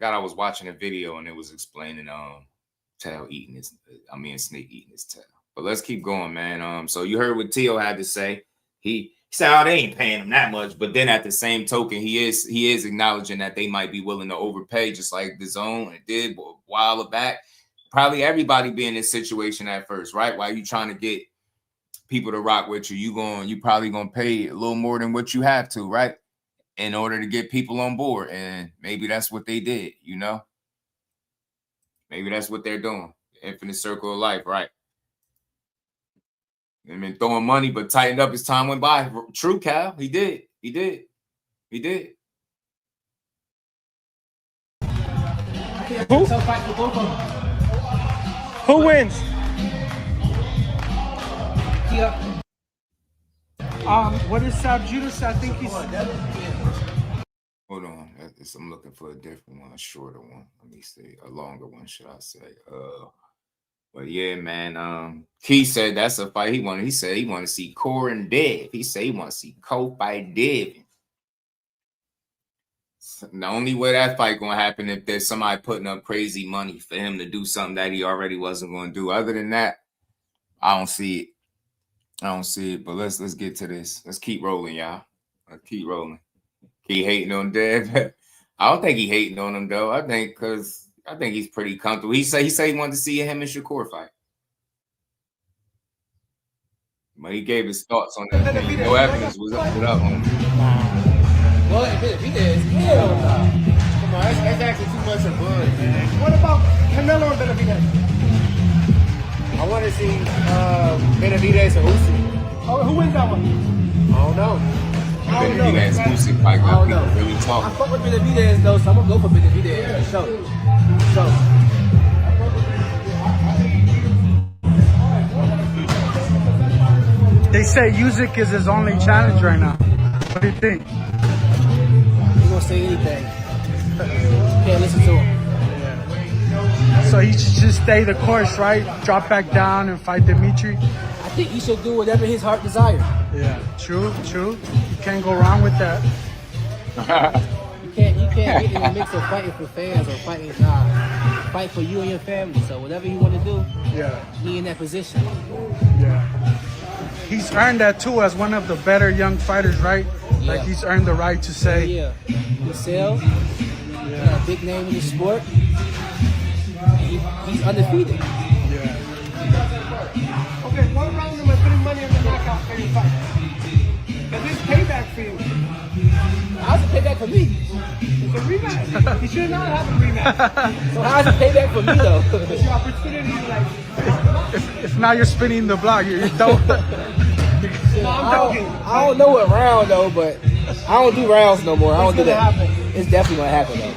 I was watching a video and it was explaining snake eating his tail. But let's keep going, man. So you heard what Tio had to say. He said, oh, they ain't paying him that much, but then at the same token, he is acknowledging that they might be willing to overpay, just like the Zone did a while back. Probably everybody be in this situation at first, right? While you trying to get people to rock with you, you probably gonna pay a little more than what you have to, right? In order to get people on board. And maybe that's what they did, you know? Maybe that's what they're doing. Infinite circle of life, right? They've been throwing money, but tightened up as time went by. True, Cal. He did. Who wins? What is Sab Judas? I think he's. Hold on. I'm looking for a different one, a shorter one. Let me see. A longer one, should I say. But yeah, man. Key said that's a fight he said he wanted to see Core and Dev. He said he want to see Cole fight Dev. The only way that fight gonna happen if there's somebody putting up crazy money for him to do something that he already wasn't gonna do. Other than that, I don't see it. But let's get to this. Let's keep rolling, y'all. Let's keep rolling. He hating on Dev. I don't think he hating on him though. I think he's pretty comfortable. He said he wanted to see him and Shakur fight. But he gave his thoughts on that thing. No evidence was up homie. Well, if he did, hell no. Come on, that's actually too much of blood, man. What about Canelo and Benavidez? I want to see Benavidez and Usyk. Oh, who wins that one? I don't know. Benavidez, Usyk fight got people really talking. I fuck with Benavidez though, so I'm gonna go for Benavidez. They say Usyk is his only challenge right now. What do you think? He gonna say anything. Can't listen to him. So he should just stay the course, right? Drop back down and fight Dimitri. I think he should do whatever his heart desires. Yeah, true. You can't go wrong with that. You can't get in the mix of fighting for fans or fight for you and your family. So whatever you want to do, he in that position. Yeah. He's earned that too as one of the better young fighters, right? Yeah. Like he's earned the right to say. Yeah. He sells. He got a big name in the sport. He's undefeated. Yeah. Okay, what round am I putting money on the knockout for your fight? Because it's payback for you. How's it payback for me? It's a rematch. You should not have a rematch. So how's it payback for me though? It's your opportunity to like. If now you're spinning the block, you're dope. No, I'm joking. I don't know what round though, but I don't do rounds no more. I don't do that. Happen. It's definitely gonna happen though.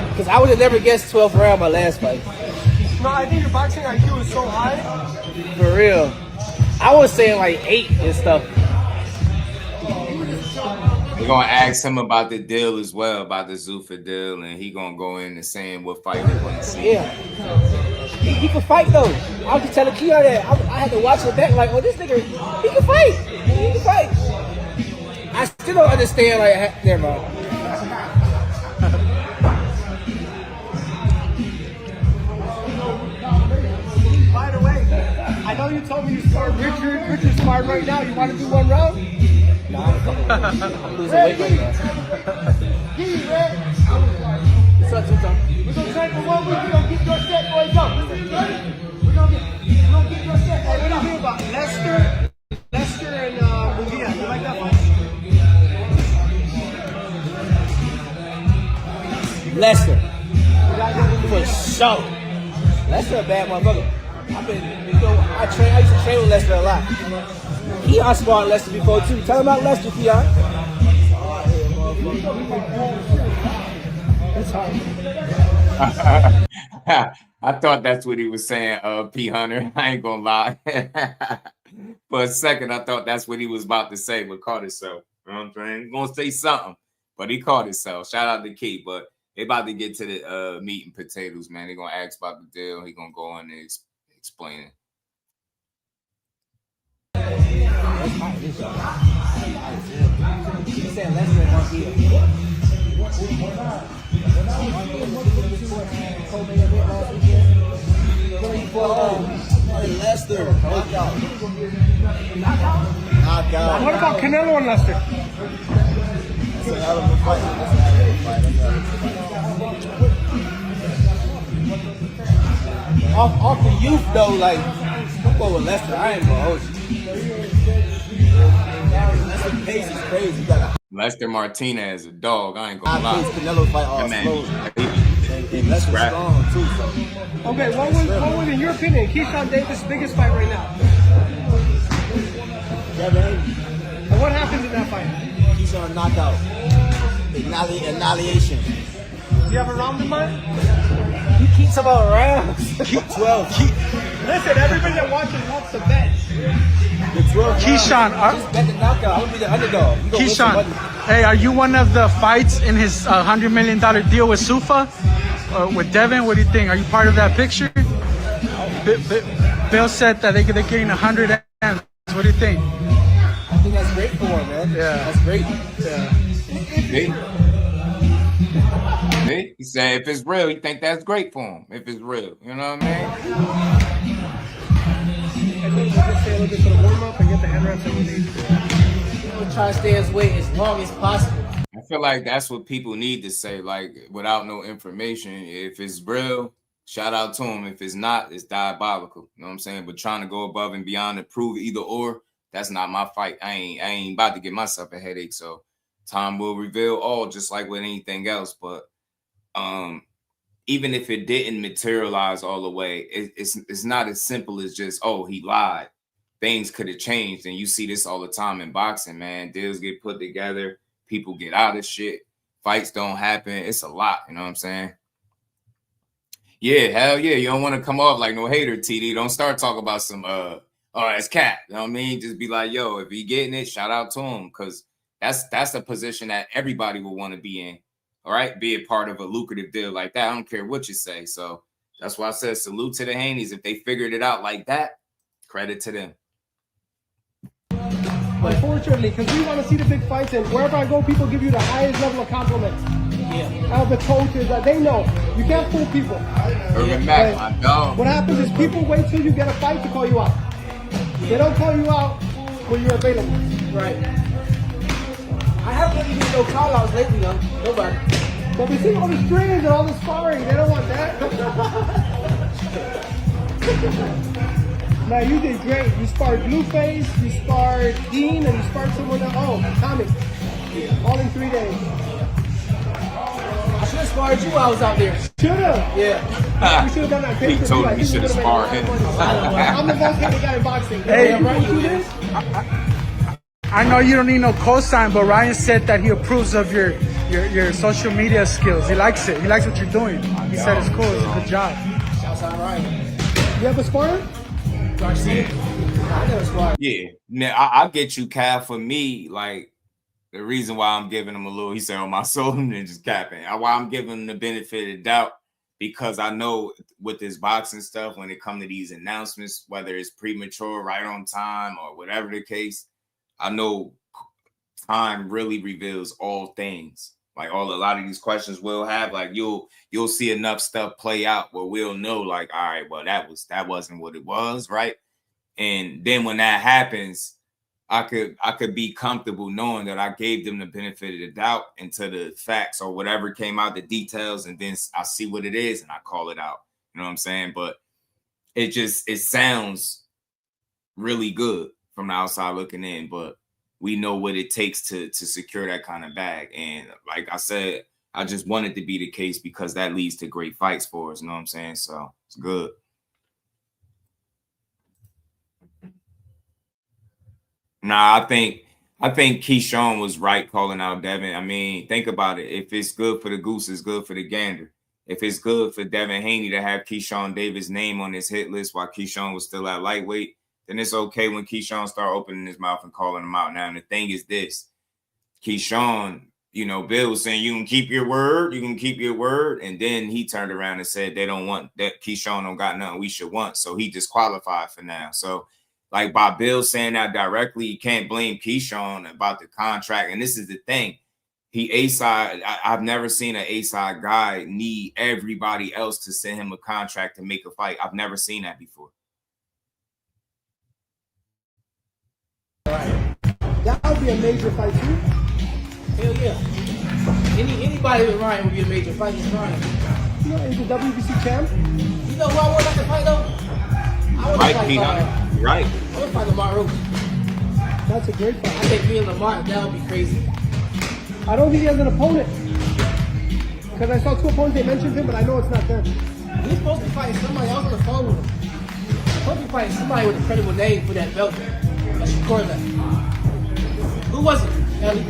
Because I would have never guessed 12th round my last fight. No, I think your boxing IQ is so high. For real. I was saying like 8 and stuff. We're gonna ask him about the deal as well, about the Zuffa deal, and he gonna go in and saying what fight he want to see. Yeah. He can fight though. I was just telling Keon that I had to watch it back like, oh, this nigga, he can fight. He can fight. I still don't understand, like, never mind. By the way, I know you told me you sparred Richard. Richard's sparring right now. You want to do one round? Nah, I'm losing weight right now. What's up, Tuto? We're going to try for 1 week. We're going to get your set, boys. Go. We're going to get your set. Hey, what do you think about Lester and Munguia? You like that fight? Lester. For sure. Lester a bad motherfucker. I used to train with Lester a lot. Keon sparred Lester before too. Tell him about Lester, Keon. That's hard. I thought that's what he was saying, P. Hunter. I ain't gonna lie. For a second, I thought that's what he was about to say, but caught himself. You know what I'm saying? He's gonna say something, but he caught himself. Shout out to Key, but they about to get to the meat and potatoes, man. They're gonna ask about the deal. He gonna go on and explain it. Lester, knockout. What about Canelo and Lester? Off the youth though, like, I'm going with Lester. I ain't gonna hold you. Lester's pace is crazy. Lester Martinez, a dog. I ain't gonna lie. Canelo fight all slow. And Lester's strong too. So. Okay, what was in your opinion Keyshawn Davis' biggest fight right now? And what happened in that fight? Keyshawn knockout. Annihilation. Do you have a round in mind? He keeps about rounds. Keep 12. Listen, everybody that watches wants to bet. The 12 Keyshawn, Just bet the knockout. I'm gonna be the underdog. Keyshawn, hey, are you one of the fights in his $100 million deal with Zuffa? With Devin? What do you think? Are you part of that picture? Bill said that they're getting 100 M's. What do you think? I think that's great for him, man. Yeah. That's great. Yeah. He said if it's real, he think that's great for him. If it's real, you know what I mean? And then just stay a little bit for the warm up and get the hand wraps that we need. We'll try to stay his weight as long as possible. I feel like that's what people need to say, like, without no information. If it's real, shout out to him. If it's not, it's diabolical. You know what I'm saying? But trying to go above and beyond to prove either or, that's not my fight. I ain't about to give myself a headache. So time will reveal all, just like with anything else. But even if it didn't materialize all the way, it's not as simple as just, oh, he lied. Things could have changed. And you see this all the time in boxing, man. Deals get put together. People get out of shit. Fights don't happen. It's a lot. You know what I'm saying? Yeah, hell yeah. You don't want to come off like no hater, TD. Don't start talking about some, oh, it's cat. You know what I mean? Just be like, yo, if he getting it, shout out to him. Because that's a position that everybody will want to be in. All right? Be a part of a lucrative deal like that. I don't care what you say. So that's why I said salute to the Haneys. If they figured it out like that, credit to them. Unfortunately, because we want to see the big fights, and wherever I go, people give you the highest level of compliments. Yeah. The coaches, they know. You can't fool people. Urban Mac, my dog. What happens is people wait till you get a fight to call you out. They don't call you out when you're available. Right. I haven't really been no call-outs lately, though. Nobody. But we see all the streams and all the sparring. They don't want that. Now, you did great. You sparred Blueface, you sparred Dean, and you sparred someone else. Oh, Tommy. All in 3 days. I should have sparred you while I was out there. Should have. Yeah. We should have done that. He told him he should have sparred him. I'm the most hated guy in boxing. Hey, right? You this? I know you don't need no cosign, but Ryan said that he approves of your social media skills. He likes it. He likes what you're doing. He said it's cool. It's a good job. alongside Ryan. You ever sparred? Garcia. I never sparred. Yeah. Now I get you, Cal. For me, like the reason why I'm giving him a little, he said on my soul and just capping. Why I'm giving him the benefit of the doubt, because I know with this boxing stuff, when it comes to these announcements, whether it's premature, right on time, or whatever the case, I know time really reveals all things. Like a lot of these questions we'll have, like you'll see enough stuff play out where we'll know, like, all right, well, that wasn't what it was, right? And then when that happens, I could be comfortable knowing that I gave them the benefit of the doubt into the facts or whatever came out, the details, and then I see what it is and I call it out. You know what I'm saying? But it sounds really good from the outside looking in, but we know what it takes to secure that kind of bag. And like I said, I just want it to be the case because that leads to great fights for us. You know what I'm saying? So it's good. Nah, I think Keyshawn was right calling out Devin. I mean, think about it. If it's good for the goose, it's good for the gander. If it's good for Devin Haney to have Keyshawn Davis' name on his hit list while Keyshawn was still at lightweight, then it's okay when Keyshawn start opening his mouth and calling him out. Now, and the thing is this, Keyshawn, you know, Bill was saying, you can keep your word, And then he turned around and said, they don't want that. Keyshawn don't got nothing we should want. So he disqualified for now. So like by Bill saying that directly, you can't blame Keyshawn about the contract. And this is the thing. He A-side. I've never seen an A-side guy need everybody else to send him a contract to make a fight. I've never seen that before. That would be a major fight too. Hell yeah. Anybody with Ryan would be a major fight with Ryan. You know, he's the WBC champ. You know who I would like to fight though? I would fight Right. I would fight Lamar Roach. That's a great fight. I think me and Lamar, that would be crazy. I don't think he has an opponent. Because I saw two opponents, they mentioned him, but I know it's not them. He's supposed to be fighting somebody else on the phone with him. He's supposed to be fighting somebody with a credible name for that belt. Let's record that. Who was it, Ellie?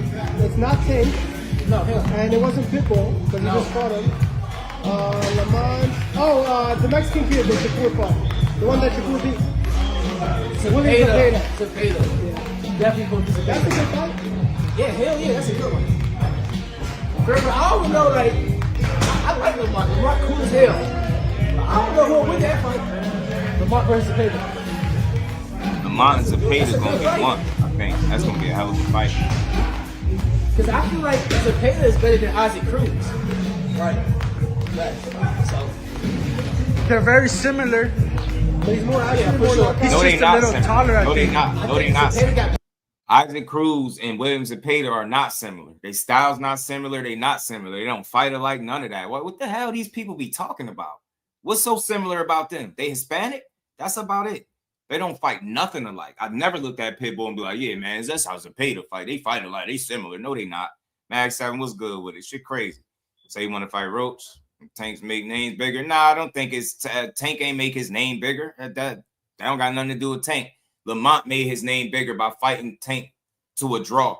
It's not Tank. No, hell. And it wasn't Pitbull, because he just fought him. Lamont. The Mexican kid that Shakur fought. The one that Shakur beat. Cepeda. Yeah. Definitely going to be That's a good fight. Yeah, hell yeah, that's a good one. Remember, I always know, like, I like Lamar. Lamar cool as hell. I don't know who will win that fight. Lamar versus Cepeda. Lamar and Cepeda is going to get one. I think that's going to be a hell of a fight. Because I feel like Cepeda is better than Isaac Cruz. Right. So. They're very similar. But he's more Yeah, for sure. He's No, they just a not little similar. taller, I No, they think. not. No, they not. Cepeda got Isaac Cruz and William Cepeda are not similar. Their styles not similar. They not similar. They don't fight alike. None of that. What the hell these people be talking about? What's so similar about them? They Hispanic? That's about it. They don't fight nothing alike. I've never looked at Pitbull and be like, yeah, man, that's how Cepeda fight. They fight alike. They similar. No, they not. Mag 7 was good with it. Shit crazy. Say you want to fight Roach? Tanks make names bigger. Nah, I don't think it's Tank ain't make his name bigger. That don't got nothing to do with Tank. Lamont made his name bigger by fighting Tank to a draw.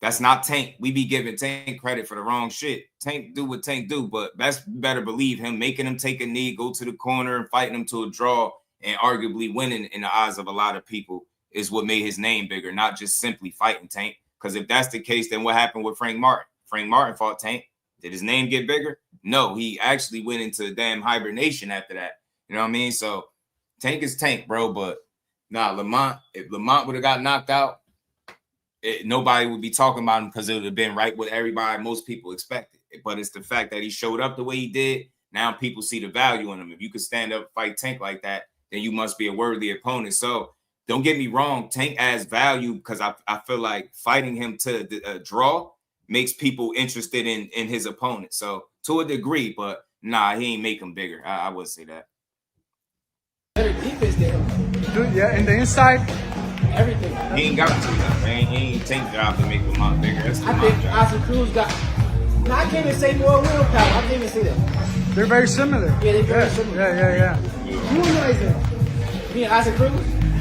That's not Tank. We be giving Tank credit for the wrong shit. Tank do what Tank do, but that's better believe him making him take a knee, go to the corner, and fighting him to a draw, and arguably winning in the eyes of a lot of people is what made his name bigger, not just simply fighting Tank. Because if that's the case, then what happened with Frank Martin? Frank Martin fought Tank. Did his name get bigger? No, he actually went into damn hibernation after that. You know what I mean? So Tank is Tank, bro. But nah, Lamont, if Lamont would have got knocked out, nobody would be talking about him because it would have been right what everybody, most people expected. But it's the fact that he showed up the way he did. Now people see the value in him. If you could stand up and fight Tank like that, then you must be a worthy opponent. So don't get me wrong. Tank adds value because I feel like fighting him to the draw makes people interested in his opponent. So to a degree, but nah, he ain't make him bigger. I would say that. better defense than him. Dude, yeah, in the inside. Everything. He ain't got to, man. He ain't take job to make Lamont bigger. That's I think Isaac Cruz got. No, I can't even say more willpower. I can't even say that. They're very similar. Yeah, they're very similar. Yeah. Who is Isaac? Me and Isaac Cruz.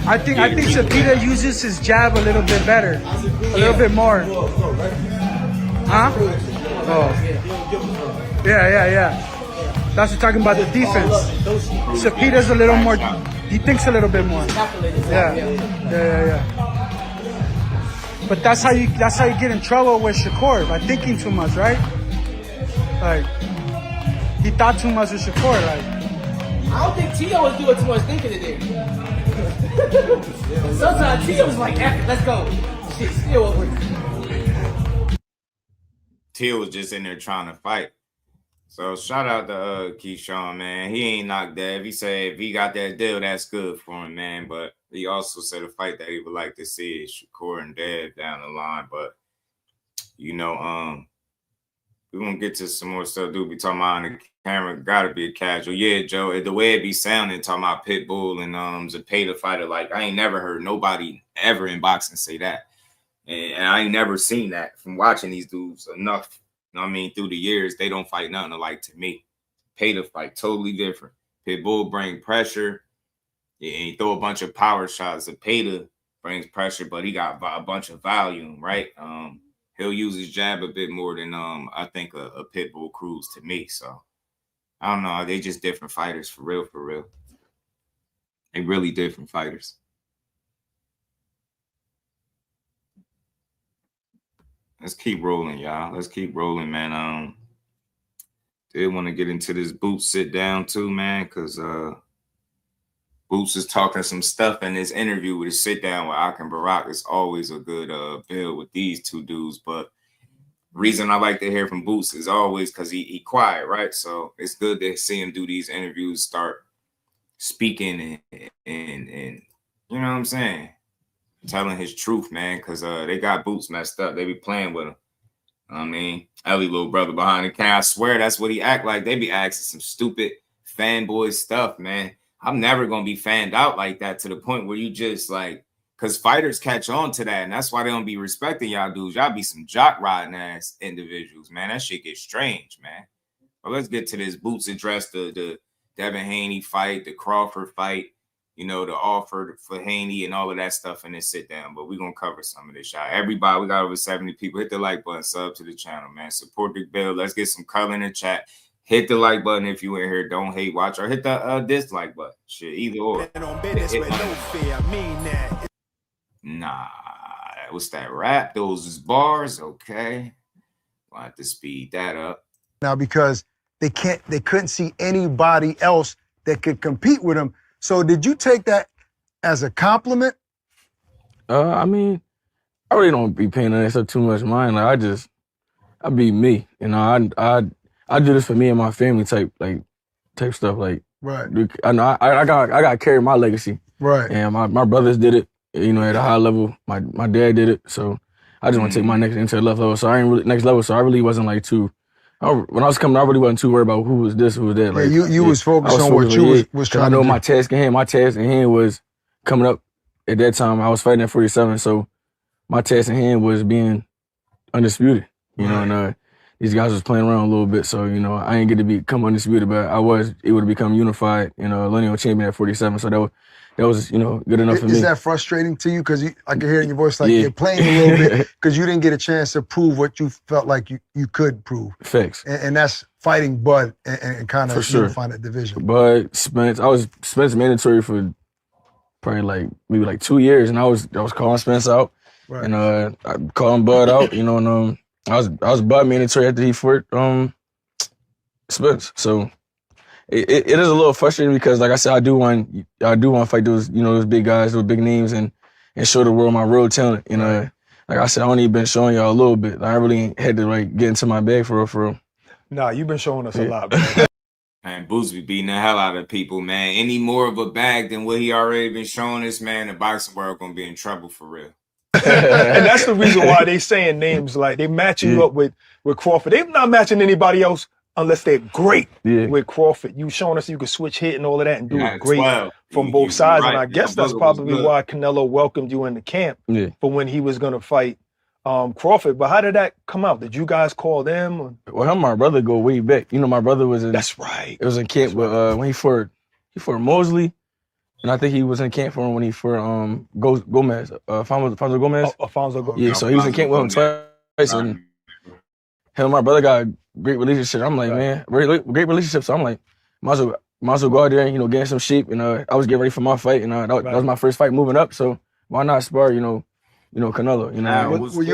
I think Cepeda uses his jab a little bit better, a little bit more. Huh? Oh. Yeah. That's what talking about the defense. Cepeda's a little more. He thinks a little bit more. Yeah. But that's how you get in trouble with Shakur by thinking too much, right? Like he thought too much with Shakur. Like I don't think Tio was doing too much thinking today. Sometimes Tio was like, let's go. Shit, still over. Tio was just in there trying to fight. So shout out to Keyshawn, man. He ain't knocked Dev. He said if he got that deal, that's good for him, man. But he also said a fight that he would like to see is Shakur and Dev down the line. But you know, we're gonna get to some more stuff. Dude be talking about on the camera, gotta be a casual. Yeah, Joe, the way it be sounding, talking about Pitbull and Zepeda fighter, like I ain't never heard nobody ever in boxing say that. And I ain't never seen that from watching these dudes enough. You know what I mean? Through the years, they don't fight nothing alike to me. Peta fight totally different. Pitbull bring pressure. And he throw a bunch of power shots. Peta brings pressure, but he got a bunch of volume, right? He'll use his jab a bit more than I think a Pitbull Cruz to me. So I don't know. They just different fighters for real, for real. They really different fighters. Let's keep rolling, y'all. Let's keep rolling, man. Did want to get into this Boots sit down too, man, because Boots is talking some stuff in this interview with his sit down with Ak and Barack. It's always a good build with these two dudes. But reason I like to hear from Boots is always because he quiet, right? So it's good to see him do these interviews, start speaking and you know what I'm saying? Telling his truth, man, because they got Boots messed up. They be playing with him. I mean, Ellie little brother behind the camera, I swear that's what he act like. They be asking some stupid fanboy stuff, man. I'm never going to be fanned out like that to the point where you just like, because fighters catch on to that, and that's why they don't be respecting y'all dudes. Y'all be some jock riding ass individuals, man. That shit gets strange, man. But let's get to this. Boots address the Devin Haney fight, the Crawford fight, you know, the offer for Haney and all of that stuff in this sit down. But we're going to cover some of this, y'all. Everybody, we got over 70 people. Hit the like button, sub to the channel, man. Support the bill. Let's get some color in the chat. Hit the like button if you in here. Don't hate watch, or hit the dislike button. Shit, either or. Nah, what's that rap? Those is bars. Okay. We'll have to speed that up. Now, because they couldn't see anybody else that could compete with them. So did you take that as a compliment? I mean, I really don't be paying that stuff too much mind. Like I be me, you know. I do this for me and my family type stuff. Like, right. I know I got to carry my legacy. Right. And my brothers did it, you know, at a high level. My dad did it, so I just want to take my next into the level. So I ain't really next level. So I really wasn't like too. When I was coming, I really wasn't too worried about who was this, who was that. Like, you was focused on what you was trying to do. I know my task in hand was coming up at that time. I was fighting at 47, so my task in hand was being undisputed. You know, and these guys was playing around a little bit, so you know I ain't get to become undisputed, but I was able to become unified, you know, lineal champion at 47. So that was you know good enough for me. Is that frustrating to you? Because I can hear in your voice like you're playing a little bit because you didn't get a chance to prove what you felt like you could prove. Facts. And that's fighting Bud and kind of unifying that division. Bud, Spence, I was Spence mandatory for probably maybe 2 years, and I was calling Spence out, and I calling Bud out, you know, and I was Bud mandatory after he fought Spence. So it is a little frustrating because, like I said, I do want to fight those, you know, those big guys, those big names, and show the world my real talent. You know, like I said, I only been showing y'all a little bit. I really had to get into my bag for real. Nah, you've been showing us a lot, man. Man, Boots be beating the hell out of people, man. Any more of a bag than what he already been showing us, man, the boxing world gonna be in trouble for real. And that's the reason why they saying names like they matching you up with Crawford. They're not matching anybody else unless they're great with Crawford. You showing us you can switch hit and all of that and do it great from both sides. And I guess that's probably why Canelo welcomed you in the camp for when he was going to fight Crawford. But how did that come out? Did you guys call them? Or? Well, him and my brother go way back. You know, my brother was in. That's right. It was in camp, but when he fought Mosley. And I think he was in camp for him when he fought Gomez, Alfonso Gomez. Alfonso Gomez. Yeah, so he was in camp with him twice. And him and my brother got a great relationship. I'm like, man, great relationship. So I'm like, might as well go out there and, get in some shape. And I was getting ready for my fight, and that was my first fight moving up. So why not spar, Canelo?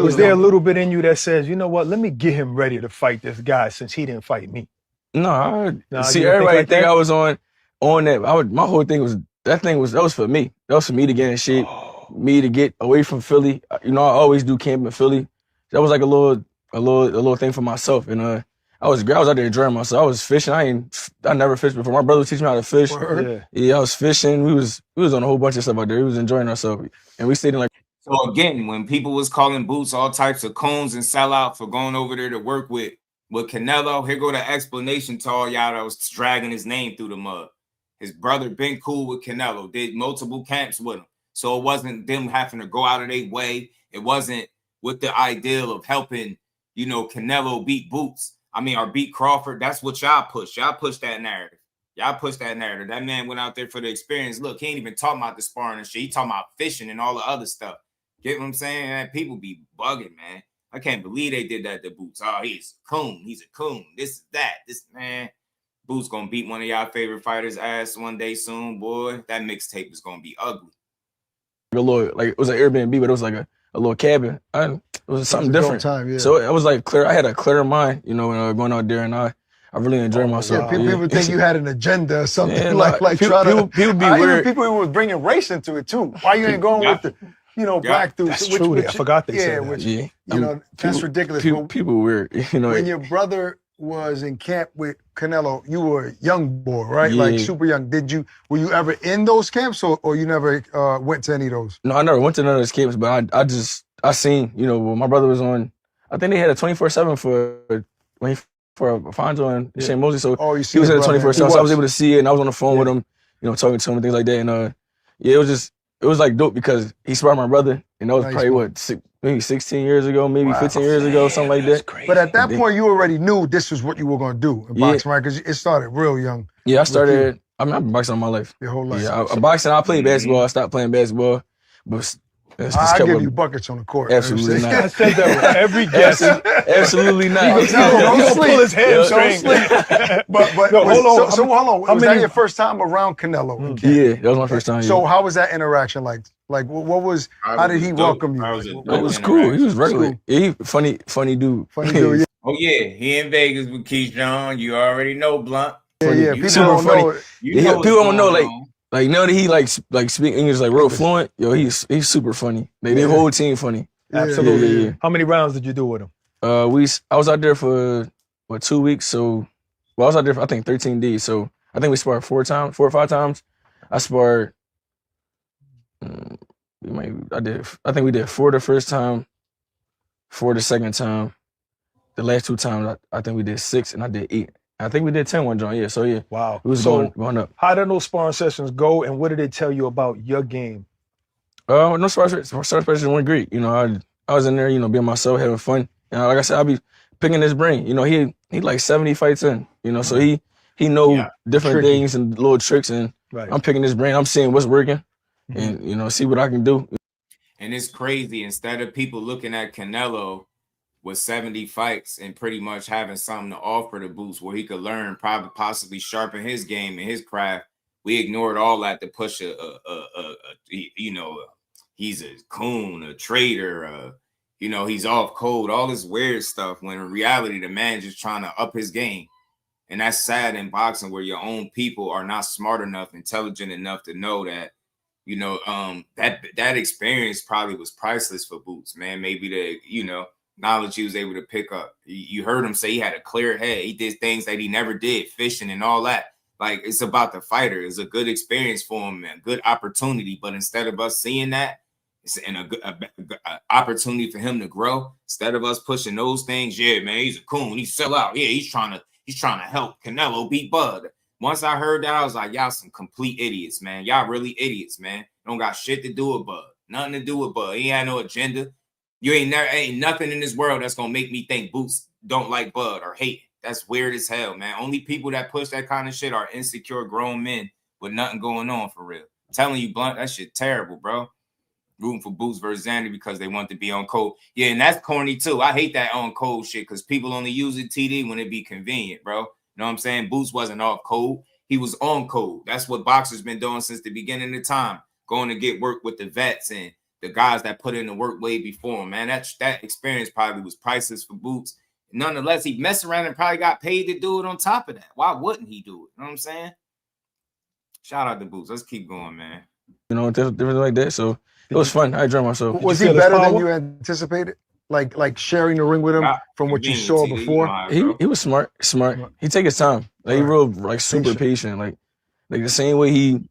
Was there a little bit in you that says, you know what, let me get him ready to fight this guy since he didn't fight me? No, see, everybody think I was on that. My whole thing was that was for me. That was for me to get in shape, me to get away from Philly. I always do camp in Philly. That was like a little thing for myself. And I was out there enjoying myself. I was fishing. I never fished before. My brother was teaching me how to fish. Yeah, I was fishing. We was on a whole bunch of stuff out there. We was enjoying ourselves, and we stayed in like. So again, when people was calling Boots all types of coons and sellout for going over there to work with Canelo, here go the explanation to all y'all that was dragging his name through the mud. His brother been cool with Canelo, did multiple camps with him. So it wasn't them having to go out of their way. It wasn't with the ideal of helping, Canelo beat Boots. Or beat Crawford. That's what y'all push. Y'all push that narrative. That man went out there for the experience. Look, he ain't even talking about the sparring and shit. He talking about fishing and all the other stuff. Get what I'm saying? Man, people be bugging, man. I can't believe they did that to Boots. Oh, he's a coon. He's a coon. This is that. This, man. Boots gonna beat one of y'all favorite fighters' ass one day soon, boy. That mixtape is gonna be ugly. It was an Airbnb, but it was like a little cabin. It was something different. Time, yeah. So it was like clear. I had a clear mind, when going out there, and I really enjoyed myself. Yeah, people think you had an agenda or something. People be weird. People who was bringing race into it too. Why you ain't going with the black dudes? That's true. I forgot they said that. That's ridiculous. People weird. When your brother was in camp with Canelo, you were a young boy, right? Yeah. Like super young. Were you ever in those camps, or you never went to any of those? No, I never went to none of those camps, but I seen, my brother was on. I think they had a 24/7 for Alfonso and Shane Mosley. So he was at a 24/7. So I was able to see it, and I was on the phone with him, talking to him and things like that. And it was like dope because he sparred my brother, and that was probably maybe 16 years ago, maybe 15 years ago, something like that. But at that point, you already knew this was what you were going to do in boxing, right? Because it started real young. Yeah, I started. I've been boxing all my life. Your whole life. Yeah, I'm boxing. I played basketball. I stopped playing basketball, but I give you buckets on the court. Absolutely not. I said that with every guest. Absolutely not. He's gonna pull his hamstring. But hold on. So hold on. Was that your first time around Canelo? Yeah, that was my first time. So how was that interaction like? Like what was? How did he welcome you? It was cool. He was regular. Yeah, he funny dude. Funny dude. Yeah. Oh yeah, he in Vegas with Keyshawn. You already know, Blunt. Yeah. People don't know. People don't know like now that he like speak English like real fluent. Yo, he's super funny. The whole team funny. Absolutely. Yeah. How many rounds did you do with him? I was out there for 2 weeks. So I was out there for I think 13 days. So I think we sparred 4 or 5 times. I sparred. I think we did 4 the first time, 4 the second time. The last 2 times I think we did 6 and I did 8. I think we did 10 one joint, yeah. So yeah. Wow. It was going up. How did those sparring sessions go, and what did they tell you about your game? No sparring sessions went great. I was in there, being myself, having fun. Like I said, I'll be picking his brain. He like 70 fights in. So he know different things and little tricks, and I'm picking his brain. I'm seeing what's working, and see what I can do. And it's crazy. Instead of people looking at Canelo with 70 fights and pretty much having something to offer to Boots where he could learn, probably possibly sharpen his game and his craft, we ignored all that to push he's a coon, a traitor, he's off code, all this weird stuff, when in reality the man just trying to up his game. And that's sad in boxing, where your own people are not smart enough, intelligent enough to know that that experience probably was priceless for Boots, man. Maybe the knowledge he was able to pick up. You heard him say he had a clear head. He did things that he never did, fishing and all that. Like, it's about the fighter. It's a good experience for him, man, good opportunity. But instead of us seeing that, it's a good opportunity for him to grow. Instead of us pushing those things, yeah, man, he's a coon. He sell out. Yeah, he's trying to help Canelo beat Bud. Once I heard that, I was like, y'all some complete idiots, man. Y'all really idiots, man. Don't got shit to do with Bud. Nothing to do with Bud. He had no agenda. You ain't nothing in this world that's gonna make me think Boots don't like Bud or hate. That's weird as hell, man. Only people that push that kind of shit are insecure grown men with nothing going on, for real. I'm telling you, Blunt, that shit terrible, bro. rooting for Boots versus Xander because they want to be on code. Yeah, and that's corny too. I hate that on code shit because people only use it TD when it be convenient, bro. You know what I'm saying? Boots wasn't off code. He was on code. That's what boxers been doing since the beginning of time, going to get work with the vets and the guys that put in the work way before him, man. That experience probably was priceless for Boots. Nonetheless, he messed around and probably got paid to do it on top of that. Why wouldn't he do it? You know what I'm saying? Shout out to Boots. Let's keep going, man. You know, different like that. So it was fun. I enjoyed myself. Was he better than you anticipated? Like sharing the ring with him from what you saw before? He was smart. He take his time. Like he real like super patient. Like the same way he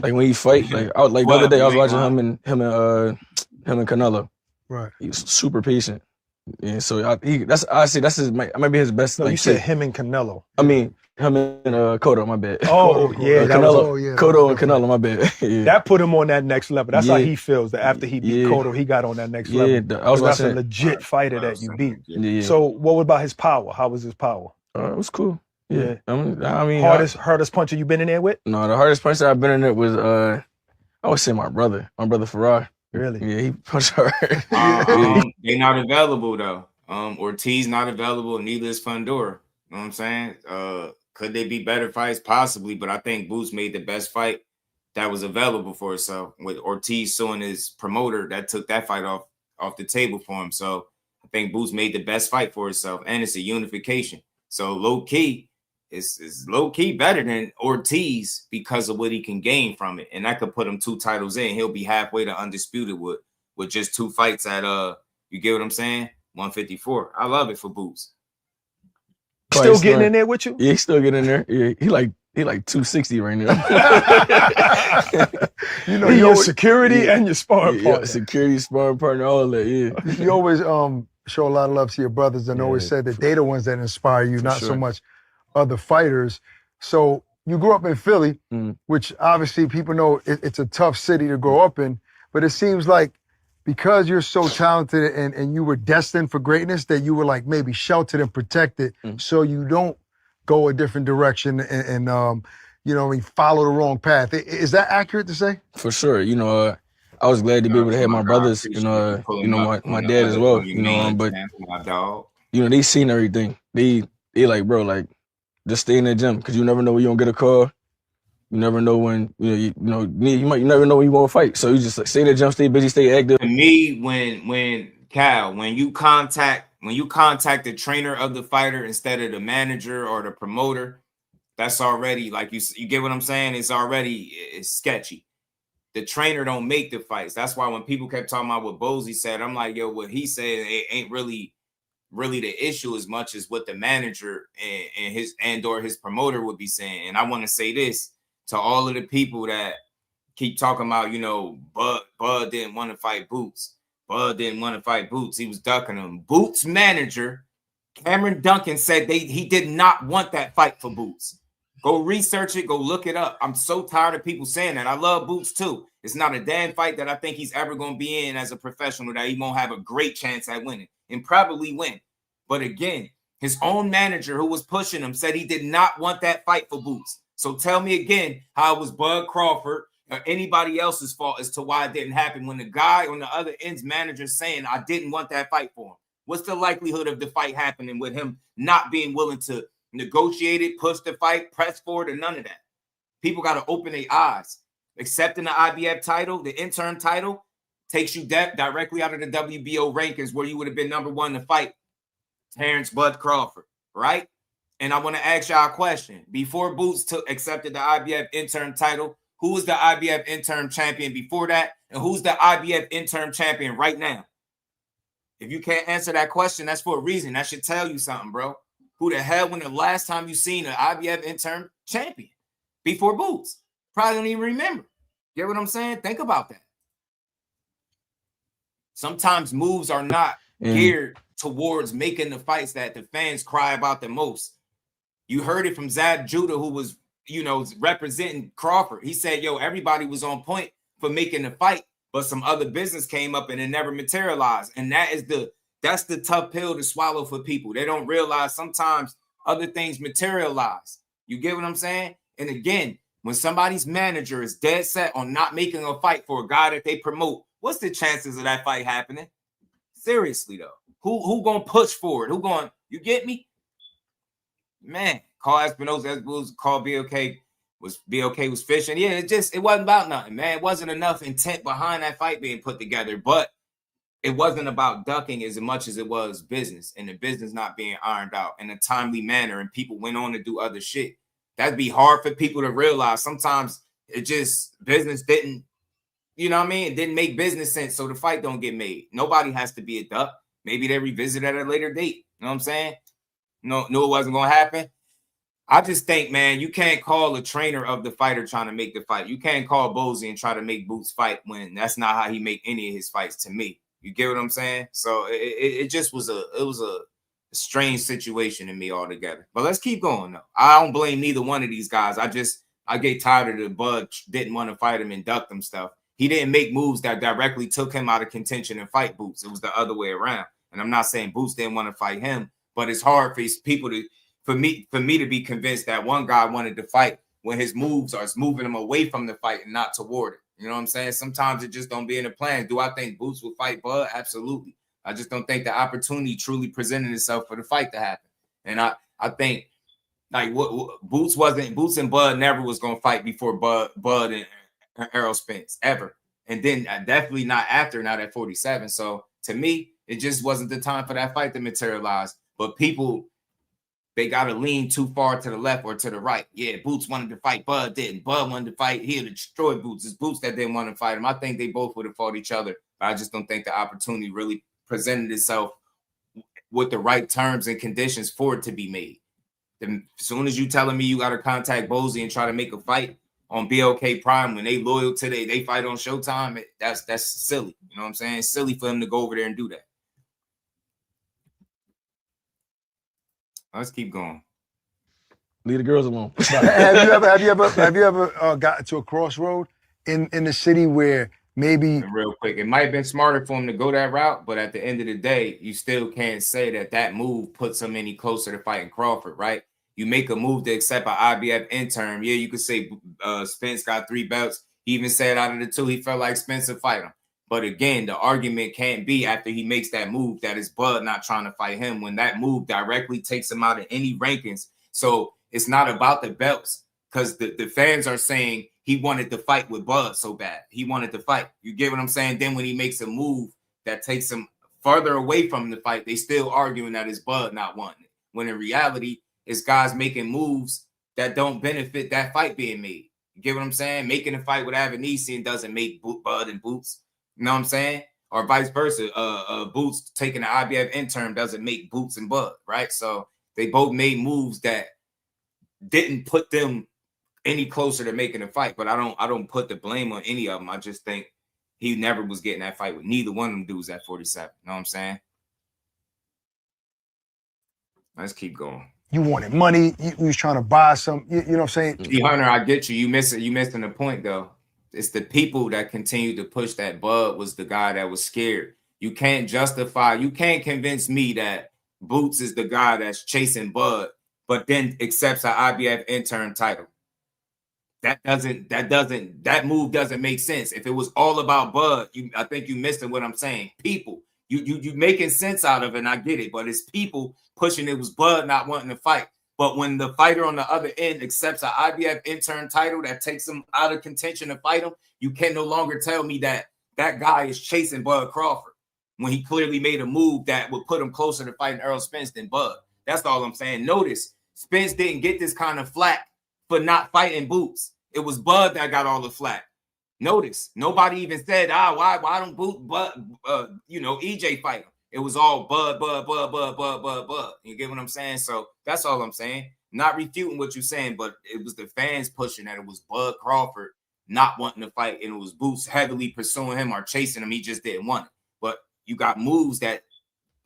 like when he fight. Like the other day I was watching him and Canelo. Right. He was super patient. Yeah. So that's might be his best. No, like, you said him and Canelo. I mean him and Cotto, my bad. Oh, yeah. Cotto and Canelo, my bad. Yeah. That put him on that next level. That's how he feels. That after he beat Cotto, he got on that next level. That's a legit fighter that you beat. Yeah. So what about his power? How was his power? It was cool. Yeah. I mean, hardest puncher you been in there with? No, the hardest puncher I've been in there was I would say my brother Farrar. Really? Yeah, he punched hard. They not available though. Ortiz not available, neither is Fundora. You know what I'm saying? Could they be better fights? Possibly, but I think Boots made the best fight that was available for himself. With Ortiz suing his promoter, that took that fight off the table for him. So I think Boots made the best fight for himself, and it's a unification. So low key, it's low key better than Ortiz because of what he can gain from it, and that could put him 2 titles in. He'll be halfway to undisputed with just 2 fights at you get what I'm saying? 154. I love it for Boots. Still getting in there with you? Yeah, he's still getting in there. Yeah, he like 260 right now. You know, your security and your sparring partner. Security, sparring partner, all that. Yeah. You always show a lot of love to your brothers and always say that they're the ones that inspire you, not so much other fighters. So you grew up in Philly, which obviously people know it's a tough city to grow up in, but it seems like because you're so talented and you were destined for greatness that you were like maybe sheltered and protected so you don't go a different direction and you know, follow the wrong path. Is that accurate to say? For sure. You know, I was glad to be able to have my brothers, my dad as well, you know, but you know, they seen everything. They like, bro, like just stay in the gym because you never know when you're gonna get a call. You never know when you never know when you want to fight. So you just like, stay in the gym, stay busy, stay active. To me, when you contact the trainer of the fighter instead of the manager or the promoter, that's already like you get what I'm saying? It's sketchy. The trainer don't make the fights. That's why when people kept talking about what Bozy said, I'm like, yo, what he said it ain't really the issue as much as what the manager and or his promoter would be saying. And I want to say this to all of the people that keep talking about, you know, Bud didn't want to fight Boots. Bud didn't want to fight Boots. He was ducking him. Boots' manager, Cameron Duncan, said he did not want that fight for Boots. Go research it. Go look it up. I'm so tired of people saying that. I love Boots too. It's not a damn fight that I think he's ever going to be in as a professional that he won't have a great chance at winning and probably win. But again, his own manager who was pushing him said he did not want that fight for Boots. So tell me again how it was Bud Crawford or anybody else's fault as to why it didn't happen when the guy on the other end's manager saying, I didn't want that fight for him. What's the likelihood of the fight happening with him not being willing to negotiate it, push the fight, press forward, or none of that? People got to open their eyes. Accepting the IBF title, the interim title, takes you directly out of the WBO rankings where you would have been number 1 to fight Terrence Bud Crawford, right? And I want to ask y'all a question. Before Boots accepted the IBF interim title, who was the IBF interim champion before that? And who's the IBF interim champion right now? If you can't answer that question, that's for a reason. That should tell you something, bro. Who the hell, when the last time you seen an IBF interim champion before Boots? Probably don't even remember. Get what I'm saying? Think about that. Sometimes moves are not geared towards making the fights that the fans cry about the most. You heard it from Zab Judah, who was, you know, representing Crawford. He said, yo, everybody was on point for making the fight, but some other business came up and it never materialized. And that's the tough pill to swallow for people. They don't realize sometimes other things materialize. You get what I'm saying? And again, When somebody's manager is dead set on not making a fight for a guy that they promote, what's the chances of that fight happening? Seriously though, who gonna push for it? Who going? You get me? Man, Carl Espinosa was called BLK was fishing. Yeah, it wasn't about nothing, man. It wasn't enough intent behind that fight being put together, but it wasn't about ducking as much as it was business, and the business not being ironed out in a timely manner, and people went on to do other shit. That'd be hard for people to realize. Sometimes it just business didn't, you know what I mean? It didn't make business sense, so the fight don't get made. Nobody has to be a duck. Maybe they revisit at a later date. You know what I'm saying? No, it wasn't gonna happen. I just think, man, you can't call a trainer of the fighter trying to make the fight. You can't call Bozy and try to make Boots fight when that's not how he make any of his fights to me. You get what I'm saying? So it just was a strange situation to me altogether. But let's keep going though. I don't blame neither one of these guys. I get tired of the Bud didn't want to fight him and duck them stuff. He didn't make moves that directly took him out of contention and fight Boots. It was the other way around. And I'm not saying Boots didn't want to fight him, but it's hard for people for me to be convinced that one guy wanted to fight when his moves are moving him away from the fight and not toward it. You know what I'm saying? Sometimes it just don't be in the plan. Do I think Boots will fight Bud? Absolutely. I just don't think the opportunity truly presented itself for the fight to happen. And I think like what Boots and Bud never was gonna fight before Bud and Errol Spence ever. And then definitely not after, not at 47. So to me, it just wasn't the time for that fight to materialize. But people, they got to lean too far to the left or to the right. Yeah, Boots wanted to fight, Bud didn't. Bud wanted to fight, he'd destroy Boots. It's Boots that didn't want to fight him. I think they both would have fought each other. But I just don't think the opportunity really presented itself with the right terms and conditions for it to be made. Then as soon as you telling me you got to contact Bozy and try to make a fight on BLK Prime when they loyal to they fight on Showtime, that's silly. You know what I'm saying? It's silly for him to go over there and do that. Let's keep going. Leave the girls alone. have you ever got to a crossroad in the city where maybe real quick, it might have been smarter for him to go that route, but at the end of the day, you still can't say that move puts him any closer to fighting Crawford, right? You make a move to accept an IBF interim. Yeah, you could say Spence got 3 belts. He even said out of the 2, he felt like Spence would fight him. But again, the argument can't be after he makes that move that is Bud not trying to fight him when that move directly takes him out of any rankings. So it's not about the belts because the fans are saying he wanted to fight with Bud so bad. He wanted to fight. You get what I'm saying? Then when he makes a move that takes him further away from the fight, they still arguing that it's Bud not wanting it. When in reality, it's guys making moves that don't benefit that fight being made. You get what I'm saying? Making a fight with Avanesian doesn't make Bud and Boots. You know what I'm saying? Or vice versa. Boots taking the IBF interim doesn't make Boots and Bud, right? So they both made moves that didn't put them any closer to making a fight. But I don't put the blame on any of them. I just think he never was getting that fight with neither one of them dudes at 47. You know what I'm saying? Let's keep going. You wanted money. You was trying to buy some. You know what I'm saying? Hunter, I get you. You missing the point though. It's the people that continue to push that Bud was the guy that was scared. You can't convince me that Boots is the guy that's chasing Bud, but then accepts an IBF intern title. That move doesn't make sense. If it was all about Bud, I think you missing what I'm saying. People, you making sense out of it, and I get it, but it's people pushing it was Bud not wanting to fight. But when the fighter on the other end accepts an IBF intern title that takes him out of contention to fight him, you can no longer tell me that guy is chasing Bud Crawford when he clearly made a move that would put him closer to fighting Errol Spence than Bud. That's all I'm saying. Notice, Spence didn't get this kind of flack for not fighting Boots. It was Bud that got all the flack. Notice, nobody even said, why don't Bud, EJ fight him? It was all Bud. You get what I'm saying? So that's all I'm saying. Not refuting what you're saying, but it was the fans pushing that it was Bud Crawford not wanting to fight, and it was Boots heavily pursuing him or chasing him. He just didn't want it. But you got moves that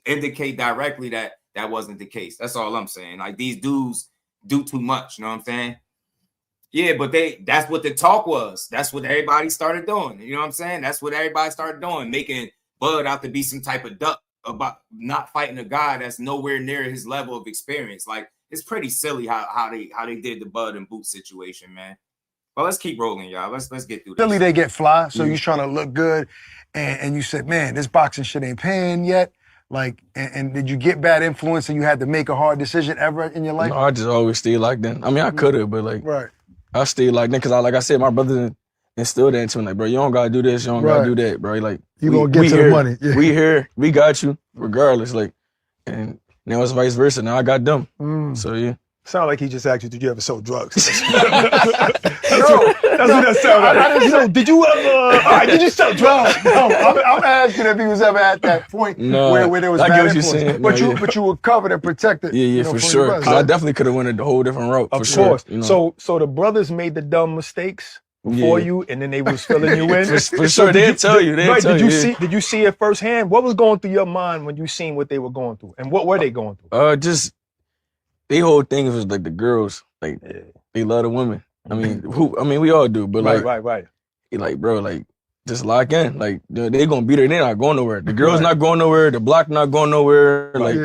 indicate directly that wasn't the case. That's all I'm saying. Like, these dudes do too much. You know what I'm saying? Yeah, but that's what the talk was. That's what everybody started doing. You know what I'm saying? That's what everybody started doing, making Bud out to be some type of duck about not fighting a guy that's nowhere near his level of experience. Like, it's pretty silly how they did the Bud and Boots situation, man. Well, let's keep rolling, y'all. Let's get through this. Philly, they get fly, so you're trying to look good, and you said, man, this boxing shit ain't paying yet. Like, and did you get bad influence and you had to make a hard decision ever in your life? No, I just always stayed like that. I mean, I could have, but like, I stayed like that because like I said, my brother instilled that into me. Like, bro, you don't gotta do this, you don't gotta do that, bro. Like, you gonna get to the money. Yeah. We here, we got you, regardless. Like, and now it's vice versa. Now I got them. So yeah. Sound like he just asked you, did you ever sell drugs? That's what that sounded like. Did you ever, did you sell drugs? No, I'm asking if he was ever at that point where there was bad influence. But you were covered and protected. Yeah, for sure. I definitely could have went a whole different route. Of course. You know? So the brothers made the dumb mistakes before you, and then they was filling you in? For sure, they'll tell you. Did you see it firsthand? What was going through your mind when you seen what they were going through? And what were they going through? Just... They whole thing was like the girls, like they love the women. I mean, we all do, but like, right. Like, bro, like just lock in. Like they gonna beat her. They not going nowhere. The girl's not going nowhere. The block not going nowhere. Like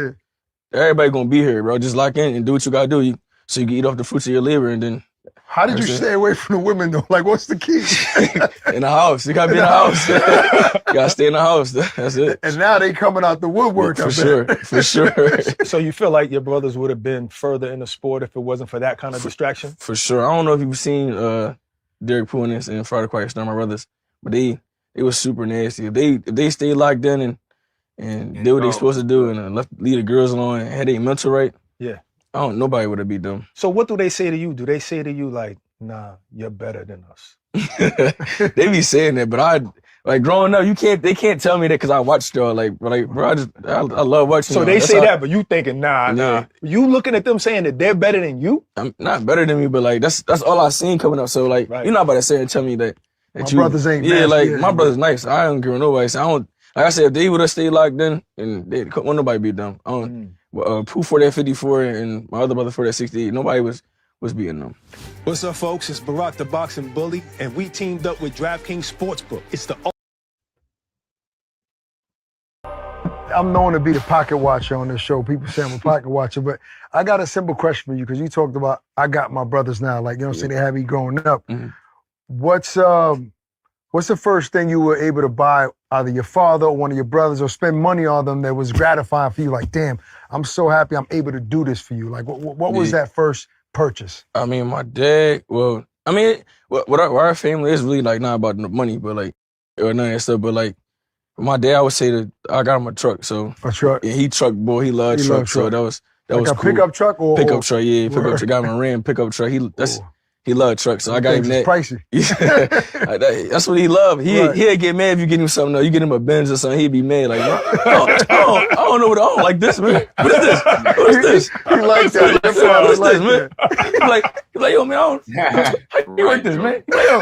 everybody gonna be here, bro. Just lock in and do what you gotta do. So you can eat off the fruits of your labor, and then. How did you stay away from the women though? Like, what's the key? In the house. You gotta be in the house. You gotta stay in the house. That's it. And now they coming out the woodwork. For sure. So you feel like your brothers would have been further in the sport if it wasn't for that kind of distraction? For sure. I don't know if you've seen Derek Pounis and Friday Quiet Storm, my brothers, but they was super nasty. If they stayed locked in and did what they supposed to do and leave the girls alone and had their mental right. Yeah. Nobody would have beat them. So what do they say to you? Do they say to you like, nah, you're better than us? They be saying that, but like growing up, they can't tell me that because I watched y'all. Like, bro, I love watching. So they say that, but you thinking, nah. You looking at them saying that they're better than you? I'm not better than me, but like that's all I seen coming up. So like, you're not about to say and tell me that my brothers ain't. Yeah, like my brother's nice. I don't care what nobody say. I don't. Like I said, if they would have stayed locked in, and they couldn't nobody beat them. I don't. Pooh for that 54 and my other brother for that 68. Nobody was beating them. What's up, folks? It's Barack the Boxing Bully, and we teamed up with DraftKings Sportsbook. It's the I'm known to be the pocket watcher on this show. People say I'm a pocket watcher, but I got a simple question for you because you talked about I got my brothers now. Like, you know what I'm saying? They have me growing up. What's the first thing you were able to buy, either your father or one of your brothers, or spend money on them that was gratifying for you? Like, damn, I'm so happy I'm able to do this for you. Like, what was that first purchase? I mean, my dad, what our family is really like not about the money, but like, or none of that stuff, but like, my dad, I would say that I got him a truck. So a truck? Yeah, he truck boy. He loved trucks. So that was like a cool. Pickup truck or pickup truck? Yeah, pickup truck. Got him a Ram pickup truck. He loved trucks. So I got him that. Pricey. That's what he loved. He'd get mad if you get him something else. You get him a Benz or something, he'd be mad. Like, I don't know what I don't like this, man. What is this? What is this? He likes that. What's this, man? He's like, yo, man, how you work this, man? He's like, yo.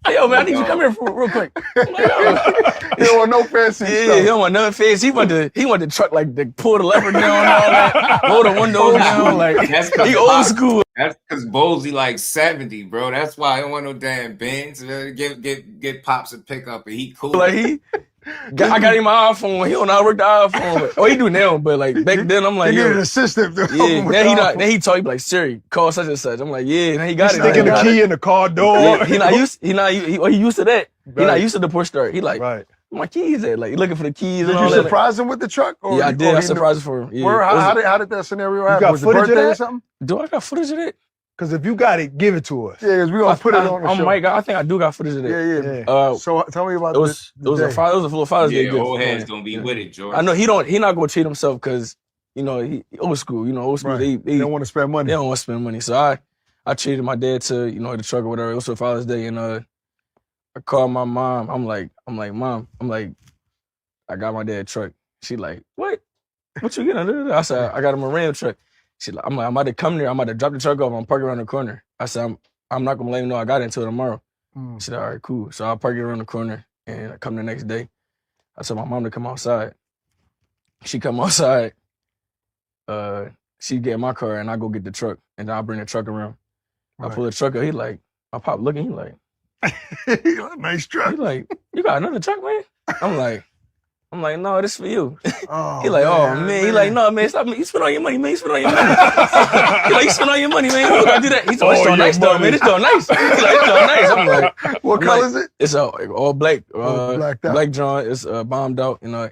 Hey, yo, man, I need you to come here real quick. He don't want no fancy stuff. He don't want nothing fancy. He want the truck, like, to pull the lever down and all that, roll the windows down. Like, he old school. That's because Bowlesy like 70, bro. That's why I don't want no damn Benz. Get Pops a pickup and he cool. Like, I got him my iPhone. He don't know how to work the iPhone. Oh, he do now, but like back then, I'm like, you need an assistant. Yeah, then he told me like, Siri, call such and such. I'm like, yeah, and he got it. Sticking the key in the car door. Yeah, he used to that. He not used to the push start. He like, my keys at? Like, looking for the keys and all that. Did you surprise him with the truck? Or yeah, I did. I surprised him for him. Yeah. How did that scenario happen? You got footage of that? Or something? Do I got footage of that? Because if you got it, give it to us. Yeah, because we're going to put it on the show. I think I do got footage of that. Yeah. So tell me about it. Was a Father's Day gift. Old head's going to be with it, George. I know he not going to treat himself because, you know, he old school. You know, old school, they don't want to spend money. They don't want to spend money. So I treated my dad to, you know, the truck or whatever. It was for Father's Day. And I called my mom. I'm like, Mom, I got my dad a truck. She like, what? What you getting? I said, I got him a Ram truck. She like, I'm about to come there. I'm about to drop the truck off. I'm parking around the corner. I said, I'm not gonna let him know I got it until tomorrow. She said, all right, cool. So I park it around the corner and I come the next day. I told my mom to come outside. She come outside. She get in my car and I go get the truck and then I bring the truck around. Right. I pull the truck up. He like, I pop looking. He like, nice truck. He like, you got another truck, man? I'm like, I'm like, no, this for you. Oh, he like, oh man. He like, no man, stop me. You spend all your money, man. You spend all your money. he like, you spend all your money, man. You gotta do that. He's like, it's all nice though, man. It's all nice. He's like, it's all nice. I'm like, what color is it? It's all black. Black John. It's bombed out. You know,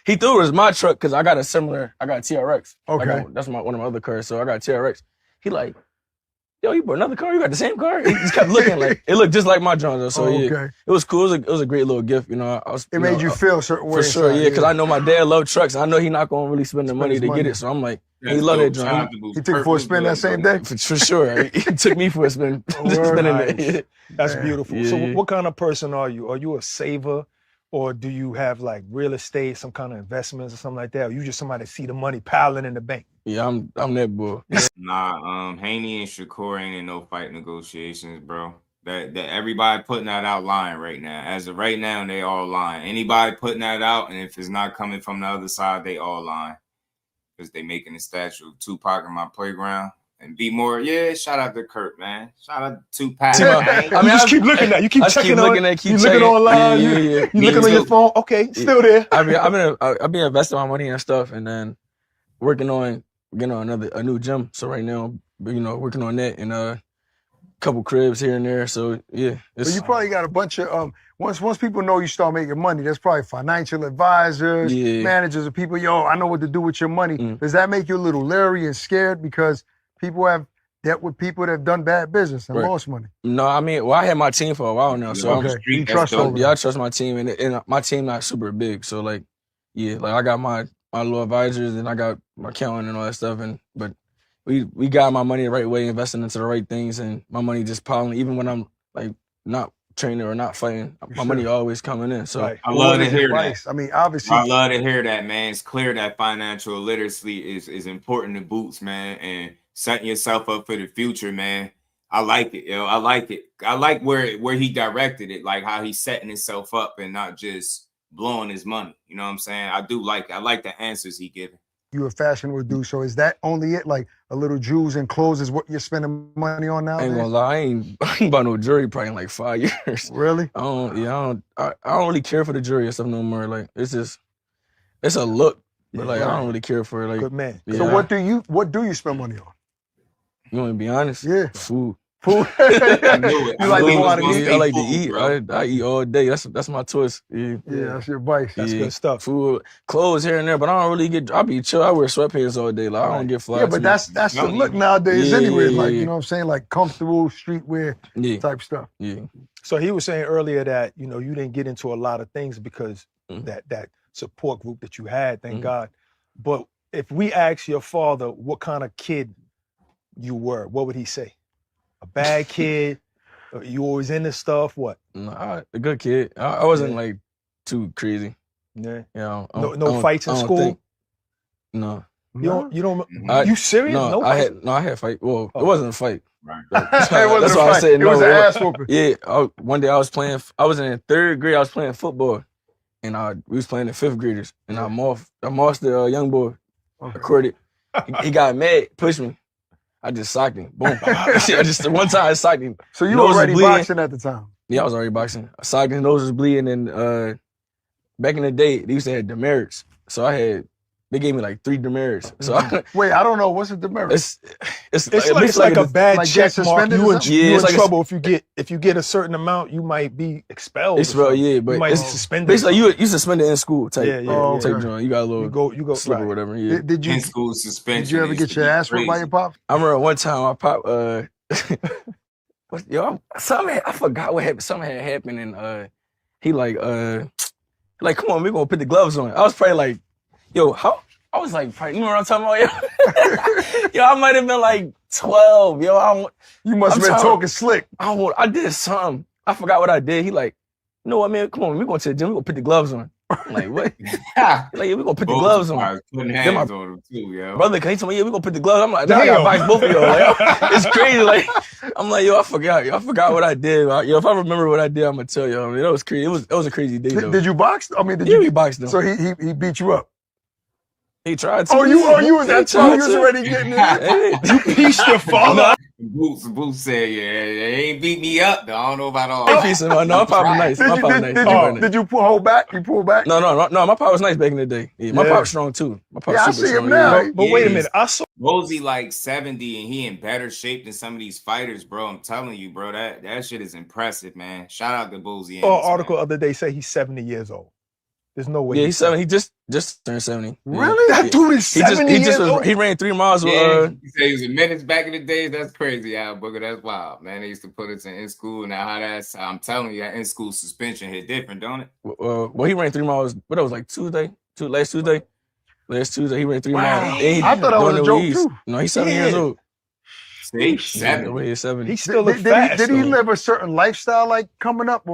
he threw it as my truck because I got a TRX. Okay. That's one of my other cars. So I got a TRX. He like, yo, you bought another car? You got the same car? He just kept looking like it looked just like my John though. So yeah, it was cool. It was a great little gift. You know, it made you feel a certain way. For sure, yeah. Because I know my dad loved trucks. I know he not gonna really spend the money to get it. So I'm like, he loved that John. He took it for a spin that same day. For sure, he took me for a spin. That's beautiful. Yeah, so what kind of person are you? Are you a saver? Or do you have like real estate, some kind of investments or something like that? Or you just somebody that see the money piling in the bank? Yeah, I'm that boy. Nah, Haney and Shakur ain't in no fight negotiations, bro. That everybody putting that out lying right now. As of right now, they all lying. Anybody putting that out, and if it's not coming from the other side, they all lying. Because they making a statue of Tupac in my playground. And be more, shout out to Kurt, man. Shout out to Tupac. I mean, you just keep looking at. You keep checking on. You looking online. You looking on your phone. Okay, still there. I've been investing my money and stuff, and then working on getting on a new gym. So right now, working on that and a couple cribs here and there. So yeah. So you probably got a bunch of once people know you start making money, there's probably financial advisors, managers, and people. Yo, I know what to do with your money. Does that make you a little leery and scared because people have dealt with people that have done bad business and lost money? No, I mean, I had my team for a while now, so you trust them. Yeah, I trust my team, and my team not super big, so like, I got my little advisors and I got my accountant and all that stuff, but we got my money the right way, investing into the right things, and my money just piling. Even when I'm like not training or not fighting, my money always coming in. So I love to hear that. I mean, obviously, I love to hear that, man. It's clear that financial literacy is important to boots, man, and setting yourself up for the future, man. I like it, I like it. I like where he directed it, like how he's setting himself up and not just blowing his money. You know what I'm saying? I do like it. I like the answers he giving. You a fashionable dude, so is that only it? Like a little jewels and clothes is what you're spending money on now? I ain't gonna lie, I ain't bought no jewelry probably in like 5 years. Really? I don't really care for the jewelry and stuff no more. Like it's a look, but like I don't really care for it. Like, good man. Yeah. So what do you spend money on? You want to be honest? Yeah. Food. Food. I knew it. You like to go out and eat? I like to eat. I eat all day. That's my choice. Yeah, that's your vice. That's good stuff. Food, clothes here and there, but I don't really get. I be chill. I wear sweatpants all day. Like I don't get fly. Yeah, but that's the look nowadays anyway. Like you know what I'm saying, like comfortable streetwear type stuff. Yeah. So he was saying earlier that you didn't get into a lot of things because that support group that you had. Thank God. But if we ask your father what kind of kid you were, what would he say? A bad kid? You always into stuff? What? Nah, a good kid. I wasn't like too crazy. Yeah. No fights in school? No. You don't. You serious? No, fights? I had fight. Well, it wasn't a fight. Right. That's why I said no. It was an ass whooping. Yeah. One day I was in 3rd grade. I was playing football, and we was playing the 5th graders, and I mossed the young boy. I caught he got mad, pushed me. I just socked him. Boom. One time I socked him. So you were already boxing at the time? Yeah, I was already boxing. I socked him, nose was bleeding, and back in the day, they used to have demerits. So they gave me like 3 demerits. So wait, I don't know. What's a demerit? It's like a bad check mark. You in like trouble if you get a certain amount, you might be expelled. It's but you might be suspended. Basically, you suspended in school type. Yeah. Type joint. You got a little you go slip or whatever. Yeah. Did you in school suspension? Did you ever get your ass whooped by your pop? I remember one time my pop I forgot what happened. Something had happened and he like come on, we're gonna put the gloves on. I was probably like, yo, I was like, you know what I'm talking about? Yo, I might have been like 12. Yo, you must have been talking slick. I did something. I forgot what I did. He like, you know what, man? Come on, we're going to the gym. We're going to put the gloves on. I'm like, what? Like, we're going to put the gloves on. Putting hands on him too, yo. Brother, can he tell me, we're going to put the gloves on? I'm like, I got to box both of y'all. Like, it's crazy. Like, I'm like, yo, I forgot what I did. Yo, if I remember what I did, I'm going to tell you. I mean, that was crazy. It was a crazy day, though. Did you box? I mean, we boxed, though. So he beat you up? He tried to. You was already getting it. You pieced your father. Boots said, "Yeah, they ain't beat me up. Though. I don't know about all." Peace and no, my pop was nice. My pop was nice. Did you hold back? You pull back? No. My pop was nice back in the day. Yeah, my pop was strong too. My pop I super see him strong. now. Yeah. But wait a minute, I saw Rosie like 70 and he in better shape than some of these fighters, bro. I'm telling you, bro, that shit is impressive, man. Shout out to Boozy. an article the other day say he's 70 years old. There's no way. Yeah, he's 70. He just turned 70. Really? That dude is 70 years old. He ran 3 miles. Yeah, he said he was in minutes back in the days. That's crazy, Al Booker. That's wild, man. They used to put us in school. Now how that's, I'm telling you, that in school suspension hit different, don't it? Well, he ran 3 miles. But that was like last Tuesday. Last Tuesday, he ran 3 miles. I thought that was a joke too. No, he's 70 years old. See, 70. He's 70. He's still did he live a certain lifestyle like coming up?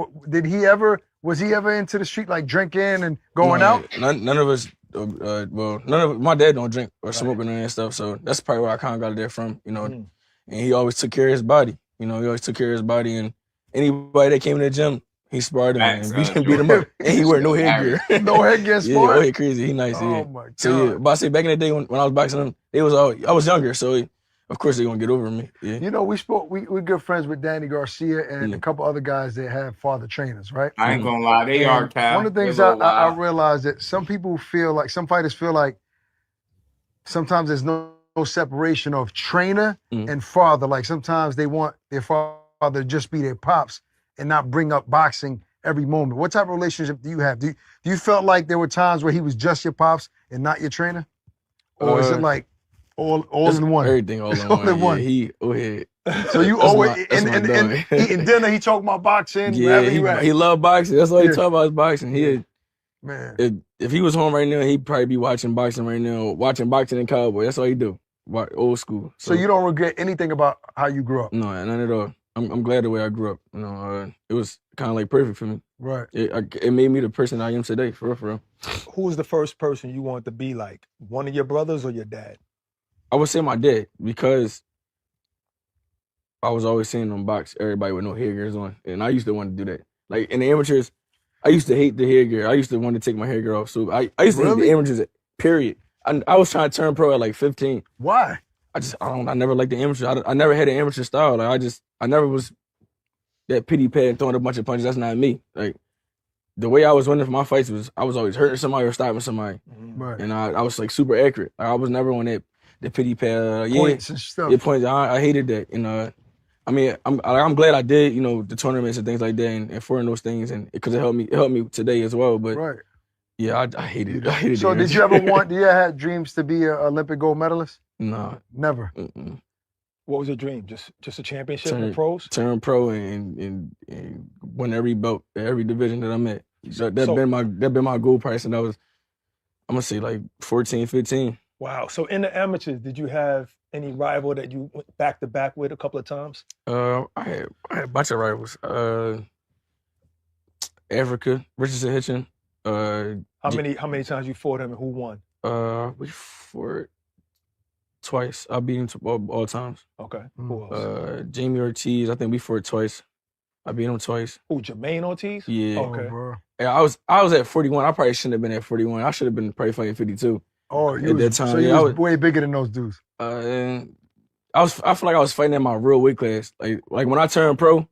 Was he ever into the street like drinking and going out? None of us. My dad don't drink or smoke or none of that stuff. So that's probably where I kind of got it there from. And he always took care of his body. He always took care of his body. And anybody that came in the gym, he sparred him and beat him up. And he wear no headgear. No headgear sparring? Yeah, crazy. He nice. Oh yeah. my God. So but I say back in the day when I was boxing him, I was younger, so of course they're gonna get over me. Yeah. We're good friends with Danny Garcia and a couple other guys that have father trainers, right? I ain't gonna lie, they are, Cal. One of the things I realized that some fighters feel like sometimes there's no separation of trainer and father. Like sometimes they want their father to just be their pops and not bring up boxing every moment. What type of relationship do you have? Do you felt like there were times where he was just your pops and not your trainer? Or is it like all in one? Everything all in one. Yeah, go ahead. So you always and eating dinner, he talking about boxing. Yeah, he loved boxing. That's all he talk about is boxing. Man. If he was home right now, he'd probably be watching boxing right now, watching boxing and cowboy. That's all he do. Old school. So you don't regret anything about how you grew up? No, none at all. I'm glad the way I grew up. It was kind of like perfect for me. Right. It made me the person I am today, for real. Who was the first person you wanted to be like? One of your brothers or your dad? I would say my dad, because I was always seeing them box everybody with no headgears on. And I used to want to do that. Like in the amateurs, I used to hate the headgear. I used to want to take my headgear off. So I used to hate the amateurs, period. I was trying to turn pro at like 15. Why? I never liked the amateurs. I never had an amateur style. Like I never was that pity pad throwing a bunch of punches. That's not me. Like the way I was winning for my fights was I was always hurting somebody or stopping somebody. Right. And I was like super accurate. Like, I was never on that the pity pad. Points and stuff. Yeah, points. I hated that. And I mean, I'm glad I did, the tournaments and things like that and foreign those things, and because it helped me today as well. But right. Yeah, I hated it. I hated it. So did you ever do you have dreams to be an Olympic gold medalist? No. Never. Mm-mm. What was your dream? Just a championship in pros? Turn pro and win every belt, every division that I'm at. So that been my goal price, and I'm gonna say like 14, 15. Wow. So in the amateurs, did you have any rival that you went back to back with a couple of times? I had a bunch of rivals. Africa, Richardson Hitchin. How many times you fought him and who won? We fought twice. I beat him all times. Okay. Who else? Jamie Ortiz. I think we fought twice. I beat him twice. Who, Jermaine Ortiz? Yeah. Okay. Yeah, I was at 41. I probably shouldn't have been at 41. I should have been probably fighting 52. Oh, that time. So you was way bigger than those dudes. And I feel like I was fighting in my real weight class. Like when I turned pro,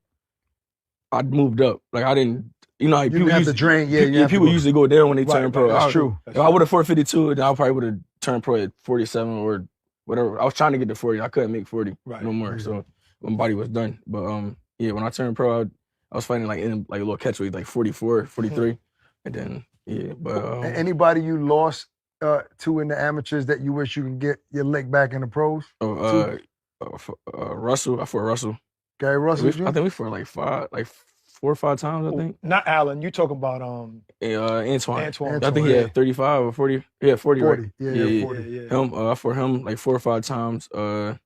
I moved up. Like I didn't. Like you people have to drain. Yeah, people usually go down when they turn pro. That's true. If I would have fought 52, then I probably would have turned pro at 47 or whatever. I was trying to get to 40. I couldn't make 40 no more. Yeah. So my body was done. But when I turned pro, I was fighting like in like a little catchweight, like 44, 43, and then But anybody you lost to in the amateurs that you wish you could get your leg back in the pros? Russell. I fought Russell. Gary Russell. I think we fought like 4 or 5 times. I think. Not Allen. You talking about Antoine. Antoine. I think he had 35 or 40. Yeah, 40. 40. Right? Yeah, 40. Yeah. Him. I fought him like 4 or 5 times. A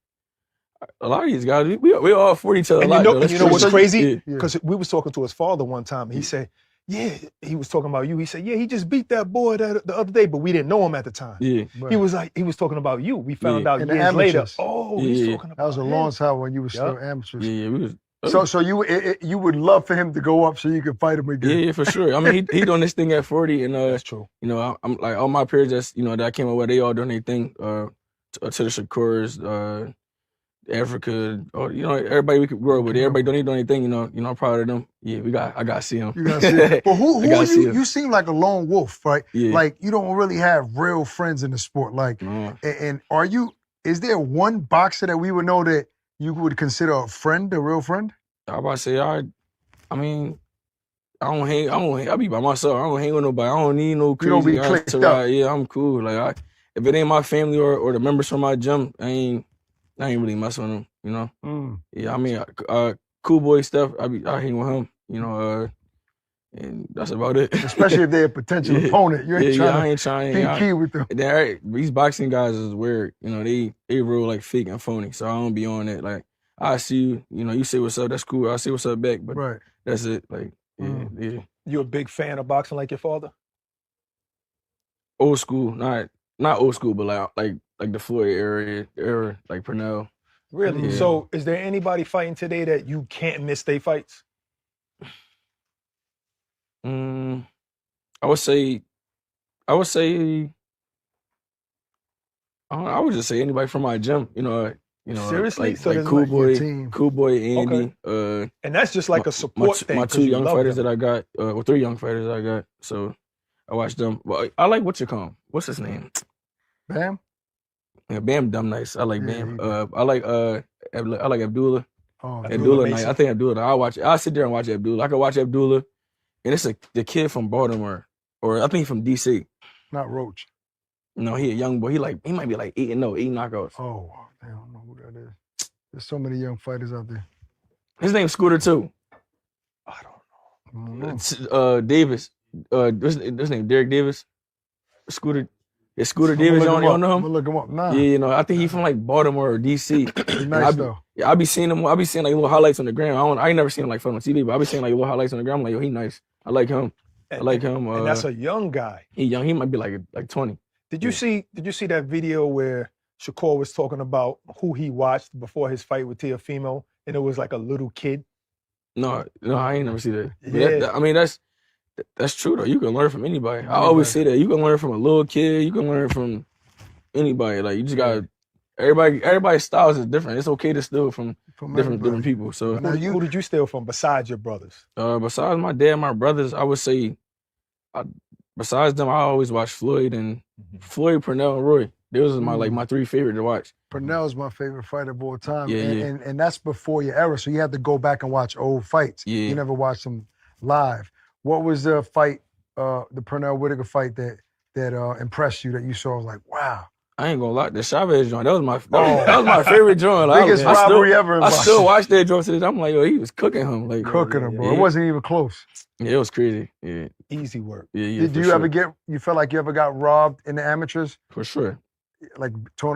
lot of these guys, we all fought each other. And you know what's crazy? Because we was talking to his father one time, and he said, "Yeah," he was talking about you. He said, "Yeah, he just beat that boy the other day, but we didn't know him at the time." Yeah, he was talking about you. We found out in years later. Oh, he's talking about that was a long time when you were still amateurs. Yeah, we was. So you would love for him to go up so you could fight him again. Yeah, for sure. I mean, he doing this thing at 40, and that's true. I'm like all my peers that I came up with, they all doing their thing. To the Shakurs, Africa, or everybody we could grow with. Everybody don't do anything, I'm proud of them. Yeah, I gotta see them. You gotta see them. But who are you? You seem like a lone wolf, right? Yeah. Like you don't really have real friends in the sport. Like, and are you? Is there one boxer that we would know that you would consider a friend, a real friend? I about to say, I don't hang. I be by myself. I don't hang with nobody. I don't need no crazy You don't be guys clicked to up. ride. Yeah, I'm cool. Like if it ain't my family or the members from my gym, I ain't really messing with them. Yeah, I mean, cool boy stuff. I hang with him. And that's about it. Especially if they're a potential opponent. You ain't I ain't trying. to key with them. These boxing guys is weird. They real like fake and phony. So I don't be on it. Like I see you. You say what's up. That's cool. I say what's up back. But that's it. Like yeah. You a big fan of boxing like your father? Old school, not old school, but like the Floyd era, like Purnell. Really? Yeah. So is there anybody fighting today that you can't miss their fights? I would say, I would just say anybody from my gym. Seriously? Like Cool Boy, Andy. Okay. And that's just like a support thing. My 2 young fighters that I got, 3 young fighters I got. So I watched them. Well, I like what's his name? Bam. Yeah, Bam, dumb nice. I like Bam. I like Abdullah. Oh, Abdullah nice. I think Abdullah. I sit there and watch Abdullah. I can watch Abdullah, and it's the kid from Baltimore, or I think from DC. Not Roach. No, he a young boy. He might be like 8-0, 8 knockouts. Oh, I don't know who that is. There's so many young fighters out there. His name's Scooter too. I don't know. Davis. His name Derek Davis. Scooter. Is Scooter Davis? You don't know him? I'm gonna look him up. Nah. Yeah, I think he's from like Baltimore or DC. He's nice though. Yeah, I be seeing him. I be seeing like little highlights on the gram. I ain't never seen him like on TV, but I be seeing like little highlights on the gram. I'm like, yo, he nice. I like him. And that's a young guy. He young. He might be like 20. Did you see that video where Shakur was talking about who he watched before his fight with Teofimo, and it was like a little kid? No, I ain't never see that. Yeah. I mean, that's true though. You can learn from anybody. I always say that. You can learn from a little kid. You can learn from anybody. Like you just got everybody's styles is different. It's okay to steal from different people. So who did you steal from besides your brothers? Besides my dad, my brothers, I would say besides them, I always watch Floyd and Floyd, Purnell, and Roy. Those are my 3 favorite to watch. Purnell's my favorite fighter of all time. Yeah, and that's before your era. So you have to go back and watch old fights. Yeah. You never watched them live. What was the fight, the Purnell Whitaker fight that impressed you that you saw? Was like, wow. I ain't gonna lie, the Chavez joint, that was my favorite joint. Like, biggest rivalry ever. I still watch that joint today. I'm like, yo, he was cooking him. Like cooking him, bro. It wasn't even close. Yeah, it was crazy. Yeah. Easy work. Yeah. Did you ever you felt like you ever got robbed in the amateurs? For sure. Like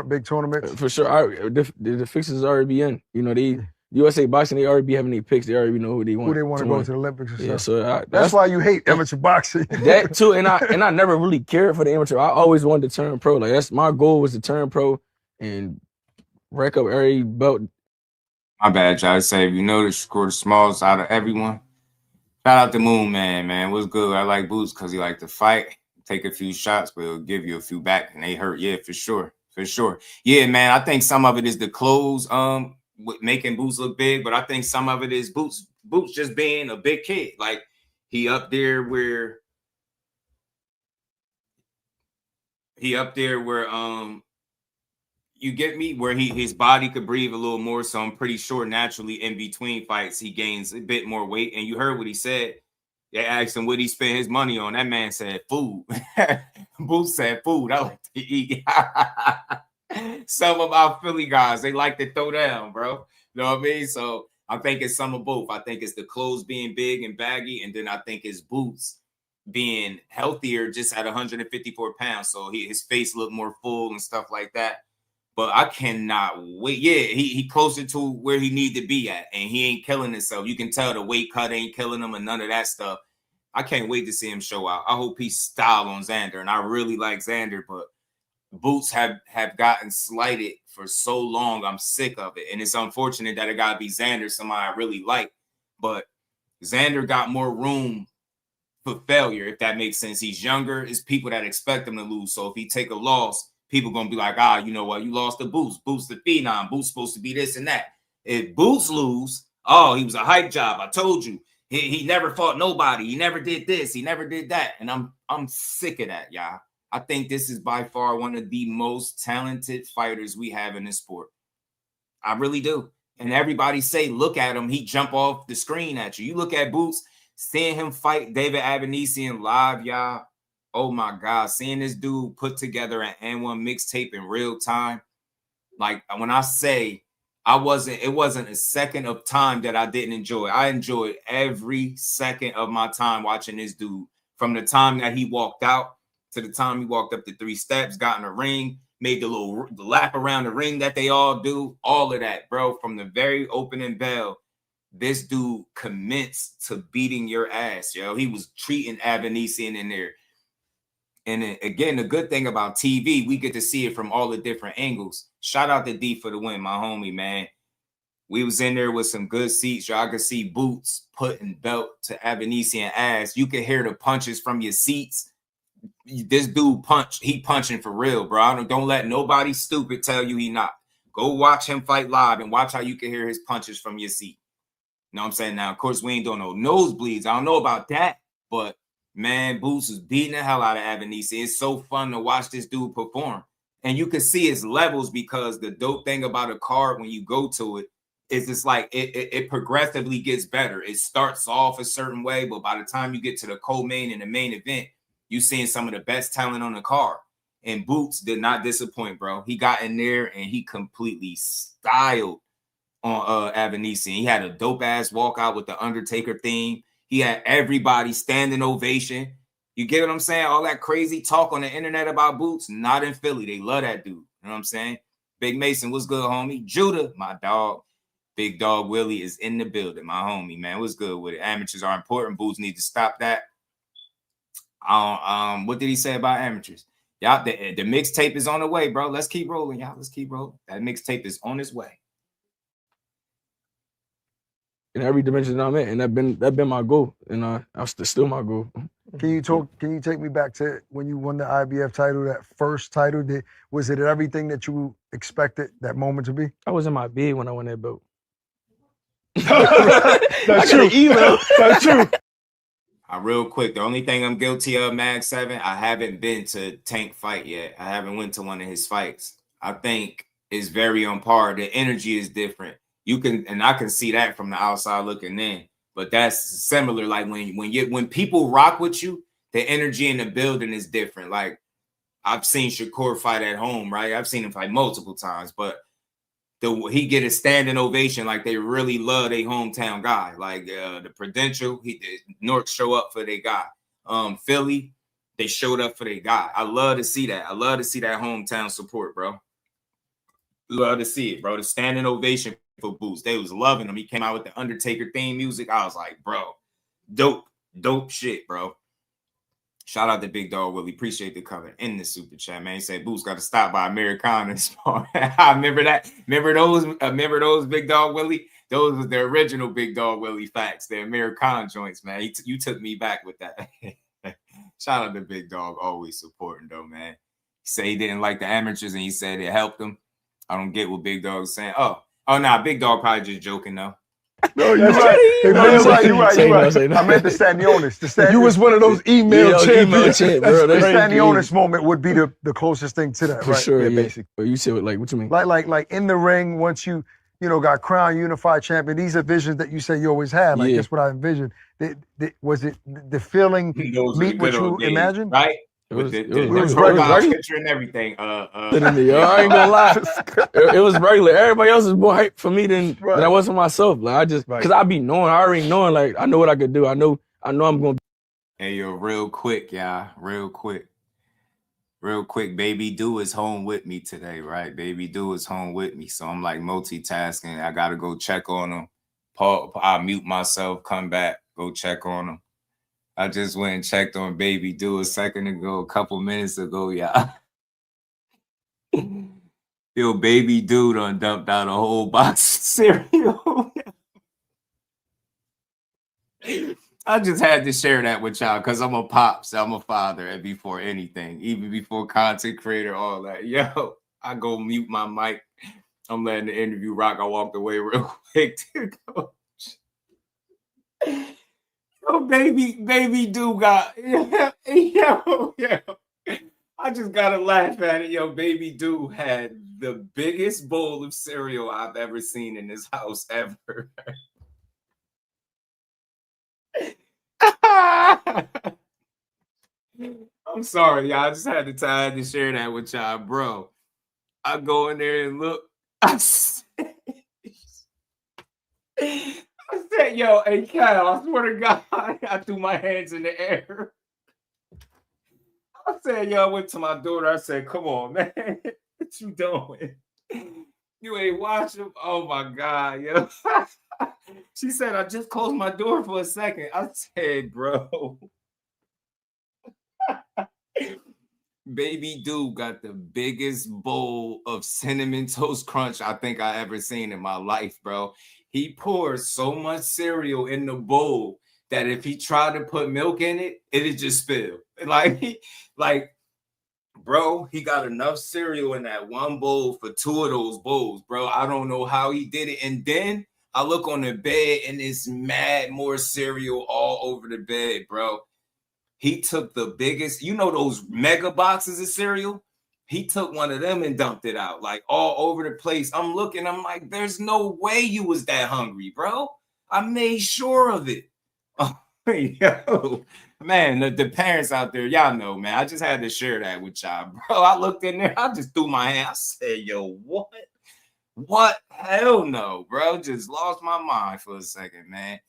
big tournaments? For sure. The fixes already be in. They USA Boxing, they already be having their picks. They already know who they want. Who they want to go to the Olympics and stuff. So that's why you hate amateur boxing. That too, and I never really cared for the amateur. I always wanted to turn pro. Like that's my goal was to turn pro and rack up every belt. My bad, y'all. Say if you notice, score the smallest out of everyone. Shout out to Moon Man. What's good? I like Boots because he like to fight, take a few shots, but he'll give you a few back, and they hurt. Yeah, for sure. Yeah, man. I think some of it is the clothes. Making Boots look big, but I think some of it is Boots just being a big kid. Like he up there where you get me, where his body could breathe a little more. So I'm pretty sure naturally in between fights he gains a bit more weight. And you heard what he said. They asked him what he spent his money on. That man said food. Boots said food. I like to eat. Some of our Philly guys, they like to throw down, bro. You know what I mean? So I think it's some of both. I think it's the clothes being big and baggy, and then I think it's Boots being healthier just at 154 pounds. So his face looked more full and stuff like that. But I cannot wait. Yeah, he closer to where he need to be at, and he ain't killing himself. You can tell the weight cut ain't killing him and none of that stuff. I can't wait to see him show out. I hope he's style on Xander, and I really like Xander, but Boots have gotten slighted for so long. I'm sick of it. And it's unfortunate that it got to be Xander, somebody I really like. But Xander got more room for failure, if that makes sense. He's younger. It's people that expect him to lose. So if he take a loss, people gonna be like, you know what, you lost to Boots. Boots the phenom. Boots supposed to be this and that. If Boots lose, he was a hype job. I told you. He never fought nobody. He never did this. He never did that. And I'm sick of that, y'all. I think this is by far one of the most talented fighters we have in this sport. I really do. And everybody say, look at him. He jump off the screen at you. You look at Boots, seeing him fight David Avanesian live, y'all. Oh my God, seeing this dude put together an N1 mixtape in real time. Like when I say it wasn't a second of time that I didn't enjoy. I enjoyed every second of my time watching this dude, from the time that he walked out to the time he walked up the 3 steps, got in the ring, made the little lap around the ring that they all do, all of that, bro. From the very opening bell, this dude commenced to beating your ass, yo. He was treating Avanesian in there. And again, the good thing about TV, we get to see it from all the different angles. Shout out to D for the win, my homie, man. We was in there with some good seats. Y'all could see Boots putting belt to Avanesian ass. You could hear the punches from your seats. This dude he punching for real, bro. Don't let nobody stupid tell you he not. Go watch him fight live and watch how you can hear his punches from your seat. You know what I'm saying? Now, of course, we ain't doing no nosebleeds. I don't know about that, but man, Boots is beating the hell out of Avanesian. It's so fun to watch this dude perform. And you can see his levels, because the dope thing about a card when you go to it is it's like it progressively gets better. It starts off a certain way, but by the time you get to the co-main and the main event, you're seeing some of the best talent on the card. And Boots did not disappoint, bro. He got in there and he completely styled on Avanesian. He had a dope-ass walkout with the Undertaker theme. He had everybody standing ovation. You get what I'm saying? All that crazy talk on the internet about Boots, not in Philly. They love that dude. You know what I'm saying? Big Mason, what's good, homie? Judah, my dog. Big Dog Willie is in the building, my homie, man. What's good with it? Amateurs are important. Boots need to stop that. What did he say about amateurs? Y'all, the mixtape is on the way, bro. Let's keep rolling, y'all. Let's keep rolling. That mixtape is on its way. In every dimension I'm in, and that been my goal, and that's still my goal. Can you take me back to when you won the IBF title, that first title? Was it everything that you expected that moment to be? I was in my bed when I won that belt. That's true. Email. That's true. Real quick, the only thing I'm guilty of, Mag 7, I haven't been to Tank fight yet. I haven't went to one of his fights. I think it's very on par. The energy is different. I can see that from the outside looking in, but that's similar. Like when people rock with you, the energy in the building is different. Like I've seen Shakur fight at home, right? I've seen him fight multiple times, but he get a standing ovation. Like they really love their hometown guy. Like the Prudential, North show up for their guy. Philly, they showed up for their guy. I love to see that. I love to see that hometown support, bro. Love to see it, bro. The standing ovation for Boots. They was loving him. He came out with the Undertaker theme music. I was like, bro, dope shit, bro. Shout out to Big Dog Willie. Appreciate the cover in the super chat, man. He said Boots got to stop by Americana. I remember that. Remember those Big Dog Willie? Those was the original Big Dog Willie facts. The Americana joints, man. You took me back with that. Shout out to Big Dog, always supporting though, man. He said he didn't like the amateurs and he said it helped him. I don't get what Big Dog is saying. Oh, Big Dog probably just joking though. No, you're right. You're right. I meant the Stanionis. You was one of those email champions. The Stanionis moment would be the closest thing to that, For right? sure, yeah. Basically. But you said, like, what you mean? Like in the ring, once you got crowned unified champion, these are visions that you say you always had. Like, that's what I envisioned. Was it the feeling meet what you imagined? Right? It was picture and everything. I ain't gonna lie. It was regular. Everybody else is more hyped for me than I was for myself. Like I just, cause I already knowing, like I know what I could do. I know I'm gonna. Hey yo, real quick, y'all, real quick. Baby Do is home with me today, right? Baby Do is home with me, so I'm like multitasking. I gotta go check on him. I'll mute myself, come back, go check on him. I just went and checked on Baby Do a couple minutes ago, y'all. Yo, Baby Do done dumped out a whole box of cereal. I just had to share that with y'all because I'm a pops, I'm a father, and before anything, even before content creator, all that. Yo, I go mute my mic. I'm letting the interview rock. I walked away real quick. Yo, baby do got yo. I just gotta laugh at it. Yo, baby do had the biggest bowl of cereal I've ever seen in this house ever. I'm sorry, y'all. I just had the time to share that with y'all, bro. I go in there and look. I said, yo, hey, Kyle, I swear to God, I threw my hands in the air. I said, yo, I went to my daughter. I said, come on, man. What you doing? You ain't watching? Oh, my God, yo. She said, I just closed my door for a second. I said, bro. Baby dude got the biggest bowl of Cinnamon Toast Crunch I think I ever seen in my life, bro. He pours so much cereal in the bowl that if he tried to put milk in it, it'd just spill. Like, bro, he got enough cereal in that one bowl for 2 of those bowls, bro. I don't know how he did it. And then I look on the bed and it's mad more cereal all over the bed, bro. He took the biggest, you know, those mega boxes of cereal. He took one of them and dumped it out like all over the place. I'm looking, I'm like, there's no way you was that hungry, bro. I made sure of it. Oh, yo, man, the parents out there, y'all know, man. I just had to share that with y'all, bro. I looked in there, I just threw my hand. I said, yo, what? What? Hell no, bro. Just lost my mind for a second, man.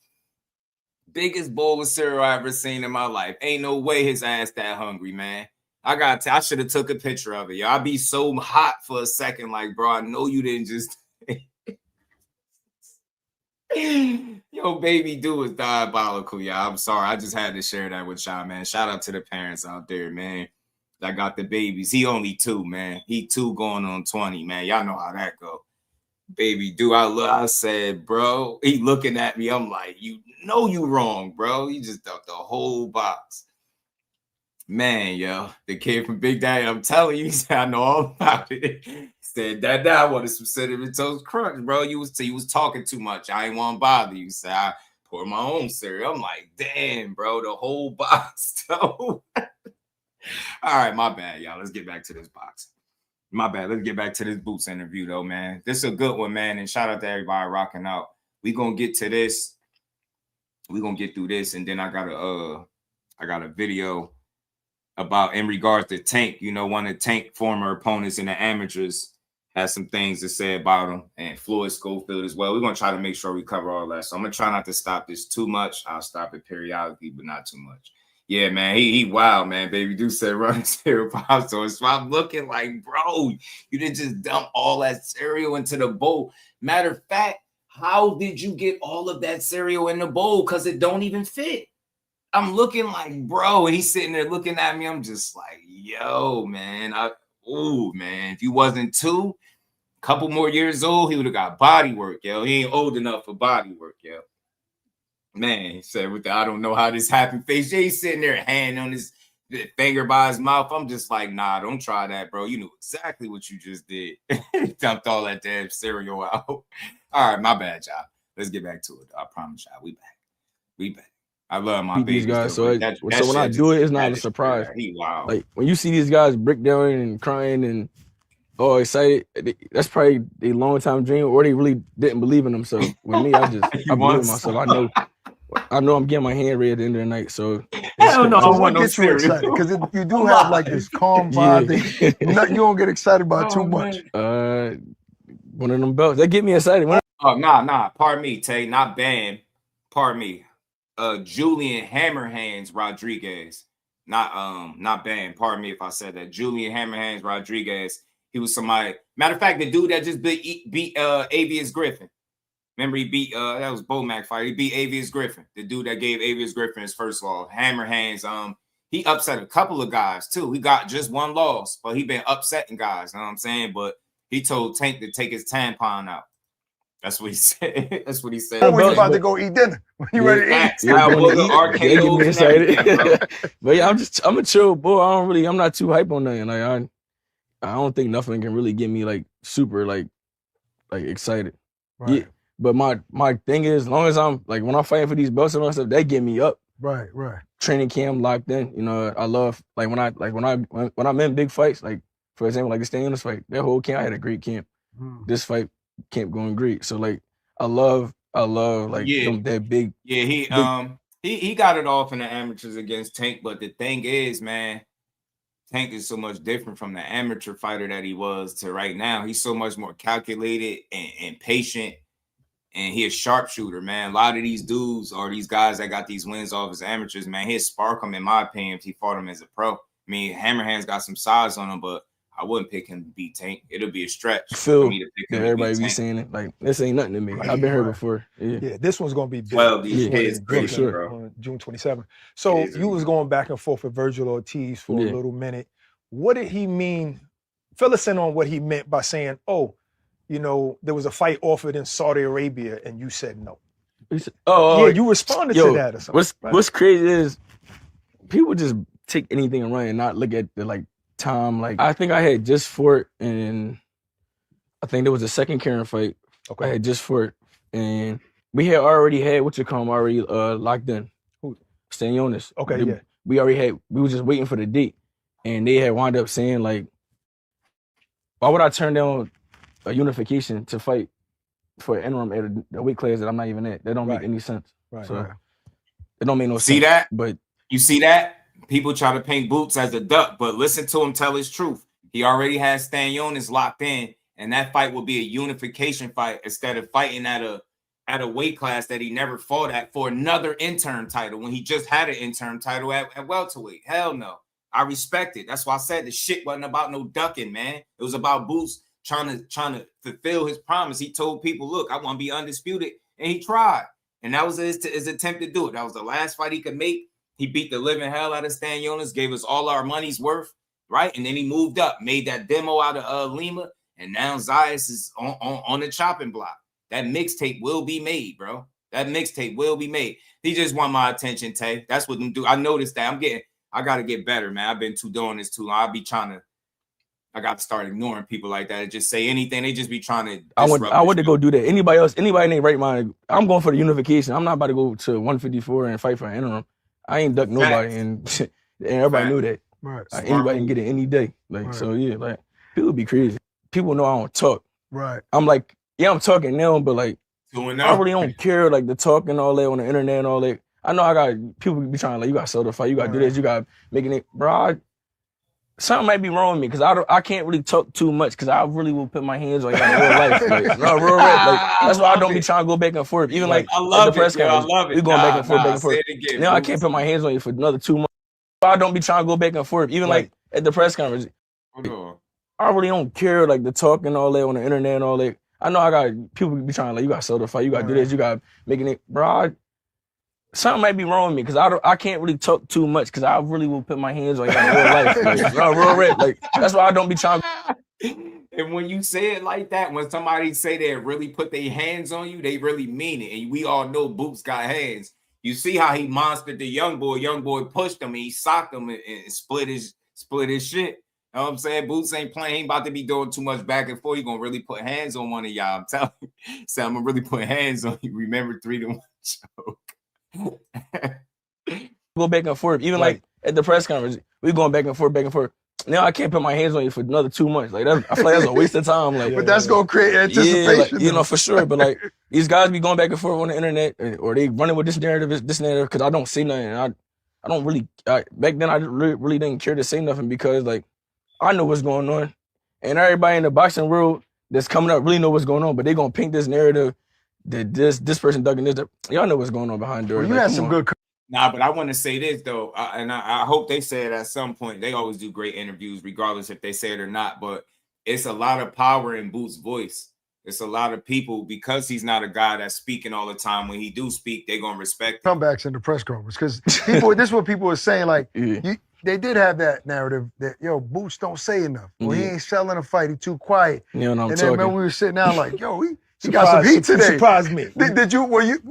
Biggest bowl of cereal I ever seen in my life. Ain't no way his ass that hungry, man. I should have took a picture of it, yo. I'd be so hot for a second, like, bro, I know you didn't just. Yo, baby do is diabolical, y'all. I'm sorry. I just had to share that with y'all, man. Shout out to the parents out there, man. That got the babies. He only 2, man. He 2 going on 20, man. Y'all know how that go. Baby do I said, bro, he looking at me. I'm like, you know you wrong, bro. You just dumped the whole box. Man, yo, the kid from Big Daddy, I'm telling you, he said, I know all about it. He said, Dad, I wanted some Cinnamon Toast Crunch, bro. You was talking too much. I ain't want to bother you. Said I pour my own cereal. I'm like, damn, bro, the whole box. All right, my bad, y'all. Let's get back to this box. My bad. Let's get back to this Boots interview, though, man. This is a good one, man. And shout out to everybody rocking out. We gonna get to this. We gonna get through this, and then I got a video about in regards to Tank. You know, one of Tank former opponents in the amateurs has some things to say about him, and Floyd Schofield as well. We're gonna try to make sure we cover all that. So I'm gonna try not to stop this too much. I'll stop it periodically, but not too much. Yeah, man, he wild, man. Baby do said run cereal pop. So I'm looking like, bro, you didn't just dump all that cereal into the bowl. Matter of fact, how did you get all of that cereal in the bowl? Because it don't even fit. I'm looking like, bro, and he's sitting there looking at me. I'm just like, yo, man. Man, if you wasn't 2, a couple more years old, he would have got body work, yo. He ain't old enough for body work, yo. Man, he said, with the I don't know how this happened face. He's sitting there, hand on his finger by his mouth. I'm just like, nah, don't try that, bro. You knew exactly what you just did. Dumped all that damn cereal out. All right, my bad, y'all. Let's get back to it. I promise y'all, we back. We back. I love my babies. Guys, so when I do it, it's not a surprise. Wow. Like when you see these guys break down and crying and all excited, that's probably a long time dream, or they really didn't believe in themselves. With me, I believe in myself. I know I'm getting my hand ready at the end of the night. So hell no, I want to get you excited because you do have like this calm vibe. Yeah. You don't get excited about too much. One of them belts that get me excited. Nah. Pardon me, Tay. Not Bam. Pardon me. Julian Hammerhands Rodriguez. Not Bam. Pardon me if I said that. Julian Hammerhands Rodriguez. He was somebody. Matter of fact, the dude that just beat Avius Griffin. Remember, he beat that was Bo Mac fight. He beat Avius Griffin, the dude that gave Avius Griffin his first loss. Hammerhands. He upset a couple of guys too. He got just one loss, but he been upsetting guys. You know what I'm saying? But he told Tank to take his tampon out. That's what he said. That's what he said. Oh, we about to go eat dinner. You ready to eat? Facts. They get me excited. But yeah, I'm a chill boy. I'm not too hype on nothing. Like I don't think nothing can really get me like super like excited. Right. Yeah. But my thing is, as long as I'm like when I'm fighting for these belts and all that stuff, they get me up. Right. Training camp locked in. You know, I love like when I'm in big fights, like for example, like the Stay in this fight, that whole camp, I had a great camp. This fight camp going great. So like I love like that big. Yeah, he got it off in the amateurs against Tank, but the thing is, man, Tank is so much different from the amateur fighter that he was to right now. He's so much more calculated and patient. And he a sharpshooter, man. A lot of these dudes or these guys that got these wins off as amateurs, man, he'd spark them, in my opinion, if he fought him as a pro. I mean, Hammerhand's got some size on him, but I wouldn't pick him to beat Tank. It'll be a stretch for me to pick him. Everybody be saying it. Like, this ain't nothing to me. I've been here before. Yeah, this one's going to be big. Well, these kids great, sure. On June 27th. So you was going back and forth with Virgil Ortiz for a little minute. What did he mean? Fill us in on what he meant by saying, oh, you know, there was a fight offered in Saudi Arabia and you said no. Yeah, you responded to that or something. What's crazy is people just take anything and run and not look at the like time. Like I think I had just fought and I think there was a second Karen fight. Okay. I had just fought and we had already had already locked in. Who? Stanionis. Okay, yeah. We were just waiting for the date. And they had wound up saying like, why would I turn down a unification to fight for an interim at a weight class that I'm not even at? That don't make any sense. Right. So it don't make no sense. See that? But you see that? People try to paint Boots as a duck, but listen to him tell his truth. He already has Stanionis locked in, and that fight will be a unification fight instead of fighting at a weight class that he never fought at for another interim title when he just had an interim title at welterweight. Hell no. I respect it. That's why I said the shit wasn't about no ducking, man. It was about Boots trying to fulfill his promise. He told people, look, I want to be undisputed, and he tried. And that was his attempt to do it. That was the last fight he could make. He beat the living hell out of Stanionis, gave us all our money's worth, right? And then he moved up, made that demo out of Lima, and now Zayas is on the chopping block. That mixtape will be made, bro. That mixtape will be made. He just want my attention, Tay. That's what them do. I noticed that. I got to get better, man. I've been doing this too long. I got to start ignoring people like that and just say anything. They just be trying to. I want to go do that. Anybody in their right mind, I'm going for the unification. I'm not about to go to 154 and fight for an interim. I ain't duck nobody, and everybody knew that. Right. Like, anybody can get it any day. Like so, yeah. Like people be crazy. People know I don't talk. Right. I'm like, yeah, I'm talking now, but like, I really don't care like the talk and all that on the internet and all that. I know I got people be trying like, you got to sell the fight, you got to do this, you got to making it, bro. Something might be wrong with me because I can't really talk too much because I really will put my hands on you like real life. Like, no, real rap. Like, that's why I don't be trying to go back and forth. Even like I love the press conference, I love it. We going back and forth, Now I can't put my hands on you for another 2 months. I don't be trying to go back and forth. Even like at the press conference, I really don't care like the talk and all that on the internet and all that. I know I got people be trying like, you got to sell the fight, you got to do this, you got making it, bro. Something might be wrong with me because I can't really talk too much because I really will put my hands on you like real life. Like, no, real rap. Like that's why I don't be trying. And when you say it like that, when somebody say they really put their hands on you, they really mean it. And we all know Boots got hands. You see how he monstered the young boy. Young boy pushed him. He socked him and split his shit. You know what I'm saying? Boots ain't playing. He ain't about to be doing too much back and forth. He gonna really put hands on one of y'all. I'm telling you. So I'm gonna really put hands on you. Remember 3-1 choke. Go back and forth. Even like at the press conference, we going back and forth. Now I can't put my hands on you for another 2 months. Like I feel like that's a waste of time. Like, but that's gonna create anticipation. Yeah, like, for sure. But like these guys be going back and forth on the internet, or they running with this narrative, because I don't say nothing. I don't really. Back then I really didn't care to say nothing because like I know what's going on, and everybody in the boxing world that's coming up really know what's going on. But they gonna paint this narrative that this person ducking this. Y'all know what's going on behind doors. Well, you had some good. Nah, but I want to say this though, and I hope they say it at some point. They always do great interviews, regardless if they say it or not. But it's a lot of power in Boots' voice. It's a lot of people, because he's not a guy that's speaking all the time. When he do speak, they're gonna respect him. Comebacks in the press conference because people. This is what people are saying. Like they did have that narrative that Boots don't say enough. Well, he ain't selling a fight. He too quiet. You know what I'm and talking. then when we were sitting down, like he He got some heat today. Surprised me.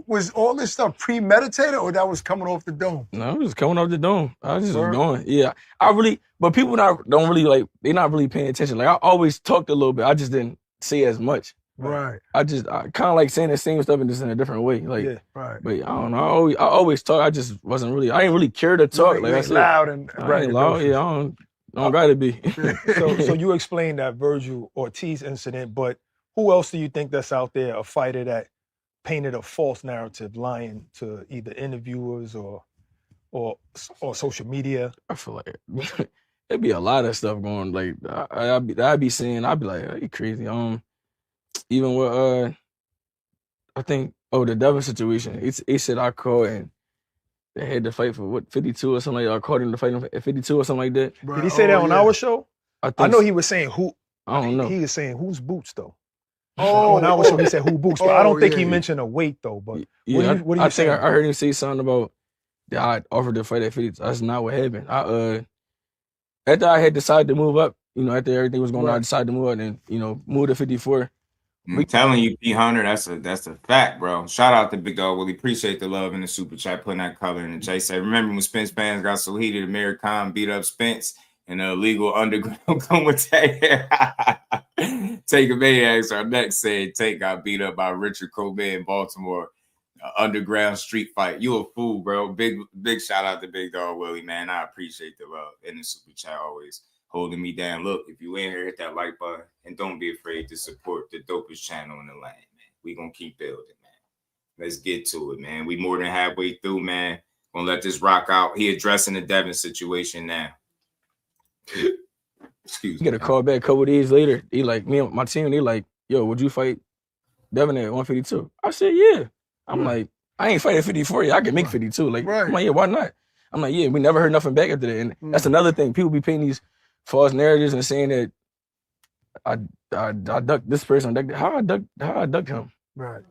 Was all this stuff premeditated or that was coming off the dome? No, it was coming off the dome. I was just going. Yeah. But people don't really like, they're not really paying attention. Like I always talked a little bit. I just didn't say as much. Right. I kind of like saying the same stuff and just in a different way. Like, right. But I don't know. I always talk. I just wasn't really, I didn't really care to talk. Like I said, loud and I ain't loud. Yeah, I don't gotta be. So you explained that Virgil Ortiz incident, but who else do you think that's out there, a fighter that painted a false narrative, lying to either interviewers or social media? I feel like it'd be a lot of stuff going. Like I'd be saying, I'd be like, "Are you crazy?" Even with I think the Devin situation. He said I called and they had to fight for what 52 or something like that. I called him to fight at 52 or something like that. Right. Did he say that on our show? I know he was saying who. I don't know. He was saying who's Boots though. On our show he said who Boots, but I don't think he mentioned a weight though. But yeah, what do you think I heard him say something about that I offered to fight at 52. That's not what happened. After I had decided to move up, after everything was going on, I decided to move up and move to 54. I'm telling you, P Hunter, that's a fact, bro. Shout out to Big Dog Willie. Appreciate the love in the super chat, putting that color in the Jay said, remember when Spence fans got so heated, Amir Khan beat up Spence and the illegal underground commentator. Take a Maniacs, our next said Tank got beat up by Richard Kobe in Baltimore. Underground street fight. You a fool, bro. Big shout out to Big Dog Willie, man. I appreciate the love in the super chat, always holding me down. Look, if you in here, hit that like button and don't be afraid to support the dopest channel in the land, man. We gonna keep building, man. Let's get to it, man. We more than halfway through, man. Gonna let this rock out. He addressing the Devin situation now. Excuse me. Get a call back a couple days later. He like, me and my team, they like, yo, would you fight Devin at 152? I said, yeah. I'm like, I ain't fighting 54 yet. I can make 52. Like, I'm like, yeah, why not? I'm like, yeah, we never heard nothing back after that. And that's another thing. People be painting these false narratives and saying that I ducked this person. How I ducked him. Right.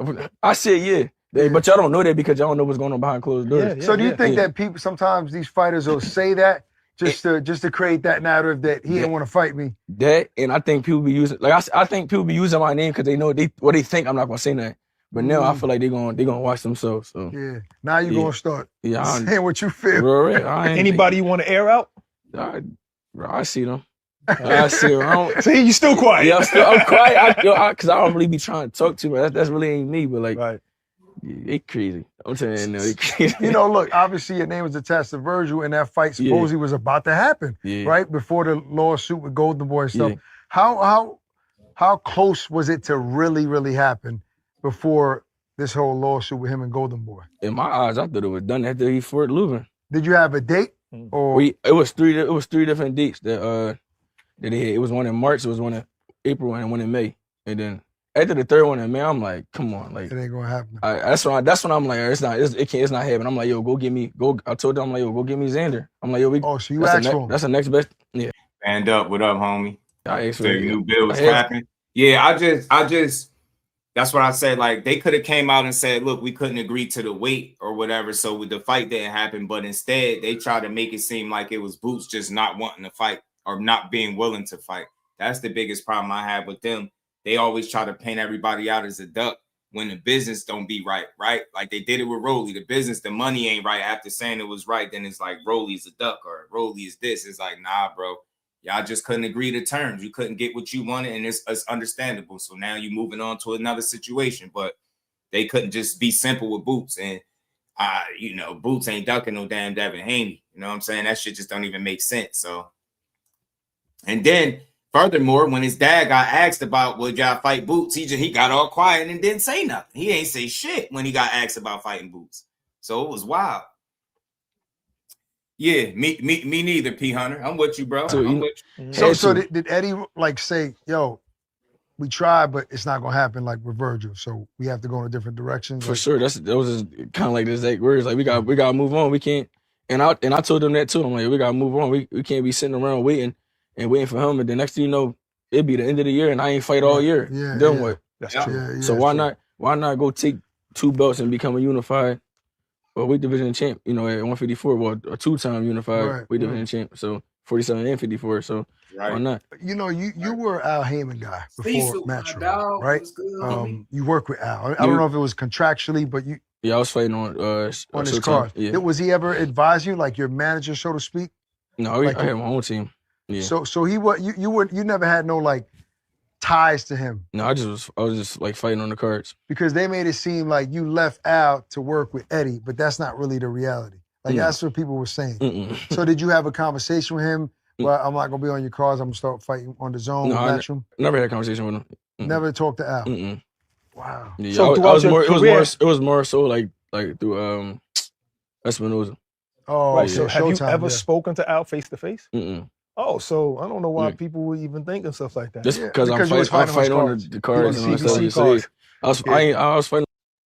I said, yeah. But y'all don't know that because y'all don't know what's going on behind closed doors. So do you think that people, sometimes these fighters will say that just to create that narrative that he didn't want to fight me? That, and I think people be using, like I think people be using my name because they know what they think I'm not going to say nothing. But now I feel like they're gonna watch themselves. So yeah, now you're gonna start saying what you feel. Bro, anybody you want to air out? I see them. I see them. See, you still quiet. Yeah, I'm quiet. Because I don't really be trying to talk to them. That's really ain't me. But like, they crazy. I'm telling you, they crazy. Look, obviously your name was attached to Virgil, and that fight supposedly was about to happen, right before the lawsuit with Golden Boy and stuff. Yeah. How close was it to really happen before this whole lawsuit with him and Golden Boy? In my eyes, I thought it was done after he fought losing. Did you have a date? Or it was three different dates that they had. It was one in March, it was one in April, and one in May. And then after the third one in May, I'm like, come on, like it ain't gonna happen. That's when I'm like, it's not happening. I'm like, yo, I told them, I'm like, yo, go get me Xander. I'm like, yo, so you asked for him. That's the next best. Yeah. Stand up. What up, homie? I asked for the new bill was happening. Yeah, I just that's what I said. Like, they could have came out and said, look, we couldn't agree to the weight or whatever, so the fight didn't happen. But instead, they tried to make it seem like it was Boots just not wanting to fight or not being willing to fight. That's the biggest problem I have with them. They always try to paint everybody out as a duck when the business don't be right? Like they did it with Rolly. The business, the money ain't right. After saying it was right, then it's like Rolly's a duck or Rolly is this. It's like, nah, bro. Y'all just couldn't agree to terms. You couldn't get what you wanted, and it's understandable. So now you're moving on to another situation. But they couldn't just be simple with Boots. And, Boots ain't ducking no damn Devin Haney. You know what I'm saying? That shit just don't even make sense. So, and then, furthermore, when his dad got asked about would y'all fight Boots, he got all quiet and didn't say nothing. He ain't say shit when he got asked about fighting Boots. So it was wild. Yeah, me neither, P Hunter. I'm with you, bro. So did Eddie like say, yo, we tried, but it's not gonna happen like with Virgil. So we have to go in a different direction. For sure. That was kind of like this exact words. Like we gotta move on. We can't. And I told them that too. I'm like, we gotta move on. We can't be sitting around waiting for him. And the next thing you know, it'd be the end of the year, and I ain't fight all year. Yeah, then what? That's true. So why not go take 2 belts and become a unified weight division champ? At 154, well, a 2-time unified weight division champ. So 47 and 54. So why not? You know, you were Al Heyman guy before Matchroom, right? You work with Al. I don't know if it was contractually, but you. Yeah, I was fighting on his card. Yeah. Was he ever advise you, like your manager, so to speak? No, like I had my own team. Yeah. So he you never had no like ties to him. No, I was just like fighting on the cards. Because they made it seem like you left Al to work with Eddie, but that's not really the reality. Like that's what people were saying. So did you have a conversation with him? Well, I'm not gonna be on your cards. I'm gonna start fighting on the zone. No, Matchroom. Never had a conversation with him. Never talked to Al. Wow. Yeah, So it was more so like through Espinoza. Oh, right. So have you ever spoken to Al face to face? Oh, so I don't know why people would even think of stuff like that. Just because I'm fighting on the cards and stuff. I was fighting.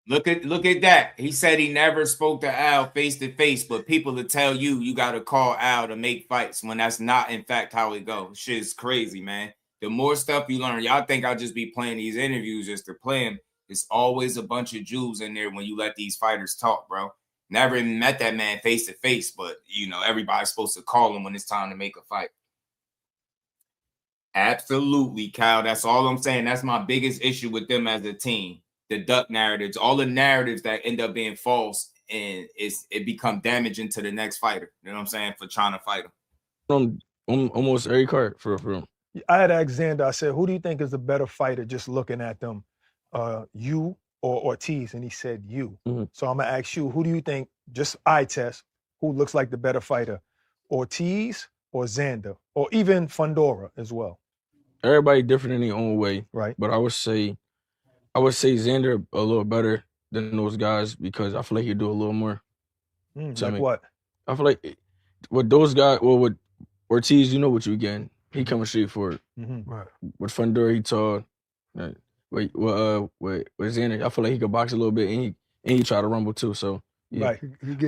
Look at that. He said he never spoke to Al face to face, but people will tell you got to call Al to make fights when that's not in fact how it goes. Shit is crazy, man. The more stuff you learn, y'all think I'll just be playing these interviews just to play them. It's always a bunch of Jews in there when you let these fighters talk, bro. Never even met that man face to face, but you know everybody's supposed to call him when it's time to make a fight. Absolutely, Kyle. That's all I'm saying. That's my biggest issue with them as a team. The duck narratives, all the narratives that end up being false, and it become damaging to the next fighter. You know what I'm saying? For trying to fight him. On almost every card for real. I had asked Xander, I said, who do you think is the better fighter just looking at them? You or Ortiz? And he said you. So I'm gonna ask you, who do you think, just eye test, who looks like the better fighter? Ortiz or Xander? Or even Fundora as well? Everybody different in their own way. Right. But I would say Xander a little better than those guys because I feel like he'd do a little more. Like what? I feel like with those guys, with Ortiz, you know what you're getting. He coming straight for it. Right. With Fundora, he tall. With Xander, I feel like he could box a little bit and he try to rumble too. So yeah. Right.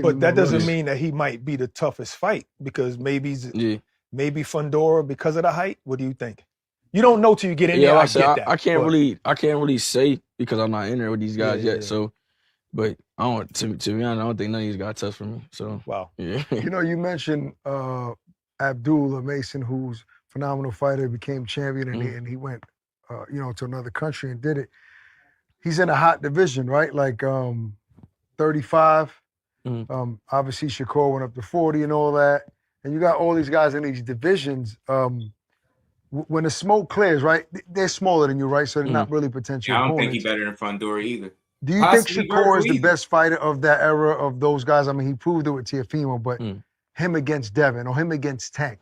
But that doesn't mean that he might be the toughest fight because maybe Fundora because of the height. What do you think? You don't know till you get in there. I can't really say because I'm not in there with these guys yet. So, but I don't. To be honest, I don't think none of these guys touch for me. So wow. Yeah. You know, you mentioned Abdullah Mason, who's a phenomenal fighter, became champion, and he went, to another country and did it. He's in a hot division, right? Like 35. Obviously, Shakur went up to 40 and all that. And you got all these guys in these divisions. When the smoke clears, right? They're smaller than you, right? So they're not really potential I don't opponents. think he's better than Fundora either. Do you think Shakur is the best fighter of that era of those guys? I mean, he proved it with Teofimo, but him against Devin or him against Tank,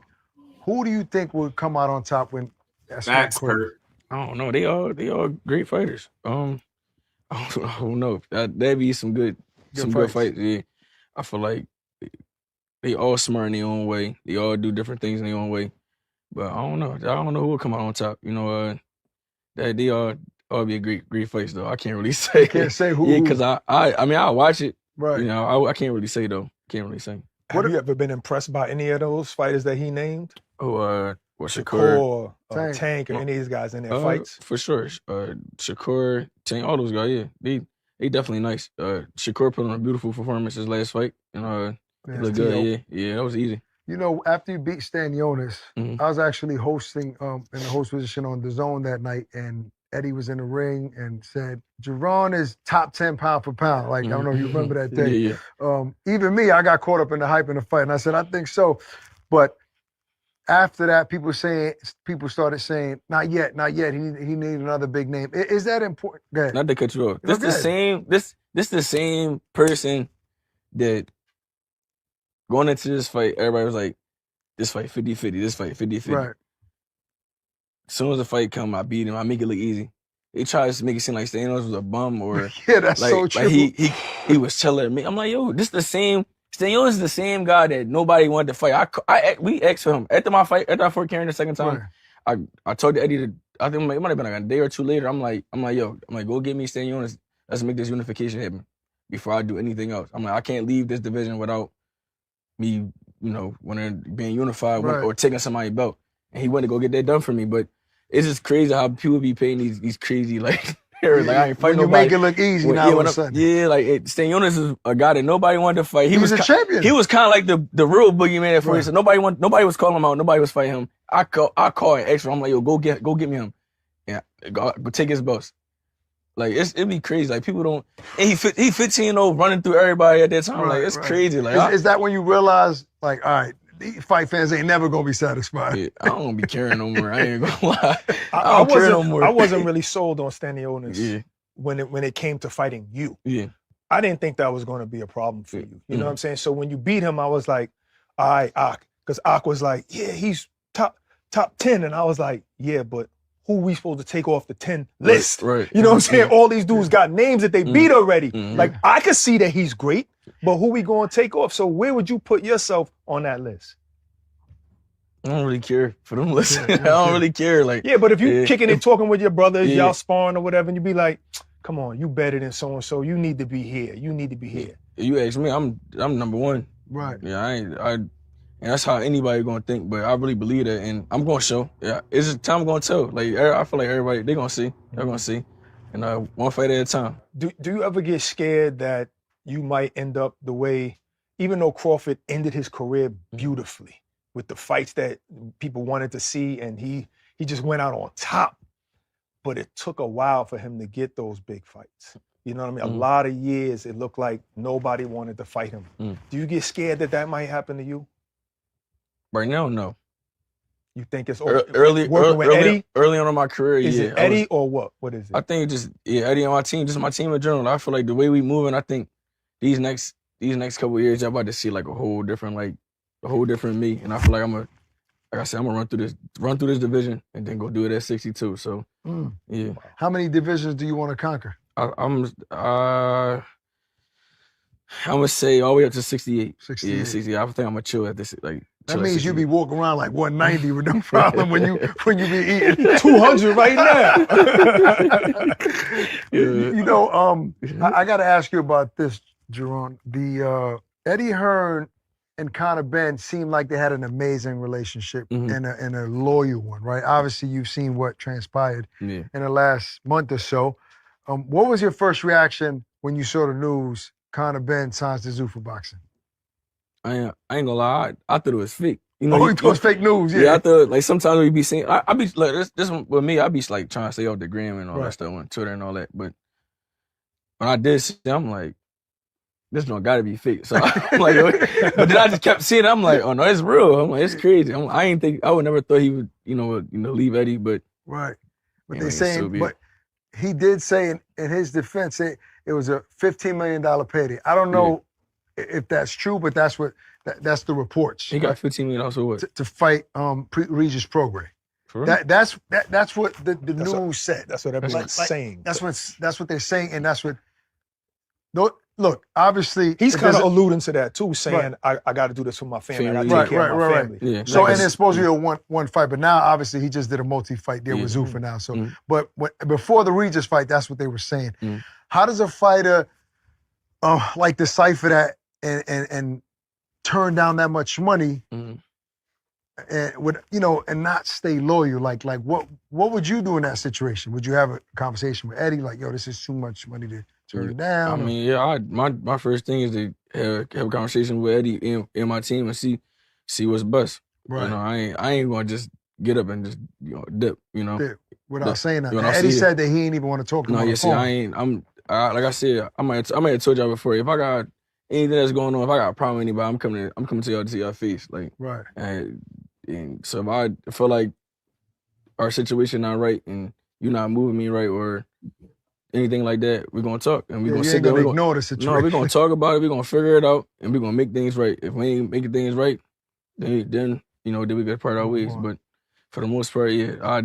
who do you think will come out on top when that's hurt? I don't know. They all great fighters. I don't know. That'd be some good fights. Yeah, I feel like they all smart in their own way. They all do different things in their own way. But I don't know. I don't know who will come out on top. You know, they all be a great fights though. I can't really say. You can't say who. Yeah, because I mean I'll watch it. Right. You know, I can't really say though. Can't really say. Have you ever been impressed by any of those fighters that he named? Oh, Shakur, Tank, or any of these guys in their fights? For sure. Shakur, Tank, all those guys. Yeah, they definitely nice. Shakur put on a beautiful performance his last fight, and he looked good. Yeah, that was easy. You know, after you beat Stanionis, I was actually hosting in the host position on the Zone that night, and Eddie was in the ring and said, Jaron is top 10 pound for pound. Like, I don't know if you remember that day. Yeah. Even me, I got caught up in the hype in the fight, and I said, I think so. But after that, people started saying, not yet. He needed another big name. Is that important? Go ahead. Not to cut you off. This the same person that going into this fight, everybody was like, this fight 50-50, this fight 50-50. Right. As soon as the fight come, I beat him. I make it look easy. They try to make it seem like Stanionis was a bum or yeah, that's like, so true. Like he was chilling me. I'm like, yo, this the same. Stanionis is the same guy that nobody wanted to fight. We asked for him after my fight, after I fought Karen the second time. Right. I told Eddie I think it might have been like a day or two later. I'm like, go get me Stanionis. Let's make this unification happen before I do anything else. I'm like, I can't leave this division without me, being unified or taking somebody's belt. And he went to go get that done for me. But it's just crazy how people be paying these crazy, like, Like I ain't fighting when you nobody. make it look easy now all of a sudden. Yeah, like Stanionis is a guy that nobody wanted to fight. He was a champion. He was kind of like the real boogeyman at first. So nobody was calling him out. Nobody was fighting him. I call it extra. I'm like, yo, go get me him. Yeah, go take his belts. Like it'd be crazy. Like people don't. And he 15-0 running through everybody at that time. Like it's crazy. Like is that when you realize, like, all right, these fight fans ain't never gonna be satisfied? Yeah, I don't be caring no more. I ain't gonna lie. I wasn't really sold on Stanionis when it came to fighting you. Yeah. I didn't think that was going to be a problem for you. You know what I'm saying? So when you beat him, I was like, all right, Ak. Because Ak was like, yeah, he's top 10. And I was like, yeah, but who we supposed to take off the 10 list? Right. You know what I'm saying? All these dudes got names that they beat already. Like, I could see that he's great, but who we going to take off? So where would you put yourself on that list? I don't really care for them listening. I don't really care. Like, yeah, but if you kicking and talking with your brothers, y'all sparring or whatever, and you be like, come on, you better than so and so. You need to be here. You need to be here. You ask me, I'm number one. Right. Yeah, and that's how anybody gonna think. But I really believe that, and I'm gonna show. Yeah, it's just time gonna tell. Like I feel like everybody they gonna see. They're gonna see, and one fight at a time. Do you ever get scared that you might end up the way, even though Crawford ended his career beautifully with the fights that people wanted to see, and he just went out on top. But it took a while for him to get those big fights. You know what I mean? A lot of years, it looked like nobody wanted to fight him. Do you get scared that might happen to you? Right now, no. You think it's early on in my career? Is it Eddie or what? What is it? I think just Eddie on my team, just my team in general. I feel like the way we moving, I think these next couple of years, y'all about to see like a whole different me. And I feel like like I said, I'm gonna run through this division and then go do it at 62. So yeah. How many divisions do you want to conquer? I'm gonna say all the way up to 68. 68. Yeah, 68. I think I'm gonna chill at this. Like that means you be walking around like 190 with no problem when you be eating 200 right now. You know, I got to ask you about this, Jaron. The Eddie Hearn and Conor Benn seemed like they had an amazing relationship and a loyal one, right? Obviously, you've seen what transpired in the last month or so. What was your first reaction when you saw the news Conor Benn signs to Zuffa Boxing? I ain't gonna lie, I thought it was fake. You know, you thought it was fake news, yeah. Yeah, I thought like sometimes we be seeing. I be like this with me. I be like trying to stay off the gram and all that stuff on Twitter and all that. But when I did see, I'm like, this don't gotta be fake. So I'm like, but then I just kept seeing it. I'm like, oh no, it's real. I'm like, it's crazy. I would never thought he would, leave Eddie, but right. But they saying, but he did say in his defense, it was a $15 million payday. I don't know if that's true, but that's the reports. He got $15 million also what? To fight Regis Prograis. That's what the news said. That's what everyone's saying. That's what they're saying, and that's what. Look, obviously he's kind of alluding to that too, saying I got to do this for my family. I got to take care of my family. Yeah. So and it's supposed to be a one fight, but now obviously he just did a multi-fight deal with Zuffa now. So, but before the Regis fight, that's what they were saying. How does a fighter like decipher that and turn down that much money and with and not stay loyal? Like what would you do in that situation? Would you have a conversation with Eddie like, yo, this is too much money to turn it down? I mean, my first thing is to have a conversation with Eddie and my team and see what's best. Right. You know, I ain't gonna just get up and just dip. You know, dip without saying that. Eddie said that he ain't even want to talk to him. No, see, I ain't. Like I said, I might have told y'all before. If I got anything that's going on, if I got a problem with anybody, I'm coming to y'all to see y'all face. Like right. And so if I feel like our situation not right and you're not moving me right or anything like that, we're gonna talk and we're gonna sit there. We're gonna ignore the situation. No, we're gonna talk about it. We're gonna figure it out and we're gonna make things right. If we ain't making things right, then then we gotta part our ways. But for the most part, I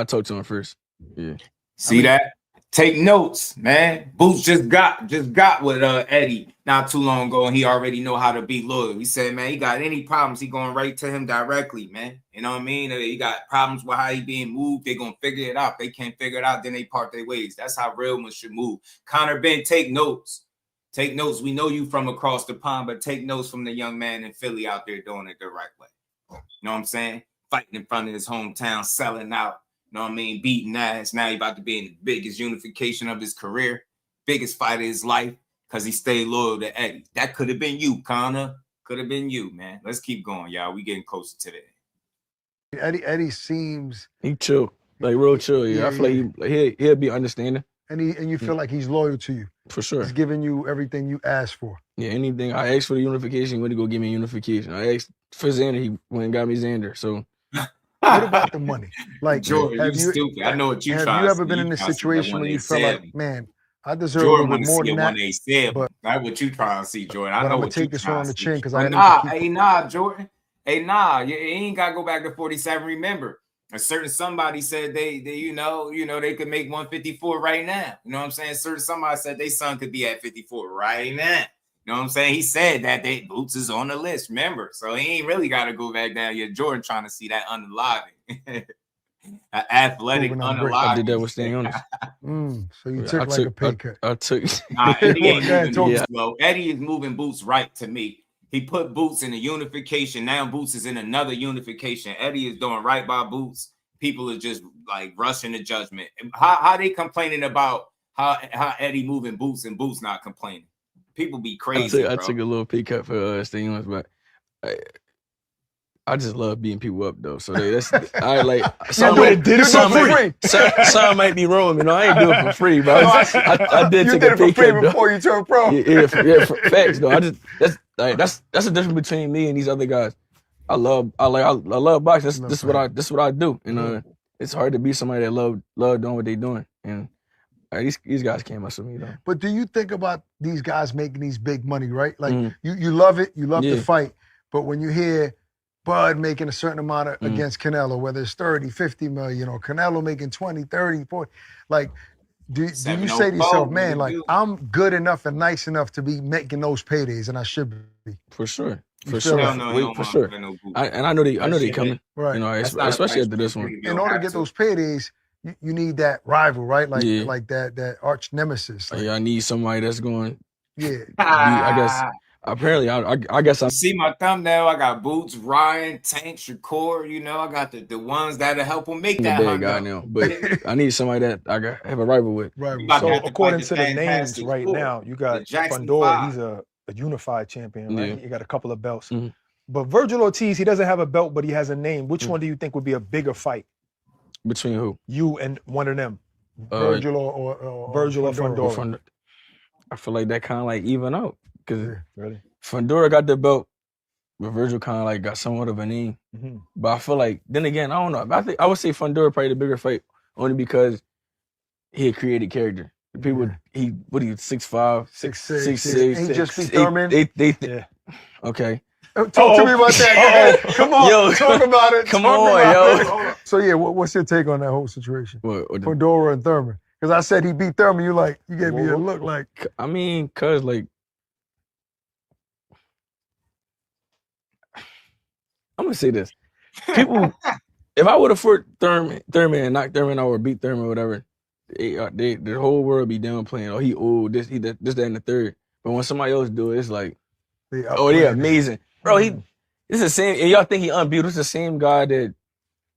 talk to him first. Yeah. See that? Take notes, man. Boots just got with Eddie not too long ago, and he already know how to be loyal. He said, man, he got any problems, he going right to him directly, man. You know what I mean? He got problems with how he being moved. They gonna figure it out. They can't figure it out, then they part their ways. That's how real ones should move. Conor Benn, take notes. Take notes. We know you from across the pond, but take notes from the young man in Philly out there doing it the right way. You know what I'm saying? Fighting in front of his hometown, selling out. know what I mean, beating ass. Now he about to be in the biggest unification of his career, biggest fight of his life, because he stayed loyal to Eddie. That could have been you, Connor. Could have been you, man. Let's keep going, y'all. We getting closer to that. Eddie seems he chill, like real chill. Yeah, I feel like he'll be understanding. And you feel like he's loyal to you. For sure. He's giving you everything you asked for. Yeah, anything. I asked for the unification, he went to go give me a unification. I asked for Xander, he went and got me Xander. So what about the money? Like, Jordan, you stupid. I know what you trying to Have you ever been in a situation where you felt like, man, I deserve Jordan a little bit more than that? But that's what you trying to see, Jordan. I know I'm what take this one on the chin because I Jordan. You ain't gotta go back to 47. Remember, a certain somebody said they you know they could make 154 right now. You know what I'm saying? Certain somebody said their son could be at 54 right now. You know what I'm saying? He said that Boots is on the list, remember? So he ain't really got to go back down here. Jordan trying to see that unaliving. Athletic unaliving. I did that with staying honest. So you took like a pay cut. I took. Eddie ain't moving Boots slow. Eddie is moving Boots right to me. He put Boots in a unification. Now Boots is in another unification. Eddie is doing right by Boots. People are just like rushing to judgment. How they complaining about how Eddie moving Boots and Boots not complaining? People be crazy. I took a little pay cut for staying honest, but I just love beating people up though. So that's I like. Some might be wrong, you know. I ain't do it for free, but I did take a pay cut before you turned pro. Yeah, facts though. That's the difference between me and these other guys. I love boxing. This is what I do. You know, it's hard to be somebody that love doing what they doing. And these guys can't mess with me though. But do you think about these guys making these big money, right? Like you love it, you love the fight, but when you hear Bud making a certain amount against Canelo, whether it's 30, 50 million, or Canelo making 20, 30, 40, like do you say to yourself, man, like I'm good enough and nice enough to be making those paydays, and I should be? For sure. For sure. I know they coming. Right. You know, especially after this one. In order to get those paydays, you need that rival, right? Like that arch nemesis. Like, I need somebody that's going. Yeah. I guess. Apparently, I guess I see my thumbnail. I got Boots, Ryan, Tank, Shakur. You know, I got the ones that'll help them make that. Bad guy now, but I need somebody that I have a rival with. Right. So according to the names right now, you got Fundora. He's a unified champion, right? He got a couple of belts. But Virgil Ortiz, he doesn't have a belt, but he has a name. Which one do you think would be a bigger fight? Between who? You and one of them. Virgil or Virgil or Fundora. I feel like that kind of like even out because really Fundora got the belt, but Virgil kind of like got somewhat of a name. But I feel like then again, I don't know. I would say Fundora probably the bigger fight only because he had created character. People, he 6'5", 6'6". Ain't just be Thurman. Okay. Talk to me about that. Come on, talk about it. Come on, yo. So yeah, what's your take on that whole situation? Fundora and Thurman. Because I said he beat Thurman, you gave me a look like. I mean, cause like, I'm gonna say this. People, if I would have fought Thurman and knocked Thurman out or beat Thurman or whatever, the whole world be downplaying. Oh, he old, this, that, and the third. But when somebody else do it, it's like, they're amazing. Bro, it's the same, and y'all think he unbeatable. It's the same guy that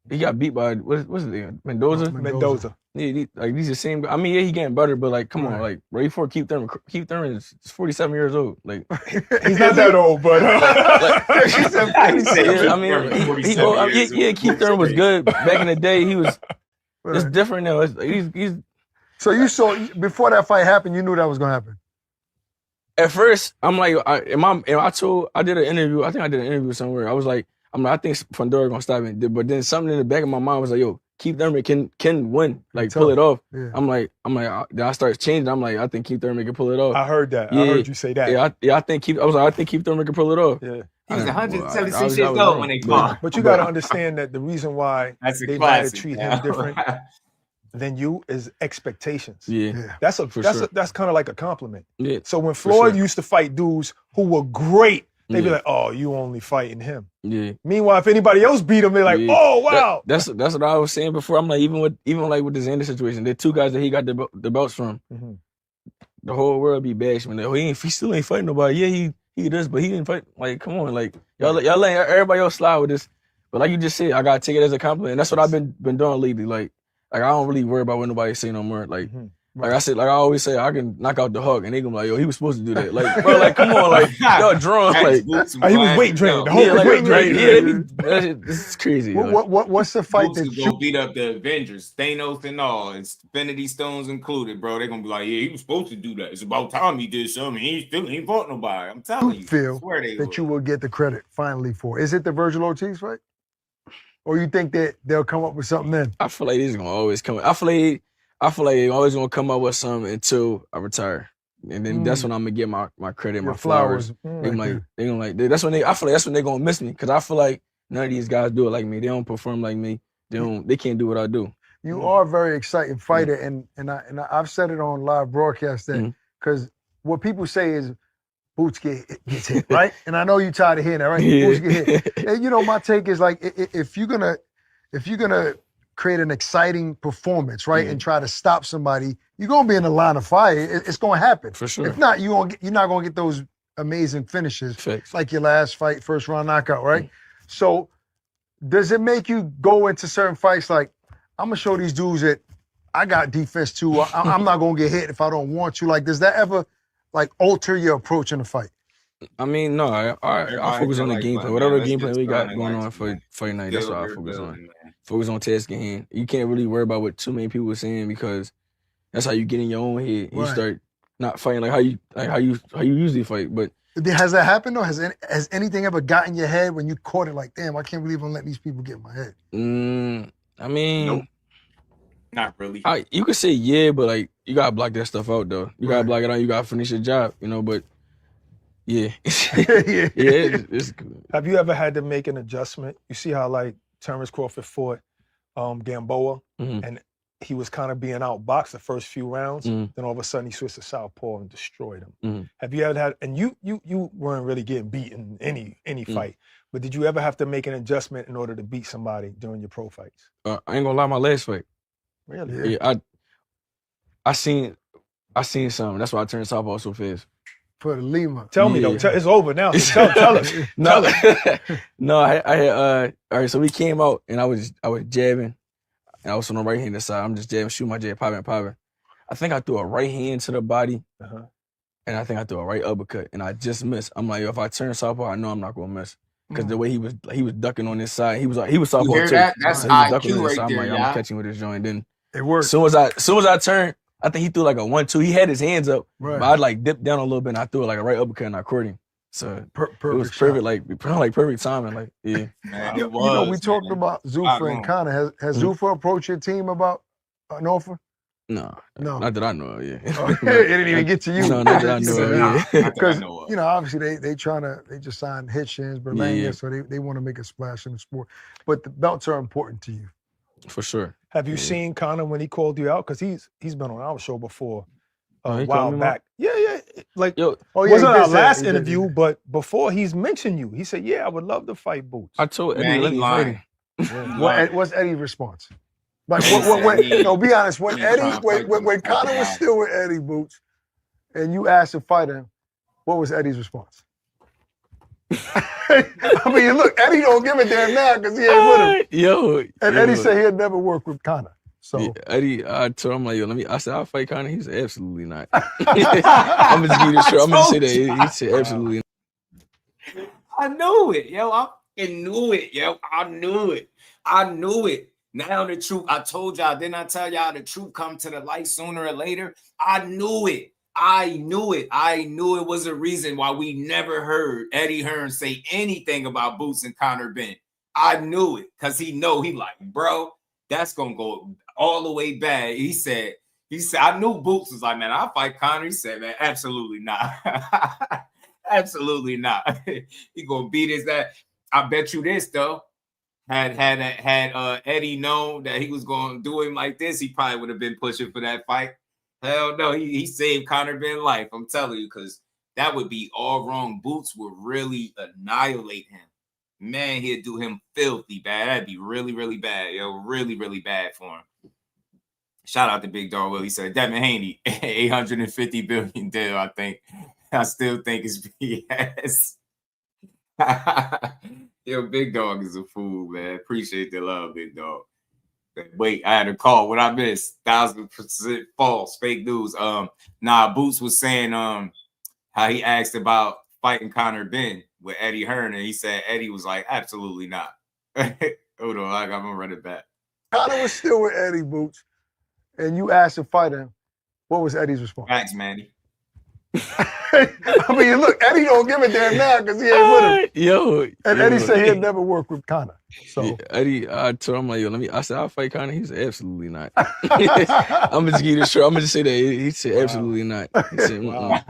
he got beat by, what's his name? Mendoza. Yeah, he's the same guy. I mean, yeah, he getting better, but like, come on, like, right before Keith Thurman is 47 years old. Like, he's not that old, but Keith Thurman was good back in the day. He was. It's different now. He's. So you saw before that fight happened, you knew that was gonna happen. At first, I'm like, I did an interview. I think I did an interview somewhere. I was like, I think Fundora gonna stop it. But then something in the back of my mind was like, yo, Keith Thurman can win, like pull it off. Yeah. I'm like, then I started changing. I'm like, I think Keith Thurman can pull it off. I heard that. I heard you say that. I think Keith Thurman can pull it off. Yeah. He was 176 years old when they fought. But you got to understand that the reason why they might have treated him different than you is expectations. Yeah. That's kind of like a compliment. Yeah. So when Floyd used to fight dudes who were great, they'd be like, "Oh, you only fighting him." Yeah. Meanwhile, if anybody else beat him, they're like, "Oh, wow." That's what I was saying before. I'm like, even with the Xander situation, the two guys that he got the belts from, the whole world be bashing. Like, he still ain't fighting nobody. Yeah, he does, but he didn't fight. Like, come on, like y'all letting everybody else slide with this. But like you just said, I gotta take it as a compliment. And that's what I've been doing lately. Like, like I don't really worry about what nobody say no more. Like. Like I said, like I always say, I can knock out the Hulk, and they gonna be like, yo, he was supposed to do that. Like, bro, like, come on, like, y'all drunk, like, he was weight training. The Hulk was weight training. Yeah, this is crazy. What's the fight that you go beat up the Avengers, Thanos and all, Infinity Stones included, bro? They're gonna be like, yeah, he was supposed to do that. It's about time he did something. He ain't fought nobody. I'm telling you. Feel that you will get the credit finally for? Is it the Virgil Ortiz fight, or you think that they'll come up with something then? I feel like these gonna always come. I feel like they always gonna come up with something until I retire, and then that's when I'm gonna get my credit, my flowers. They gonna like that's when I feel like that's when they gonna miss me, because I feel like none of these guys do it like me. They don't perform like me. They can't do what I do. You are a very exciting fighter, and I've said it on live broadcast that because what people say is Boots gets hit, right? And I know you tired of hearing that, right? Yeah. Boots get hit. And you know, my take is like if you're gonna create an exciting performance, right, and try to stop somebody, you're gonna be in the line of fire. It's gonna happen for sure. If not, you're not gonna get those amazing finishes like your last fight, first round knockout, right? So, does it make you go into certain fights like, I'm gonna show these dudes that I got defense too. I'm not gonna get hit if I don't want to. Like, does that ever like alter your approach in the fight? I mean, no, I focus on the game plan. Whatever game plan we got going on for fight night, that's what I focus on. Focus on task at hand. You can't really worry about what too many people are saying, because that's how you get in your own head. You start not fighting like how you usually fight. But has that happened though? Has anything ever got in your head when you caught it? Like, damn, I can't believe I'm letting these people get in my head. I mean, nope. Not really. You could say yeah, but like you gotta block that stuff out though. You gotta block it out. You gotta finish your job, you know. But yeah, it's Have you ever had to make an adjustment? You see how like Terrence Crawford fought Gamboa, and he was kind of being outboxed the first few rounds. Then all of a sudden he switched to southpaw and destroyed him. Have you ever had? And you weren't really getting beat in any fight, but did you ever have to make an adjustment in order to beat somebody during your pro fights? I ain't gonna lie, my last fight. Really? Yeah, I seen something. That's why I turned southpaw so fast. For the Lima. Tell me though. It's over now. So tell us. No, I had all right. So we came out and I was jabbing, and I was on the right hand side. I'm just jabbing, shooting my jab, popping. I think I threw a right hand to the body, and I think I threw a right uppercut, and I just missed. I'm like, yo, if I turn southpaw, I know I'm not gonna miss, because the way he was ducking on this side, he was southpaw too. That's so IQ right I'm there, like, I'm catching with his joint. Then it worked. As soon as I turned, I think he threw like a 1-2. He had his hands up, but I like dipped down a little bit, and I threw like a right uppercut, and I caught him. So it was perfect, like perfect timing. Like, yeah. Man, you know, we talked about Zuffa and Conor. Has Zuffa approached your team about an offer? No, not that I know of. Yeah, it didn't even get to you. No, not that I know of. Yeah, because you know, obviously they just signed Hitchens, Berlanga, so they want to make a splash in the sport. But the belts are important to you, for sure. Have you seen Conor when he called you out? Because he's been on our show before a while back. Yeah. Like, wasn't our last interview, but before he's mentioned you. He said, yeah, I would love to fight Boots. I told Eddie, let me fight him. What's Eddie's response? Like, no, be honest. When Conor was still with Eddie Boots, and you asked to fight him, what was Eddie's response? I mean, look, Eddie don't give a damn now because he ain't with him. Eddie said he'd never work with Conor. So Eddie, I told him like, yo, I said I'll fight Conor. He said absolutely not. I'm just give you the truth. I'm gonna say that. He said absolutely not. I knew it, yo. I knew it, yo. I knew it. Now the truth. I told y'all. Didn't I tell y'all the truth come to the light sooner or later? I knew it. I knew it was a reason why we never heard Eddie Hearn say anything about Boots and Conor Benn. I knew it because he like, bro, that's gonna go all the way bad. He said, I knew Boots was like, man, I'll fight Conor. He said, man, absolutely not. Absolutely not. He gonna beat his that. I bet you this though. Had Eddie known that he was gonna do him like this, he probably would have been pushing for that fight. Hell no, he saved Conor Benn life. I'm telling you, because that would be all wrong. Boots would really annihilate him. Man, he'd do him filthy bad. That'd be really, really bad, yo. Really, really bad for him. Shout out to Big Dog Will. He said, Devin Haney, $850 billion deal, I think. I still think it's BS. Yo, Big Dog is a fool, man. Appreciate the love, Big Dog. Wait, I had a call. What I missed? 1,000% false, fake news. Boots was saying how he asked about fighting Conor Ben with Eddie Hearn, and he said Eddie was like, absolutely not. Hold on, I'm gonna run it back. Conor was still with Eddie, Boots, and you asked to fight him. What was Eddie's response? Thanks, Manny. I mean, look, Eddie don't give a damn now because he ain't with him. And Eddie said he'd never work with Conor. So Eddie, I told him like, I said I'll fight Conor. He said absolutely not. I'm just give you short. I'm gonna just say that he said absolutely not. He said,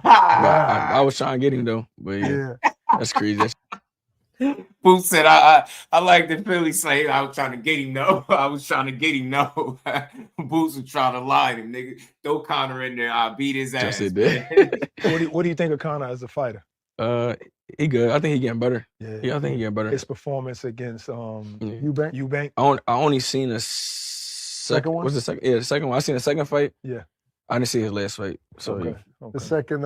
I was trying to get him though, but yeah. That's crazy. Boots said, I like the Philly say I was trying to get him, no. I was trying to get him, no. Boots was trying to lie to him, nigga. Throw Conor in there, I'll beat his ass. What do you think of Conor as a fighter? He good. I think he getting better. Yeah, I think he getting better. His performance against Eubank. I only seen a second one. What's the second? Yeah, the second one. I seen the second fight. Yeah. I didn't see his last fight. So okay. The second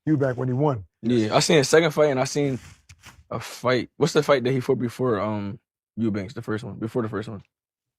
Eubank when he won. Yeah, I seen his second fight and I seen a fight. What's the fight that he fought before Eubanks? The first one. Before the first one.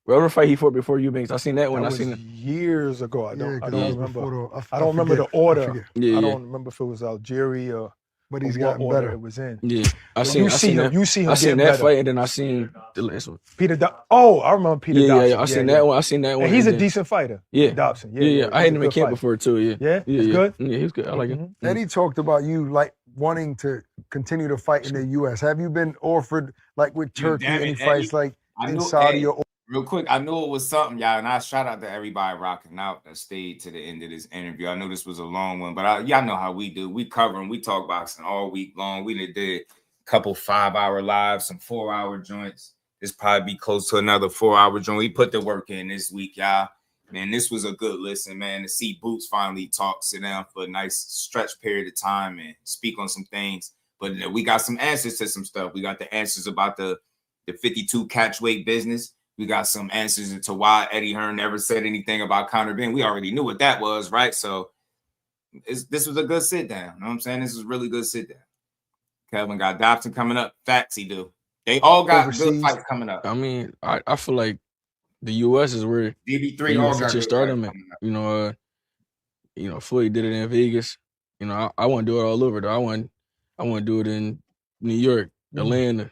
Whatever fight he fought before Eubanks, I seen that one. That I seen it years ago. I don't remember. I don't remember the order. I don't remember if it was Algeria or. But he's gotten better. It was in. Yeah, I seen him. You see him. I seen that better. fight, and then I seen the last one. Peter. I remember Peter. Dobson. Yeah. I seen that one. I seen that one. And he's a decent fighter. Yeah, Dobson. Yeah. I had him in camp before too. Yeah. He's good. Yeah, he's good. I like him. Eddie talked about you like wanting to continue to fight in the U.S. Have you been offered like with Turkey any fights like in Saudi or? Real quick, I knew it was something, y'all, and I shout out to everybody rocking out that stayed to the end of this interview. I know this was a long one, but y'all know how we do. We cover and we talk boxing all week long. We did a couple 5-hour lives, some 4-hour joints. This probably be close to another 4-hour joint. We put the work in this week, y'all. Man, this was a good listen, man. To see Boots finally talk, sit down for a nice stretch period of time and speak on some things. But we got some answers to some stuff. We got the answers about the 52 catchweight business. We got some answers into why Eddie Hearn never said anything about Conor Ben. We already knew what that was, right? So this was a good sit down. You know what I'm saying? This was a really good sit down. Kevin got Dobson coming up. Facts he do. They all got good fights coming up. I mean, I feel like the U.S. is where DB3 all got to start them. You know, Floyd did it in Vegas. You know, I want to do it all over though. I want to do it in New York, Atlanta,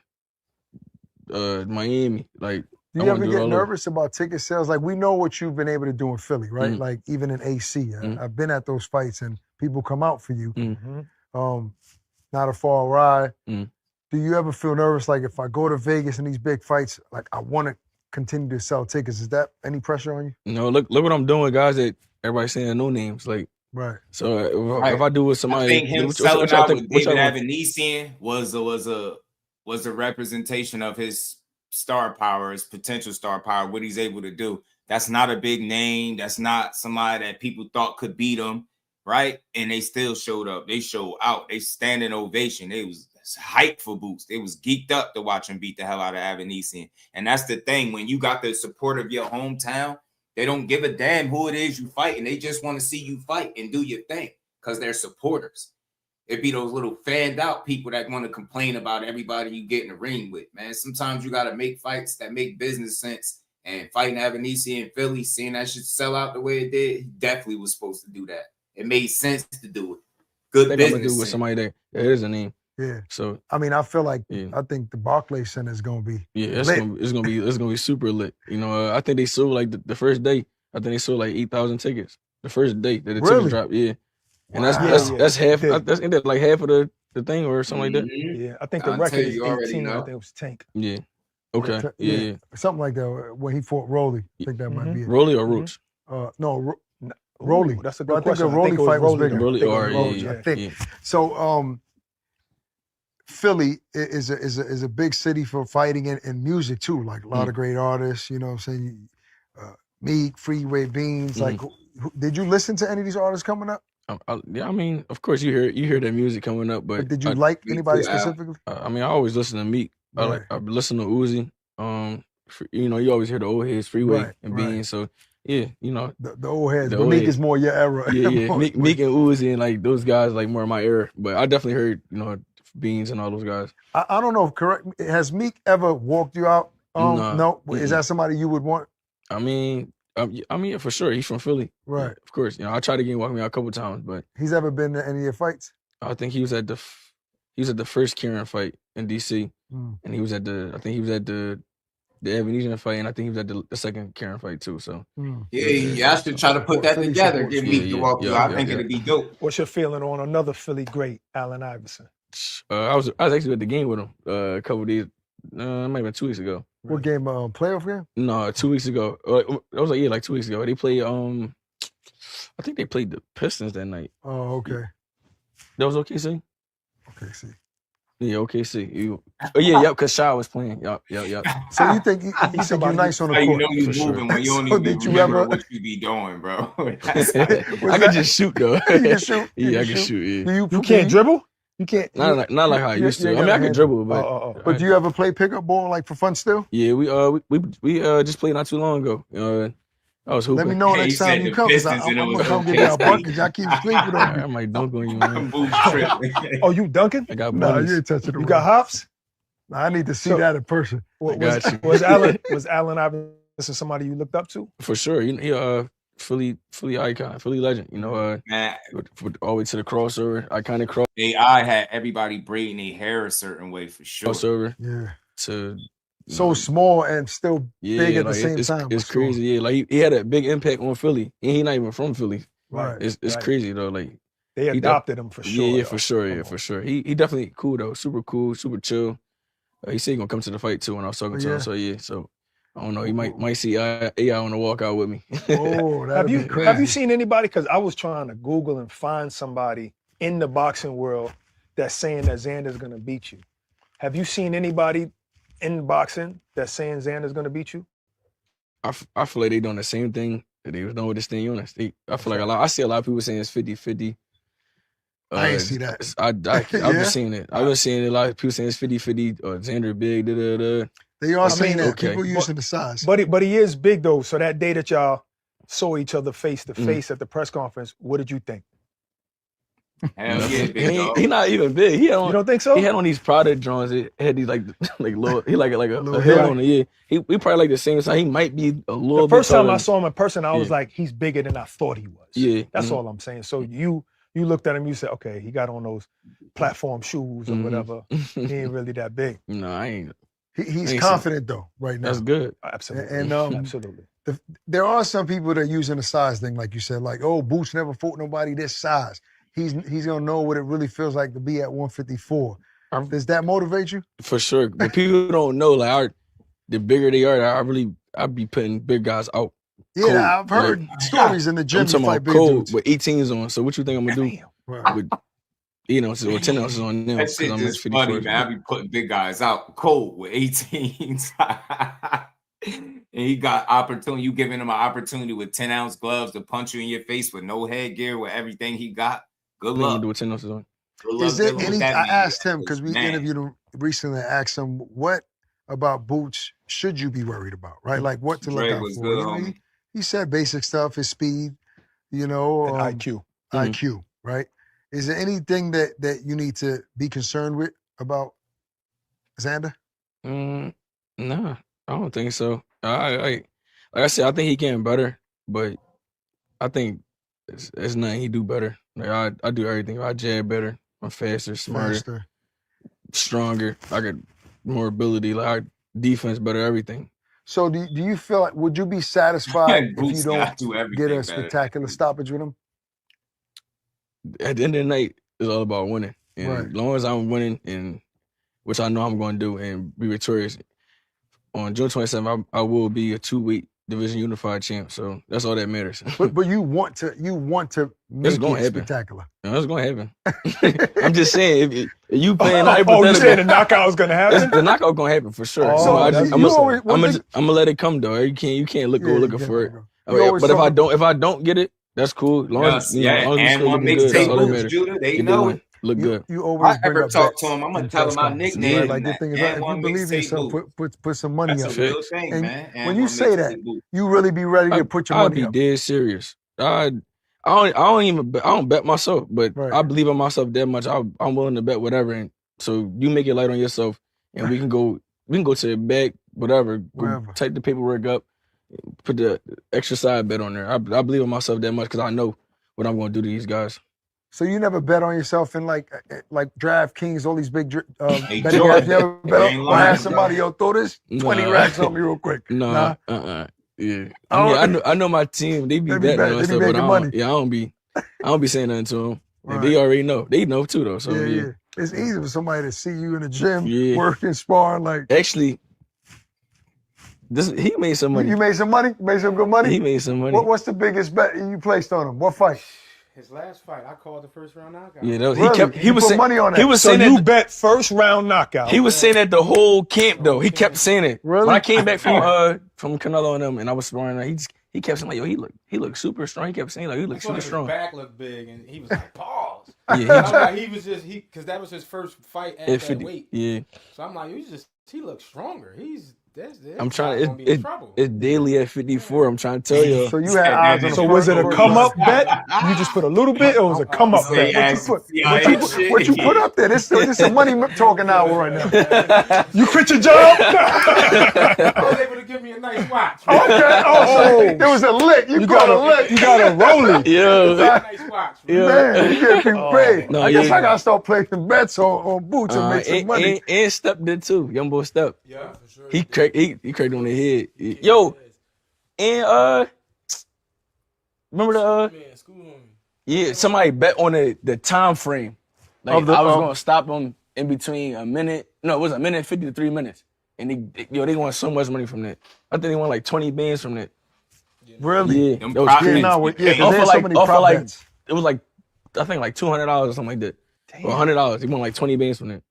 Miami, like. Do you ever get nervous about ticket sales? Like, we know what you've been able to do in Philly, right? Like, even in AC. I've been at those fights, and people come out for you. Not a far ride. Do you ever feel nervous, like, if I go to Vegas in these big fights, like, I want to continue to sell tickets? Is that any pressure on you? No, look what I'm doing, guys, that everybody's saying no names. Like, right. So if I do with somebody. I think him selling out with David Avanesian was a representation of his star power, his potential star power, what he's able to do. That's not a big name. That's not somebody that people thought could beat him, right? And they still showed up. They showed out. They standing ovation. It was hype for Boots. They was geeked up to watch him beat the hell out of Avanesian. And that's the thing. When you got the support of your hometown, they don't give a damn who it is you fight, and they just want to see you fight and do your thing because they're supporters. It be those little fanned out people that want to complain about everybody you get in the ring with, man. Sometimes you got to make fights that make business sense. And fighting Avanesian in Philly, seeing that shit sell out the way it did, he definitely was supposed to do that. It made sense to do it. Good business. Do with somebody that is a name. Yeah. So I mean, I feel like I think the Barclays Center is gonna be it's gonna be super lit. You know, I think they sold like the first day. I think they sold like 8,000 tickets the first day that the tickets dropped. Yeah. And that's half. That's like half of the thing or something like that. Yeah, I think the record is 18. I think it was Tank. Yeah. Okay. Yeah. Something like that. When he fought Rolly, I think that might be it. Rolly or Roots? No, Rolly. That's a good question. I think the Rolly fight was bigger. Rolly, I think. So, Philly is a big city for fighting and music too. Like a lot of great artists. You know what I'm saying? Meek, Freeway Beans. Like, did you listen to any of these artists coming up? Yeah, I mean, of course you hear that music coming up, but did you like anybody specifically? I mean, I always listen to Meek. I listen to Uzi. You know, you always hear the old heads, Freeway and Beans. So yeah, you know, the old heads. But Meek is more your era. Yeah. Meek and Uzi and like those guys like more of my era. But I definitely heard Beans and all those guys. I don't know. Correct. Has Meek ever walked you out? No. Is that somebody you would want? I mean, yeah, for sure. He's from Philly. Right. Yeah, of course. You know, I tried to get him walking me out a couple times, but he's ever been to any of your fights? I think he was at the first Kieran fight in DC, and he was at the Evanescence fight, and I think he was at the second Kieran fight too. So I should try to put that together. Give me the walk through. I think it'd be dope. What's your feeling on another Philly great, Allen Iverson? I was actually at the game with him a couple of days. It might have been 2 weeks ago. What game? Playoff game? No, 2 weeks ago. It was like 2 weeks ago. They played. I think they played the Pistons that night. Oh, okay. That was OKC. OKC. Yeah, OKC. Because Shy was playing. Yep. So you think you're nice on the court? You know you moving when you don't even remember what you be doing, bro. I can just shoot though. You can shoot. Yeah, I can shoot. Yeah. You can't dribble? You can't. Not like how I used to. I mean, I can dribble, but. But do you ever play pickup ball like for fun still? Yeah, we just played not too long ago. I was hooping. Let me know next time you come. I'm gonna come get y'all buckets. Y'all keep sleeping on me. I might dunk on you, man. Oh, you dunking? I got buddies. You ain't touching the You got hops? I need to see that in person. Was Allen Iverson somebody you looked up to? For sure. He Philly icon, Philly legend. You know, with all the way to the crossover, iconic cross. AI had everybody braiding their hair a certain way for sure. Crossover. Yeah. To so small and still big at the same time. It's crazy. Yeah, like he had a big impact on Philly, and he's not even from Philly. Right. It's crazy though. Like they adopted him for sure. Yeah, for sure. Yeah, for sure. He definitely cool though. Super cool, super chill. He said he gonna come to the fight too when I was talking to him. So yeah, so I don't know. He might see AI on the walkout with me. Oh, have you seen anybody? Because I was trying to Google and find somebody in the boxing world that's saying that Xander's gonna beat you. Have you seen anybody in boxing that's saying Xander's gonna beat you? I feel like they doing the same thing that they was doing with this thing on us. I feel like I see a lot of people saying it's 50-50. I ain't see that. I've been seeing it. I've been seeing a lot of people saying it's 50-50 or Xander big. They are saying that. People using the size. But he is big though. So that day that y'all saw each other face to face at the press conference, what did you think? Hell yeah, big he not even big. You don't think so? He had on these product drones. It had these like little. He like a head on it. Yeah. We probably like the same size. He might be a little. The first time I saw him in person, I was like, he's bigger than I thought he was. Yeah, that's all I'm saying. So you looked at him, you said, okay, he got on those platform shoes or whatever. He ain't really that big. No, I ain't. He's confident though, right now. That's good. Absolutely. And absolutely. There are some people that are using the size thing, like you said, like, oh, Boots never fought nobody this size. He's gonna know what it really feels like to be at 154. Does that motivate you? For sure. But people don't know, like, the bigger they are, I'd be putting big guys out. Yeah, cold. I've heard stories in the gym. I'm talking about big cold dudes. with 18s on. So what you think I'm gonna do? Right. With 8 ounces or 10 ounces on them? That shit just funny, man. I be putting big guys out cold with 18s. And he got opportunity. You giving him an opportunity with 10-ounce gloves to punch you in your face with no headgear, with everything he got. Good luck. Do with 10 ounces on. Is there any? I asked him because we interviewed him recently. I asked him what about Boots should you be worried about, right? Like what to look out for. He said basic stuff, his speed, and IQ. IQ, right? Is there anything that you need to be concerned with about Xander? No, I don't think so. Like I said, I think he getting better, but I think it's nothing he do better. Like I do everything. I jab better. I'm faster, smarter, stronger. I got more ability. Like our defense better, everything. So do you feel like, would you be satisfied if you don't get a spectacular stoppage with him? At the end of the night, it's all about winning. And as long as I'm winning, and which I know I'm going to do, and be victorious, on June 27th, I will be a 2-week division unified champ. So that's all that matters. But you want to make it spectacular. No, it's going to happen. I'm just saying, if you playing hypothetical. You saying the knockout is going to happen? The knockout going to happen for sure. Oh, so I'm gonna let it come though. You can't go looking for it. But if I don't get it, that's cool. As long as and on mixtape Judah, they know it. Look good. You always I ever talk to him, I'm gonna tell him my nickname. Like the thing is, if you believe in yourself, put some money up. That's a real thing, man. When you say that, you really be ready to put your money up. I'll be dead serious. I don't bet myself, but I believe in myself that much. I'm willing to bet whatever. And so you make it light on yourself, and we can go to the back, whatever. Type the paperwork up, put the extra side bet on there. I believe in myself that much because I know what I'm going to do to these guys. So you never bet on yourself in like DraftKings, all these big betting apps? You Jordan, never bet ain't on? Or lying, have somebody, yo, throw this 20 racks on me real quick. Nah. Yeah. I mean, I know my team. They be betting on stuff, but I don't be saying nothing to them. Like, they already know. They know too, though. So yeah. It's easy for somebody to see you in the gym, working, sparring. Like actually, he made some money. You made some money? Made some good money? He made some money. What's the biggest bet you placed on him? What fight? His last fight, I called the first round knockout. Yeah, really? he was put saying money on that. He was so saying you bet first round knockout. He was saying that the whole camp though. He kept saying it. Really? When I came back from Canelo and them, and I was sparring, he kept saying like, yo, he looked super strong. He kept saying like, he looked super strong. His back looked big, and he was like, pause. Yeah, he was just because that was his first fight at that weight. Yeah. So I'm like, he looks stronger. I'm trying. It's daily at 54. I'm trying to tell you. So you had odds on. So was it a come up bet? You just put a little bit, or was it a come up bet? What you put up there? This is a money talking hour right now. You quit your job? I was able to give me a nice watch. Okay. Oh, there was a lick. You got a lick. You got a rolling. Yeah. Nice watch. Man, you get people paid. No, I guess I gotta start placing bets on Boots and make some money. And Step did too. Young boy Step. Yeah, for sure. He cracked on the head. Yo, and remember the somebody bet on the time frame. Like I was gonna stop him in between a minute. No, it was a minute 50 to 3 minutes. And they won so much money from that. I think they won like 20 bands from that. Really? Yeah, that was crazy. It was like I think like $200 or something like that. Damn. Or $100. He won like 20 bands from that.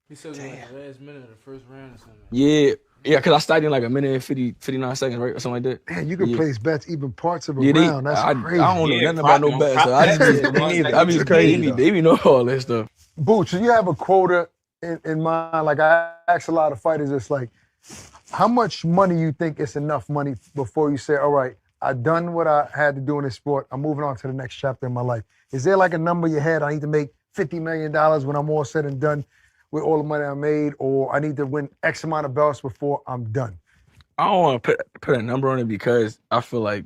He said it was the last minute of the first round or something. Yeah, because I started in like a minute and 59 seconds, right? Or something like that. Man, you can place bets even parts of a round. That's crazy. I don't know nothing about no bets. So I be crazy. They be know all that stuff. Boots, you have a quota in mind? Like I ask a lot of fighters, it's like, how much money you think is enough money before you say, all right, I've done what I had to do in this sport. I'm moving on to the next chapter in my life. Is there like a number you had? I need to make $50 million when I'm all said and done with all the money I made, or I need to win X amount of belts before I'm done? I don't want to put a number on it because I feel like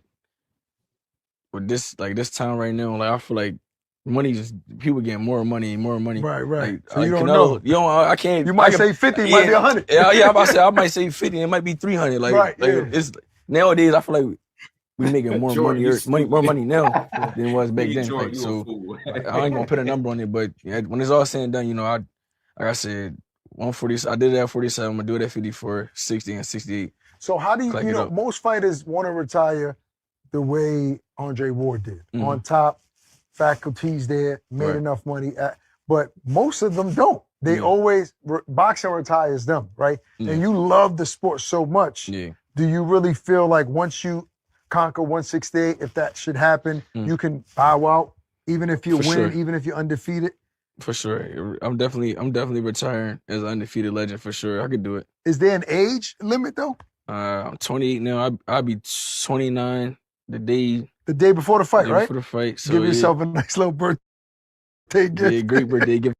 with this time right now, like I feel like money just people getting more money and more money. Right. Like, so you don't know. You don't. I can't. You might say 50, it might be 100. Yeah. I'm about to say I might say 50, it might be 300. Like it's nowadays. I feel like we making more money now than it was back then. Like, so I ain't gonna put a number on it, but when it's all said and done, like I said, 140. I did it at 47. I'm gonna do it at 54, 60, and 68. So how do you most fighters want to retire the way Andre Ward did, on top, faculties there, made enough money, but most of them don't. They always boxing retires them, right? And you love the sport so much. Yeah. Do you really feel like once you conquer 168, if that should happen, you can bow out, even if you win, even if you're undefeated? For sure. I'm definitely retiring as an undefeated legend for sure. I could do it. Is there an age limit though? I'm 28 now. I'll be 29 the day before the fight, right? Before the fight. So give yourself a nice little birthday gift. Yeah, great birthday gift.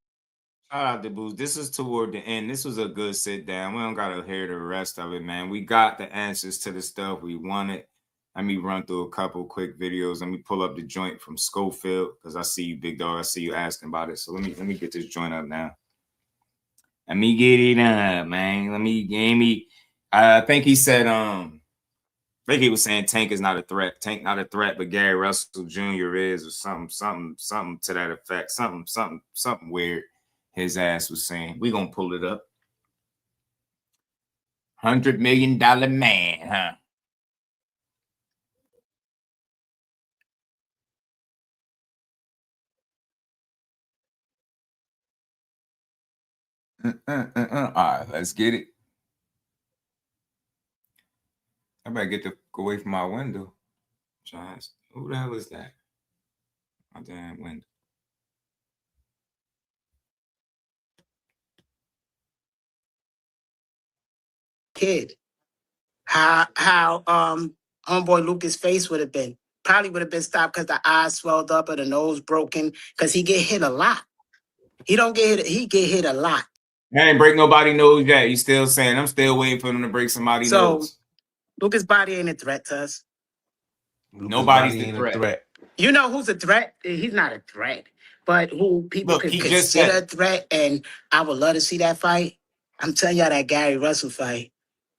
Shout out to Boots. This is toward the end. This was a good sit down. We don't gotta hear the rest of it, man. We got the answers to the stuff we wanted. Let me run through a couple quick videos. Let me pull up the joint from Schofield because I see you, big dog. I see you asking about it. So let me get this joint up now. Let me get it up, man. I think he said I think he was saying Tank is not a threat. Tank not a threat, but Gary Russell Jr. is, or something to that effect. Something weird his ass was saying. We gonna pull it up. $100 million man, huh? All right, let's get it. I better get to go away from my window. Giants. Who the hell is that? My damn window. Kid, how homeboy Lucas' face would have been. Probably would have been stopped because the eyes swelled up or the nose broken because he get hit a lot. He don't get hit. He get hit a lot. I ain't break nobody nose yet. You still saying I'm still waiting for them to break somebody's nose. Lucas' body ain't a threat to us. Nobody's the threat. You know who's a threat? He's not a threat, but who people Look, could he just consider said a threat, and I would love to see that fight. I'm telling y'all that Gary Russell fight.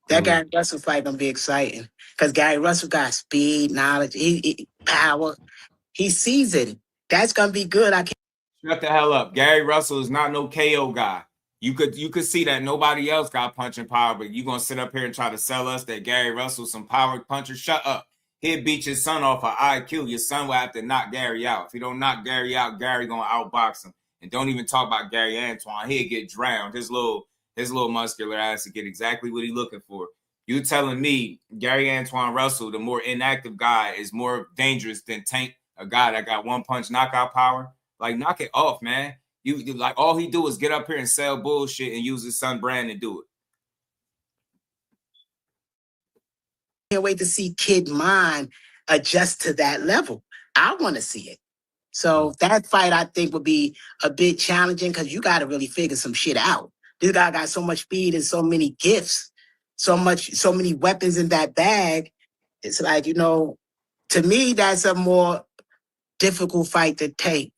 That Gary Russell fight gonna be exciting because Gary Russell got speed, knowledge, power. He sees it. That's gonna be good. I can't. Shut the hell up. Gary Russell is not no KO guy. You could see that nobody else got punching power, but you gonna sit up here and try to sell us that Gary Russell's some power puncher? Shut up. He'll beat your son off of IQ. Your son will have to knock Gary out. If he don't knock Gary out, Gary gonna outbox him. And don't even talk about Gary Antoine. He'll get drowned. His little muscular ass to get exactly what he's looking for. You telling me Gary Antoine Russell, the more inactive guy, is more dangerous than Tank, a guy that got one punch knockout power? Like, knock it off, man. You like all he do is get up here and sell bullshit and use his son brand to do it. Can't wait to see Kid Mind adjust to that level. I want to see it. So that fight, I think, would be a bit challenging because you got to really figure some shit out. This guy got so much speed and so many gifts, so many weapons in that bag. It's like, to me, that's a more difficult fight to take,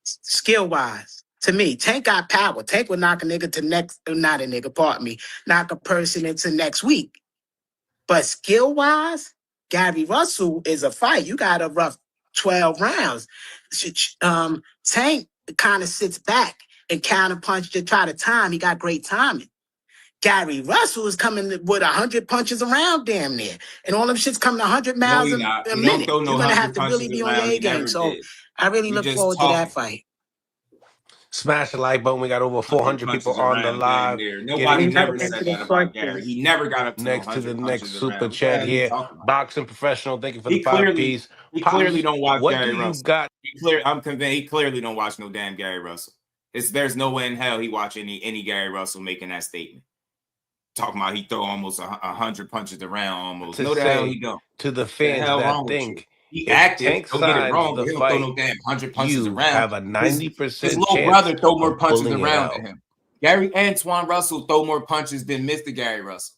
skill-wise. To me, Tank got power. Tank would knock a nigga knock a person into next week. But skill-wise, Gary Russell is a fight. You got a rough 12 rounds. Tank kind of sits back and counterpunch to try to time. He got great timing. Gary Russell is coming with 100 punches around damn near. And all them shit's coming 100 miles a minute. You're going to have to really be on your A game. So I really look forward to that fight. Smash the like button. We got over 400 people on the live. Nobody never said that about Gary. He never got up to next to the next super chat here. Boxing professional. Thank you for the 5 piece. He clearly don't watch Gary Russell. Got? I'm convinced he clearly don't watch no damn Gary Russell. There's no way in hell he watch any Gary Russell making that statement. Talking about he throw almost 100 punches around almost. No, the hell he don't. To the fans that think. He acted. Don't get it wrong. He don't throw no damn 100 punches around. Have a 90% his little brother throw more punches around than him. Gary Antoine Russell throw more punches than Mr. Gary Russell.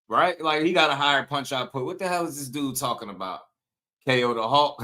Right? Like, he got a higher punch output. What the hell is this dude talking about? KO the Hulk.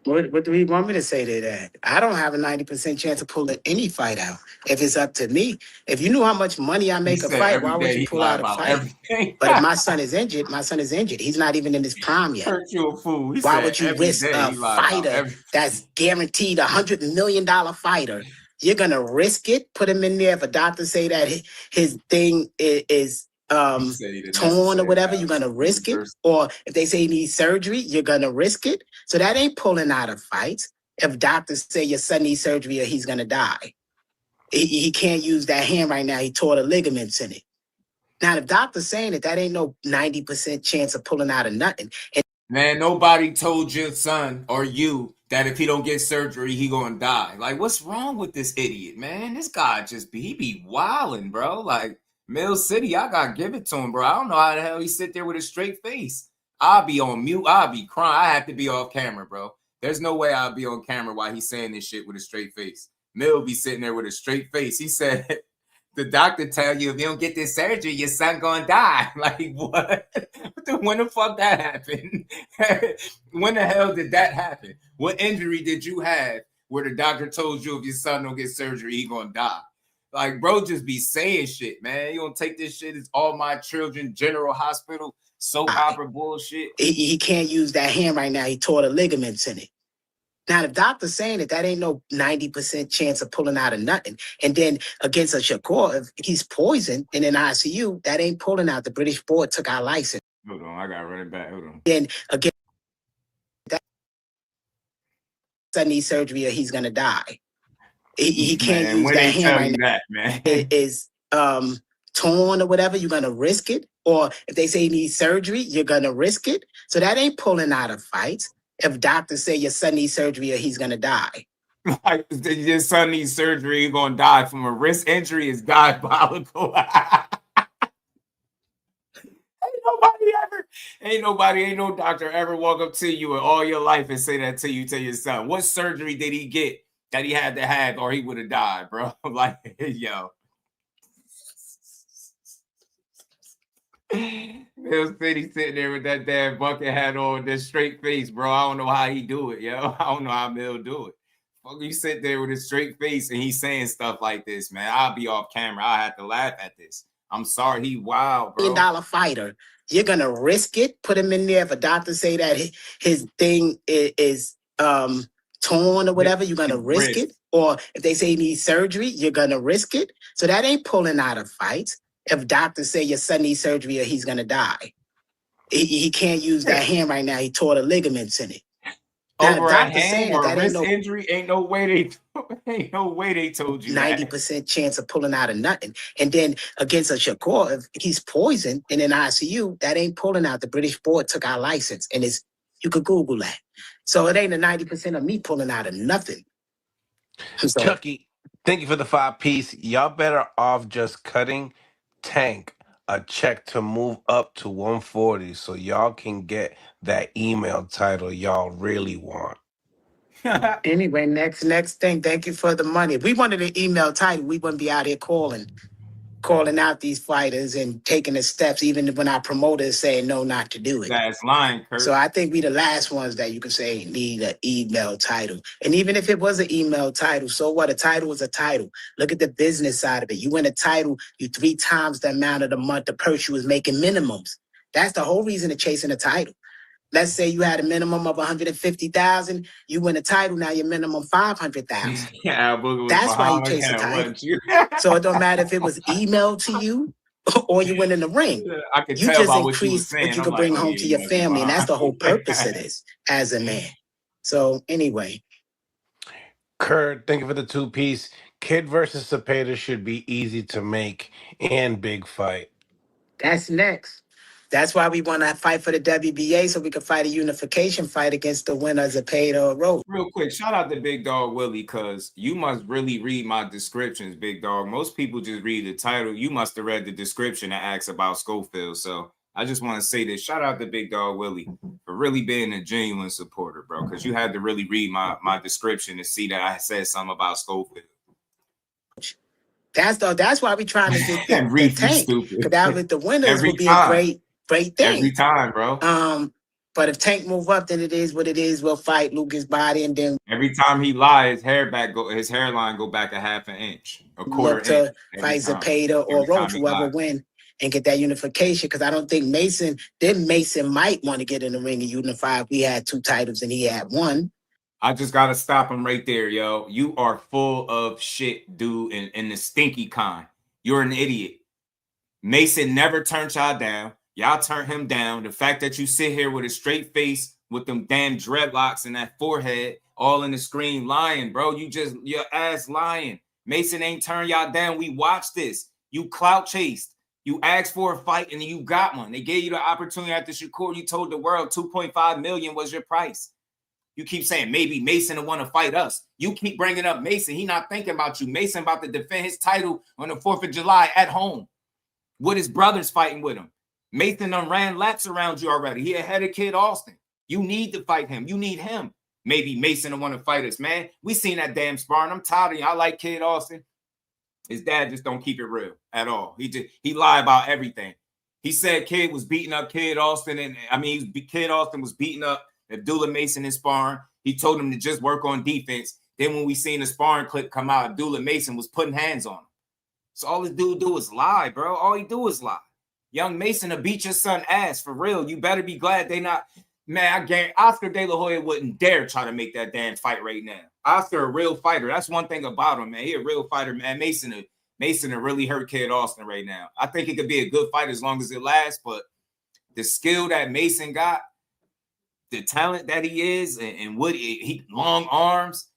What do we want me to say to that? I don't have a 90% chance of pulling any fight out if it's up to me. If you knew how much money I make a fight, why would you pull out a fight? Everything. But if my son is injured, He's not even in his prime yet. You a fool. Why would you risk a fighter that's guaranteed $100 million fighter? You're going to risk it, put him in there. If a doctor say that his thing is torn or whatever, you're gonna risk it. Or if they say he needs surgery, you're gonna risk it. So that ain't pulling out of fights. If doctors say your son needs surgery or he's gonna die, he can't use that hand right now. He tore the ligaments in it. Now, if doctor's saying that ain't no 90% chance of pulling out of nothing. Man, nobody told your son or you that if he don't get surgery, he gonna die. Like, what's wrong with this idiot, man? This guy he be wilding, bro. Like, Mill City, I gotta give it to him, bro. I don't know how the hell he sit there with a straight face. I'll be on mute. I'll be crying. I have to be off camera, bro. There's no way I'll be on camera while he's saying this shit with a straight face. Mill be sitting there with a straight face. He said, the doctor tell you if you don't get this surgery, your son gonna die. Like, what? When the fuck that happened? When the hell did that happen? What injury did you have where the doctor told you if your son don't get surgery, he gonna die? Like, bro, just be saying shit, man. You don't take this shit. It's All My Children General Hospital soap opera bullshit. He can't use that hand right now. He tore the ligaments in it. Now, the doctor's saying that ain't no 90% chance of pulling out of nothing. And then against a Shakur, if he's poisoned and in ICU, that ain't pulling out. The British board took our license. Hold on, I got to run it back. Hold on. Then again, that needs surgery or he's going to die. He can't use that hand right now. It is torn or whatever, you're going to risk it. Or if they say he needs surgery, you're going to risk it. So that ain't pulling out of fights. If doctors say your son needs surgery or he's going to die. Like, your son needs surgery, he's going to die from a wrist injury is diabolical. Ain't no doctor ever walk up to you in all your life and say that to you, to your son. What surgery did he get that he had to have or he would have died, bro? Like, yo. Bill City sitting there with that damn bucket hat on, this straight face, bro. I don't know how he do it, yo. I don't know how Bill do it. Fuck, you sit there with a straight face and he's saying stuff like this, man. I'll be off camera. I have to laugh at this. I'm sorry, he wild, bro. $1 fighter. You're gonna risk it. Put him in there. If a doctor say that his thing is torn or whatever, you're gonna risk it. Or if they say he needs surgery, you're gonna risk it. So that ain't pulling out a fight. If doctors say your son needs surgery or he's gonna die, he can't use that hand right now. He tore the ligaments in it. Now, Over a hand or a wrist injury, ain't no way they told you 90% chance of pulling out of nothing. And then against a Shakur, if he's poisoned and in ICU, that ain't pulling out. The British board took our license, and you could Google that. So it ain't a 90% of me pulling out of nothing. So, Chucky, thank you for the 5-piece. Y'all better off just cutting Tank a check to move up to 140 so y'all can get that email title y'all really want. anyway, next thing. Thank you for the money. If we wanted an email title, we wouldn't be out here calling out these fighters and taking the steps, even when our promoters say no, not to do it. That's lying, Kurt. So I think we the last ones that you can say need an email title. And even if it was an email title, so what? A title is a title. Look at the business side of it. You win a title, you 3 times the amount of the month the person was making minimums. That's the whole reason of chasing a title. Let's say you had a minimum of 150,000. You win a title, now your minimum 500,000. Yeah, that's why you chase a title. So it don't matter if it was emailed to you or you went in the ring. I could you tell just by increase what you could bring home to your family, and that's the whole purpose of this as a man. So anyway, Kurt, thank you for the 2-piece. Kid versus Cepeda should be easy to make and big fight. That's next. That's why we want to fight for the WBA so we can fight a unification fight against the winners of Cepeda or Rose. Real quick, shout out to Big Dog Willie, because you must really read my descriptions, Big Dog. Most people just read the title. You must have read the description and asked about Schofield. So I just want to say this. Shout out to Big Dog Willie for really being a genuine supporter, bro, because you had to really read my description to see that I said something about Schofield. That's why we trying to get the tank. Because that with the winners would be a great thing. Every time, bro. But if Tank move up, then it is what it is. We'll fight Lucas Body, and then every time he lies, his hairline go back a half an inch, a quarter look to inch. Fight Cepeda or Roach, whoever win, and get that unification. Because I don't think Mason might want to get in the ring and unify if we had 2 titles and he had 1. I just gotta stop him right there, yo. You are full of shit, dude, and the stinky kind. You're an idiot. Mason never turned y'all down. Y'all turn him down. The fact that you sit here with a straight face with them damn dreadlocks and that forehead all in the screen lying, bro. Your ass lying. Mason ain't turned y'all down. We watched this. You clout chased. You asked for a fight and you got one. They gave you the opportunity after Shakur. You told the world $2.5 million was your price. You keep saying maybe Mason will want to fight us. You keep bringing up Mason. He not thinking about you. Mason about to defend his title on the 4th of July at home with his brothers fighting with him. Mason done ran laps around you already. He ahead of Kid Austin. You need to fight him. You need him. Maybe Mason will want to fight us, man. We seen that damn sparring. I'm tired of you. I like Kid Austin. His dad just don't keep it real at all. He lie about everything. He said Kid was beating up Kid Austin, and Kid Austin was beating up Abdullah Mason in sparring. He told him to just work on defense. Then when we seen the sparring clip come out, Abdullah Mason was putting hands on him. So all this dude do is lie, bro. All he do is lie. Young Mason will beat your son ass for real. You better be glad they not. Man, I guarantee Oscar De La Hoya wouldn't dare try to make that damn fight right now. Oscar a real fighter. That's one thing about him, man. He a real fighter, man. Mason will really hurt Kid Austin right now. I think it could be a good fight as long as it lasts, but the skill that Mason got, the talent that he is, and what he long arms.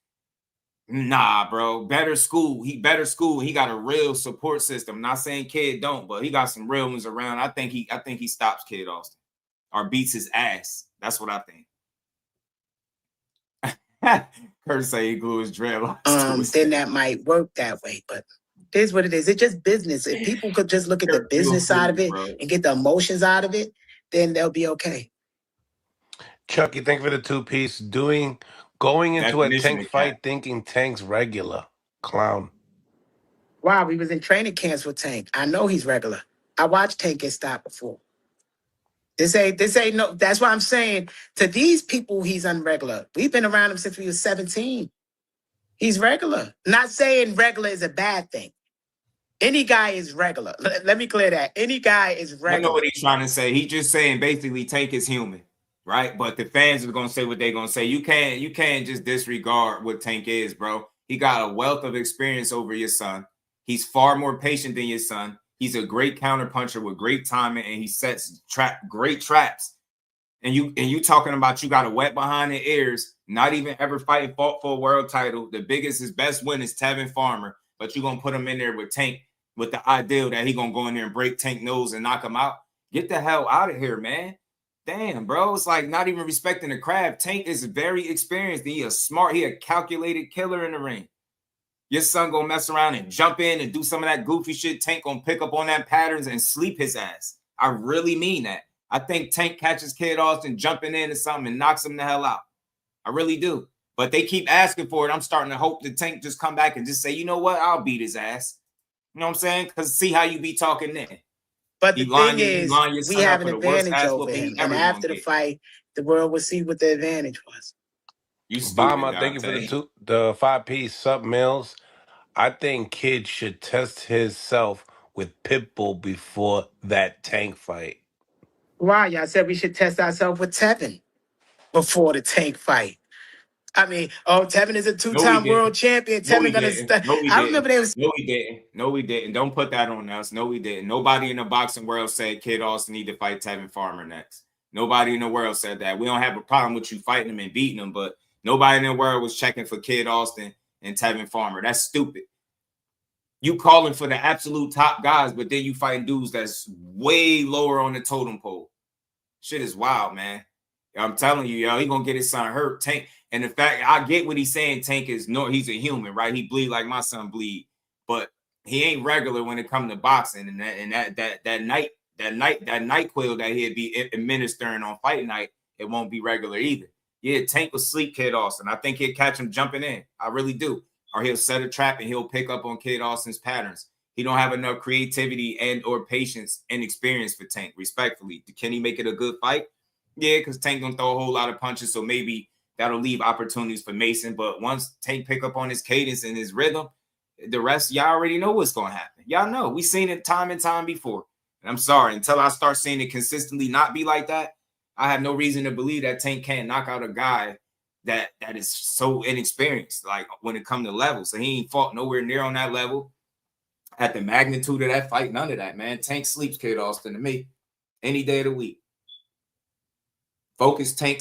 Nah, bro. Better school. He better school. He got a real support system. Not saying Kid don't, but he got some real ones around. I think he stops Kid Austin or beats his ass. That's what I think. Kurt say he glue his dreadlocks. Then that might work that way, but it is what it is. It's just business. If people could just look at the business side of it and get the emotions out of it, then they'll be okay. Chucky, thank you for the 2-piece. Going into a Tank fight thinking Tank's regular. Clown. Wow, we was in training camps with Tank. I know he's regular. I watched Tank get stopped before. This ain't no. That's why I'm saying to these people, he's unregular. We've been around him since we was 17. He's regular. Not saying regular is a bad thing. Any guy is regular. Let me clear that. Any guy is regular. I know what he's trying to say. He's just saying basically Tank is human, right? But the fans are gonna say what they're gonna say. You can't just disregard what Tank is, bro. He got a wealth of experience over your son. He's far more patient than your son. He's a great counterpuncher with great timing, and he sets great traps. And you talking about you got a wet behind the ears, not even ever fought for a world title. The biggest, his best win is Tevin Farmer, but you're gonna put him in there with Tank with the ideal that he gonna go in there and break Tank nose and knock him out. Get the hell out of here, man. Damn, bro. It's like not even respecting the craft. Tank is very experienced. He a calculated killer in the ring. Your son gonna mess around and jump in and do some of that goofy shit. Tank gonna pick up on that patterns and sleep his ass. I really mean that. I think Tank catches Kid Austin jumping into something and knocks him the hell out. I really do. But they keep asking for it. I'm starting to hope that Tank just come back and just say, you know what? I'll beat his ass. You know what I'm saying? Because see how you be talking then. But the thing is, we have an advantage over him. And after the fight, the world will see what the advantage was. Obama, thank you for the 5-piece sub meals. I think Kid should test himself with Pitbull before that Tank fight. Why? Y'all said we should test ourselves with Tevin before the Tank fight. I mean, Tevin is a two-time world champion. Tevin I remember they was. No, we didn't. No, we didn't. Don't put that on us. No, we didn't. Nobody in the boxing world said Kid Austin need to fight Tevin Farmer next. Nobody in the world said that. We don't have a problem with you fighting him and beating him, but nobody in the world was checking for Kid Austin and Tevin Farmer. That's stupid. You calling for the absolute top guys, but then you fighting dudes that's way lower on the totem pole. Shit is wild, man. I'm telling you, yo, he gonna get his son hurt. Tank, and the fact I get what he's saying. Tank is he's a human, right? He bleed like my son bleed, but he ain't regular when it comes to boxing. And that night quill that he'd be administering on fight night, it won't be regular either. Yeah, Tank will sleep Kid Austin. I think he'll catch him jumping in. I really do. Or he'll set a trap and he'll pick up on Kid Austin's patterns. He don't have enough creativity and or patience and experience for Tank, respectfully. Can he make it a good fight? Yeah, because Tank gonna throw a whole lot of punches, so maybe that'll leave opportunities for Mason. But once Tank pick up on his cadence and his rhythm, the rest, y'all already know what's gonna happen. Y'all know. We've seen it time and time before. And I'm sorry, until I start seeing it consistently not be like that, I have no reason to believe that Tank can't knock out a guy that is so inexperienced, like when it comes to levels. So he ain't fought nowhere near on that level. At the magnitude of that fight, none of that, man. Tank sleeps Kid Austin to me any day of the week. Focus Tank.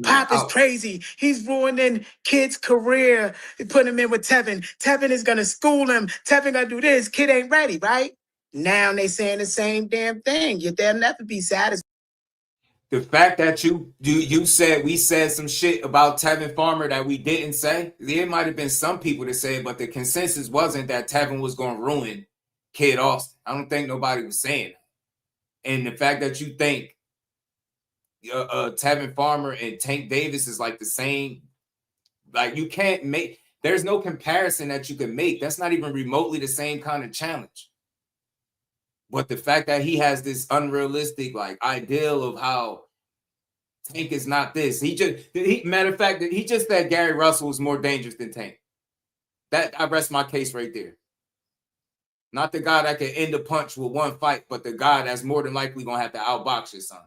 Pop is crazy. He's ruining Kid's career. Put him in with Tevin. Tevin is gonna school him. Tevin gonna do this. Kid ain't ready, right? Now they saying the same damn thing. They'll never be satisfied. The fact that you said we said some shit about Tevin Farmer that we didn't say, there might have been some people that said, but the consensus wasn't that Tevin was going to ruin Kid Austin. I don't think nobody was saying that. And the fact that you think Tevin Farmer and Tank Davis is like the same, like you can't make, there's no comparison that you can make. That's not even remotely the same kind of challenge. But the fact that he has this unrealistic like ideal of how Tank is not this. Matter of fact, he just said Gary Russell is more dangerous than Tank. That I rest my case right there. Not the guy that can end a punch with one fight, but the guy that's more than likely gonna have to outbox your son.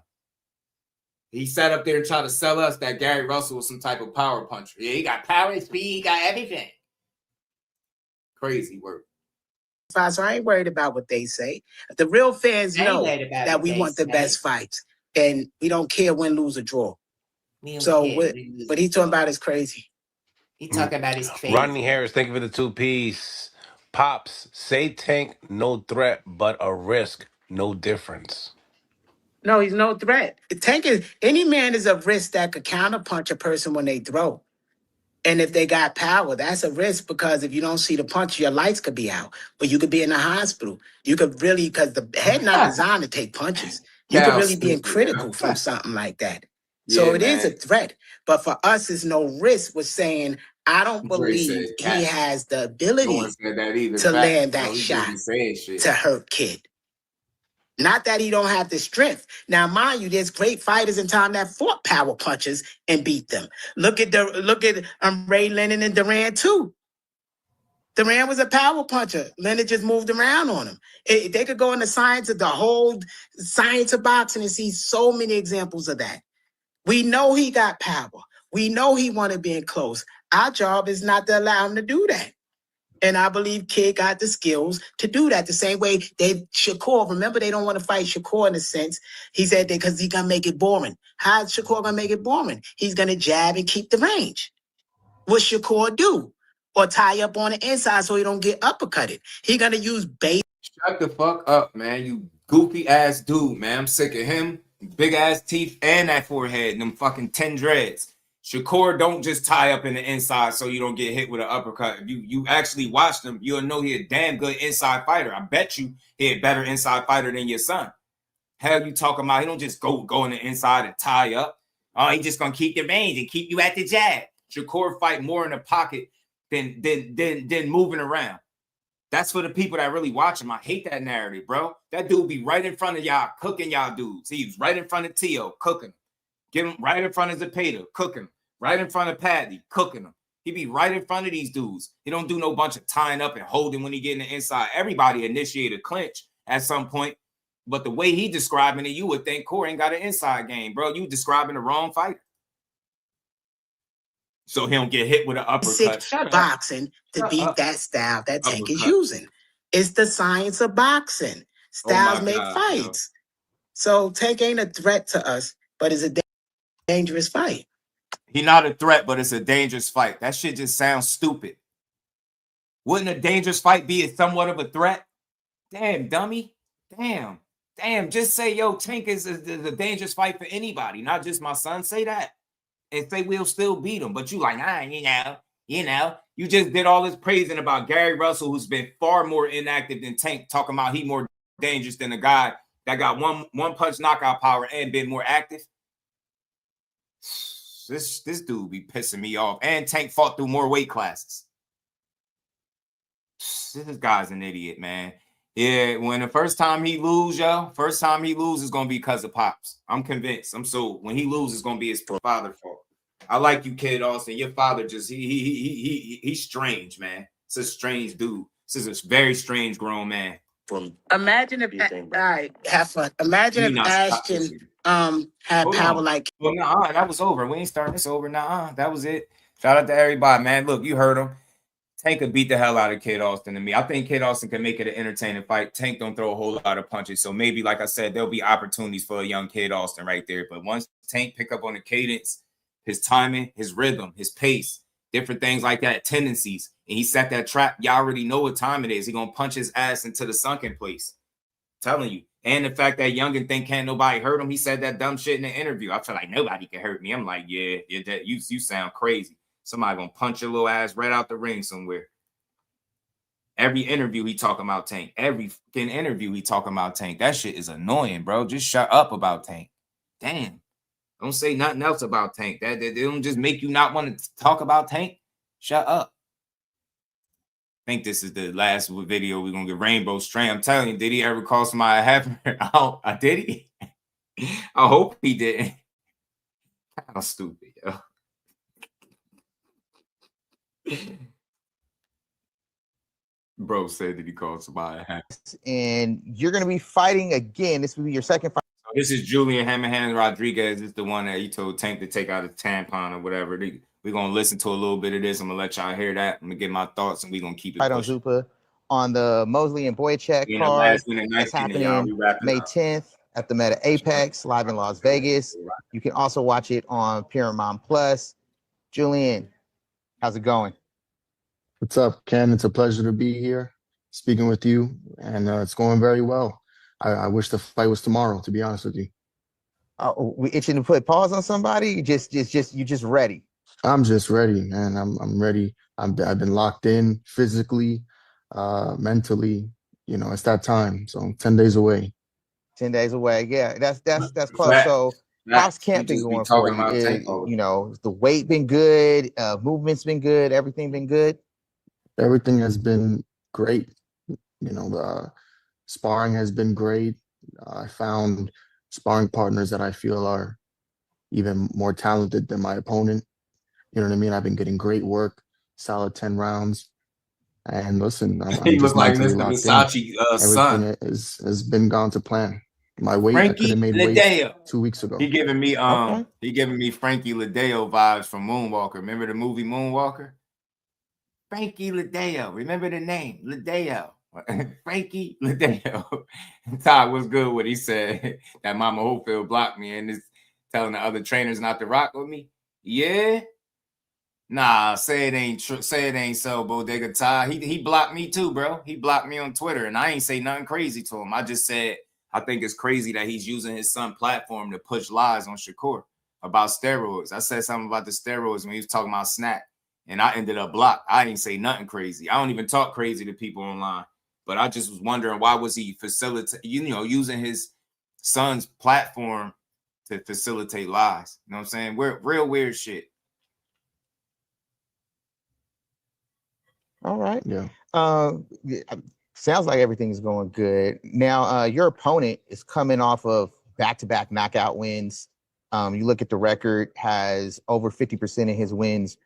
He sat up there and tried to sell us that Gary Russell was some type of power puncher. Yeah, he got power, speed, he got everything. Crazy work. So I ain't worried about what they say. The real fans know that we want the best fights, and we don't care win, lose, or draw. So what he's talking about is crazy. He talking about his crazy. Rodney Harris, thank you for the 2-piece. Pops, say Tank, no threat, but a risk, no difference. No, he's no threat. Tank is any man is a risk that could counterpunch a person when they throw. And if they got power, that's a risk because if you don't see the punch, your lights could be out. Or you could be in the hospital. You could really, because the head not designed to take punches. You could really be critical from something like that. So it is a threat. But for us, it's no risk with saying, I don't believe he has the ability to land that shot to hurt Kid. Not that he don't have the strength. Now, mind you, there's great fighters in time that fought power punchers and beat them. Look at Ray Leonard and Duran too. Duran was a power puncher. Leonard just moved around on him. They could go into science of the whole science of boxing and see so many examples of that. We know he got power. We know he wanted being close. Our job is not to allow him to do that. And I believe Kid got the skills to do that. The same way Shakur, remember they don't want to fight Shakur in a sense. He said that because he's going to make it boring. How's Shakur going to make it boring? He's going to jab and keep the range. What Shakur do? Or tie up on the inside so he don't get uppercutted. He going to use bait. Shut the fuck up, man. You goofy ass dude, man. I'm sick of him. Big ass teeth and that forehead and them fucking 10 dreads. Shakur don't just tie up in the inside so you don't get hit with an uppercut. If you actually watched him, you'll know he a damn good inside fighter. I bet you he a better inside fighter than your son. Hell, you talking about he don't just go in the inside and tie up. Oh, he just gonna keep the range and keep you at the jab. Shakur fight more in the pocket than moving around. That's for the people that really watch him. I hate that narrative, bro. That dude be right in front of y'all, cooking y'all dudes. He's right in front of Tio, cooking him. Get him right in front of Zepeda, cooking him. Right in front of Paddy, cooking him. He be right in front of these dudes. He don't do no bunch of tying up and holding when he get in the inside. Everybody initiate a clinch at some point. But the way he describing it, you would think Corey ain't got an inside game, bro. You describing the wrong fighter. So he don't get hit with an uppercut. Boxing to beat that style that Tank is using. It's the science of boxing. Styles make fights. So Tank ain't a threat to us, but it's a dangerous fight. He's not a threat, but it's a dangerous fight. That shit just sounds stupid. Wouldn't a dangerous fight be somewhat of a threat? Damn, dummy. Damn. Just say, yo, Tank is a dangerous fight for anybody, not just my son. Say that. And say we'll still beat him. But you like, you just did all this praising about Gary Russell, who's been far more inactive than Tank, talking about he more dangerous than a guy that got one punch knockout power and been more active. This dude be pissing me off. And Tank fought through more weight classes. This guy's an idiot, man. Yeah, when the first time he lose is gonna be because of Pops. I'm convinced. When he loses, it's gonna be his father's fault. I like you, Kid Austin. Your father just he's strange, man. It's a strange dude. This is a very strange grown man. Imagine if all right, have fun. Imagine if Ashton had power like. Well, that was over. We ain't starting this over. That was it. Shout out to everybody, man. Look, you heard him. Tank could beat the hell out of Kid Austin to me. I think Kid Austin can make it an entertaining fight. Tank don't throw a whole lot of punches. So maybe, like I said, there'll be opportunities for a young Kid Austin right there. But once Tank pick up on the cadence, his timing, his rhythm, his pace, different things like that, tendencies, and he set that trap, y'all already know what time it is. He gonna punch his ass into the sunken place. I'm telling you. And the fact that youngin think can't nobody hurt him. He said that dumb shit in the interview. I feel like nobody can hurt me. I'm like, yeah, that you sound crazy. Somebody gonna punch your little ass right out the ring somewhere. Every interview he talking about Tank. Every fucking interview he talking about Tank. That shit is annoying, bro. Just shut up about Tank. Damn. Don't say nothing else about Tank. That they don't just make you not want to talk about Tank. Shut up. I think this is the last video we're gonna get Rainbow Strain. I'm telling you, did he ever call somebody a heifer? Did he? I hope he didn't. How stupid, yo. Bro said that he called somebody a heifer. And you're gonna be fighting again. This will be your second fight. So this is Julian Hammerhand Rodriguez. This is the one that he told Tank to take out his tampon or whatever. We're gonna listen to a little bit of this. I'm gonna let y'all hear that. I'm gonna get my thoughts, and we're gonna keep it. Fight on Zupa on the Mosley and Boychuk card. That's happening May 10th at the Meta Apex, live in Las Vegas. You can also watch it on Paramount Plus. Julian, how's it going? What's up, Ken? It's a pleasure to be here, speaking with you, and it's going very well. I wish the fight was tomorrow, to be honest with you. We itching to put pause on somebody? You just ready? I'm just ready, man. I'm ready. I've been locked in physically, mentally. You know, it's that time. So 10 days away. 10 days away. Yeah, that's close. So how's camp been going for you? You know, the weight been good, movement's been good, everything been good. Everything has been great. You know, the sparring has been great. I found sparring partners that I feel are even more talented than my opponent. You know what I mean? I've been getting great work, solid 10 rounds. And listen, I'm He just was like mentally Mr. locked in. Versace Everything son. has been gone to plan. My weight, I could have Frankie made weight Ladeo. 2 weeks ago. He giving me Okay. Frankie Ladeo vibes from Moonwalker. Remember the movie Moonwalker? Frankie Ladeo. Remember the name? Ladeo. Frankie Ladeo. Todd was good what he said. That Mama Hopefield blocked me and is telling the other trainers not to rock with me. Yeah. Nah, say it ain't true. Say it ain't so, Bodega Todd. He blocked me too, bro. He blocked me on Twitter, and I ain't say nothing crazy to him. I just said I think it's crazy that he's using his son platform to push lies on Shakur about steroids. I said something about the steroids when he was talking about Snap, and I ended up blocked. I didn't say nothing crazy. I don't even talk crazy to people online, but I just was wondering why was he using his son's platform to facilitate lies. You know what I'm saying? We're real weird shit. All right. Yeah. Sounds like everything's going good. Now, your opponent is coming off of back-to-back knockout wins. You look at the record, has over 50% of his wins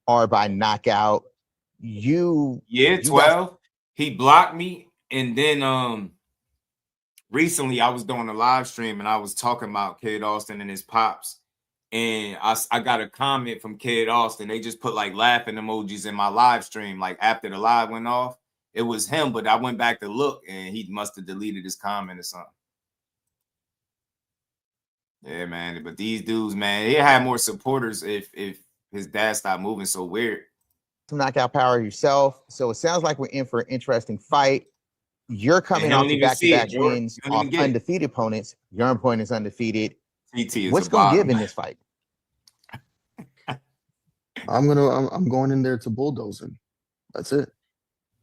are by knockout. 12. He blocked me, and then recently I was doing a live stream and I was talking about Kid Austin and his pops. And I got a comment from Kid Austin. They just put like laughing emojis in my live stream. Like after the live went off, it was him, but I went back to look and he must have deleted his comment or something. Yeah, man. But these dudes, man, he had more supporters if his dad stopped moving so weird. Some knockout power yourself. So it sounds like we're in for an interesting fight. You're coming off the back-to-back wins off undefeated opponents. Your opponent is undefeated. What's going to give in this fight? I'm going in there to bulldoze him. That's it.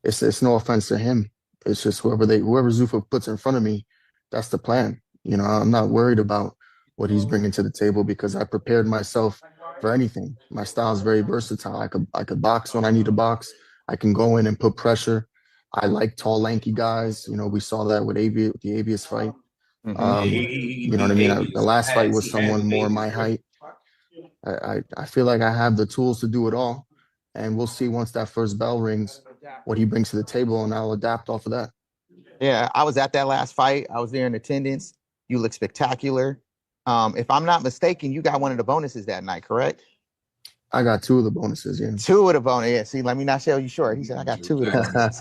It's no offense to him. It's just whoever Zuffa puts in front of me, that's the plan. You know, I'm not worried about what he's bringing to the table because I prepared myself for anything. My style is very versatile. I could box when I need to box. I can go in and put pressure. I like tall, lanky guys. You know, we saw that with the Avius fight. You know what I mean? The last fight was someone more my height. I feel like I have the tools to do it all. And we'll see once that first bell rings what he brings to the table, and I'll adapt off of that. Yeah, I was at that last fight. I was there in attendance. You look spectacular. If I'm not mistaken, you got one of the bonuses that night, correct? I got 2 of the bonuses, yeah. 2 of the bonuses. Yeah, see, let me not sell you short. He said, I got 2 of the bonuses.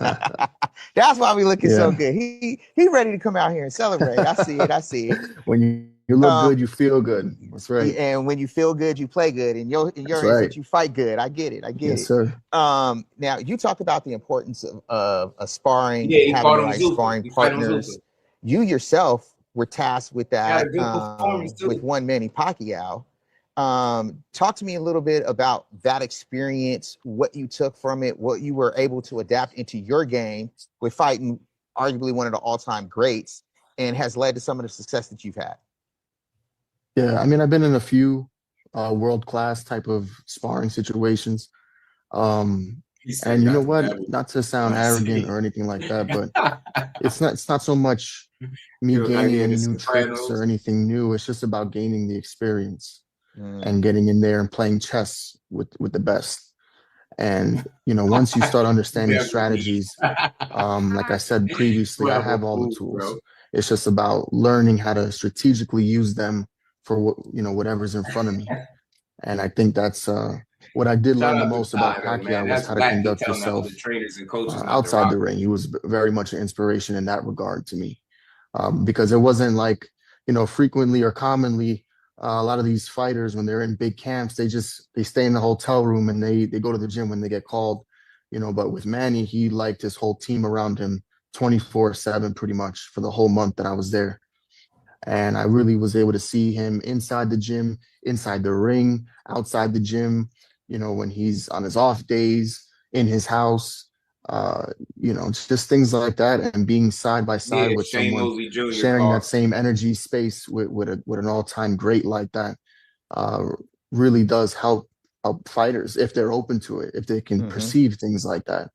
That's why we looking so good. He ready to come out here and celebrate. I see it. When you look good, you feel good. That's right. And when you feel good, you play good. And your right. You fight good. I get it. Yes, sir. Now, you talk about the importance of sparring, Yeah, having the right sparring partners. You yourself were tasked with that with one Manny Pacquiao. Talk to me a little bit about that experience, what you took from it, what you were able to adapt into your game with fighting arguably one of the all-time greats, and has led to some of the success that you've had. Yeah, I mean, I've been in a few world-class type of sparring situations. And you know what? Not to sound arrogant or anything like that, but it's not so much me gaining any new tricks or anything new. It's just about gaining the experience and getting in there and playing chess with the best. And, you know, once you start understanding strategies, like I said previously, I have all the tools. It's just about learning how to strategically use them for whatever's in front of me. And I think that's what I did learn the most about Pacquiao was how to conduct yourself outside the ring. He was very much an inspiration in that regard to me, because it wasn't like, frequently or commonly a lot of these fighters, when they're in big camps, they stay in the hotel room and they go to the gym when they get called, but with Manny, he liked his whole team around him 24/7 pretty much for the whole month that I was there. And I really was able to see him inside the gym, inside the ring, outside the gym, when he's on his off days, in his house, just things like that. And being side by side with someone, sharing that same energy space with an all-time great like that, really does help fighters if they're open to it, if they can perceive things like that.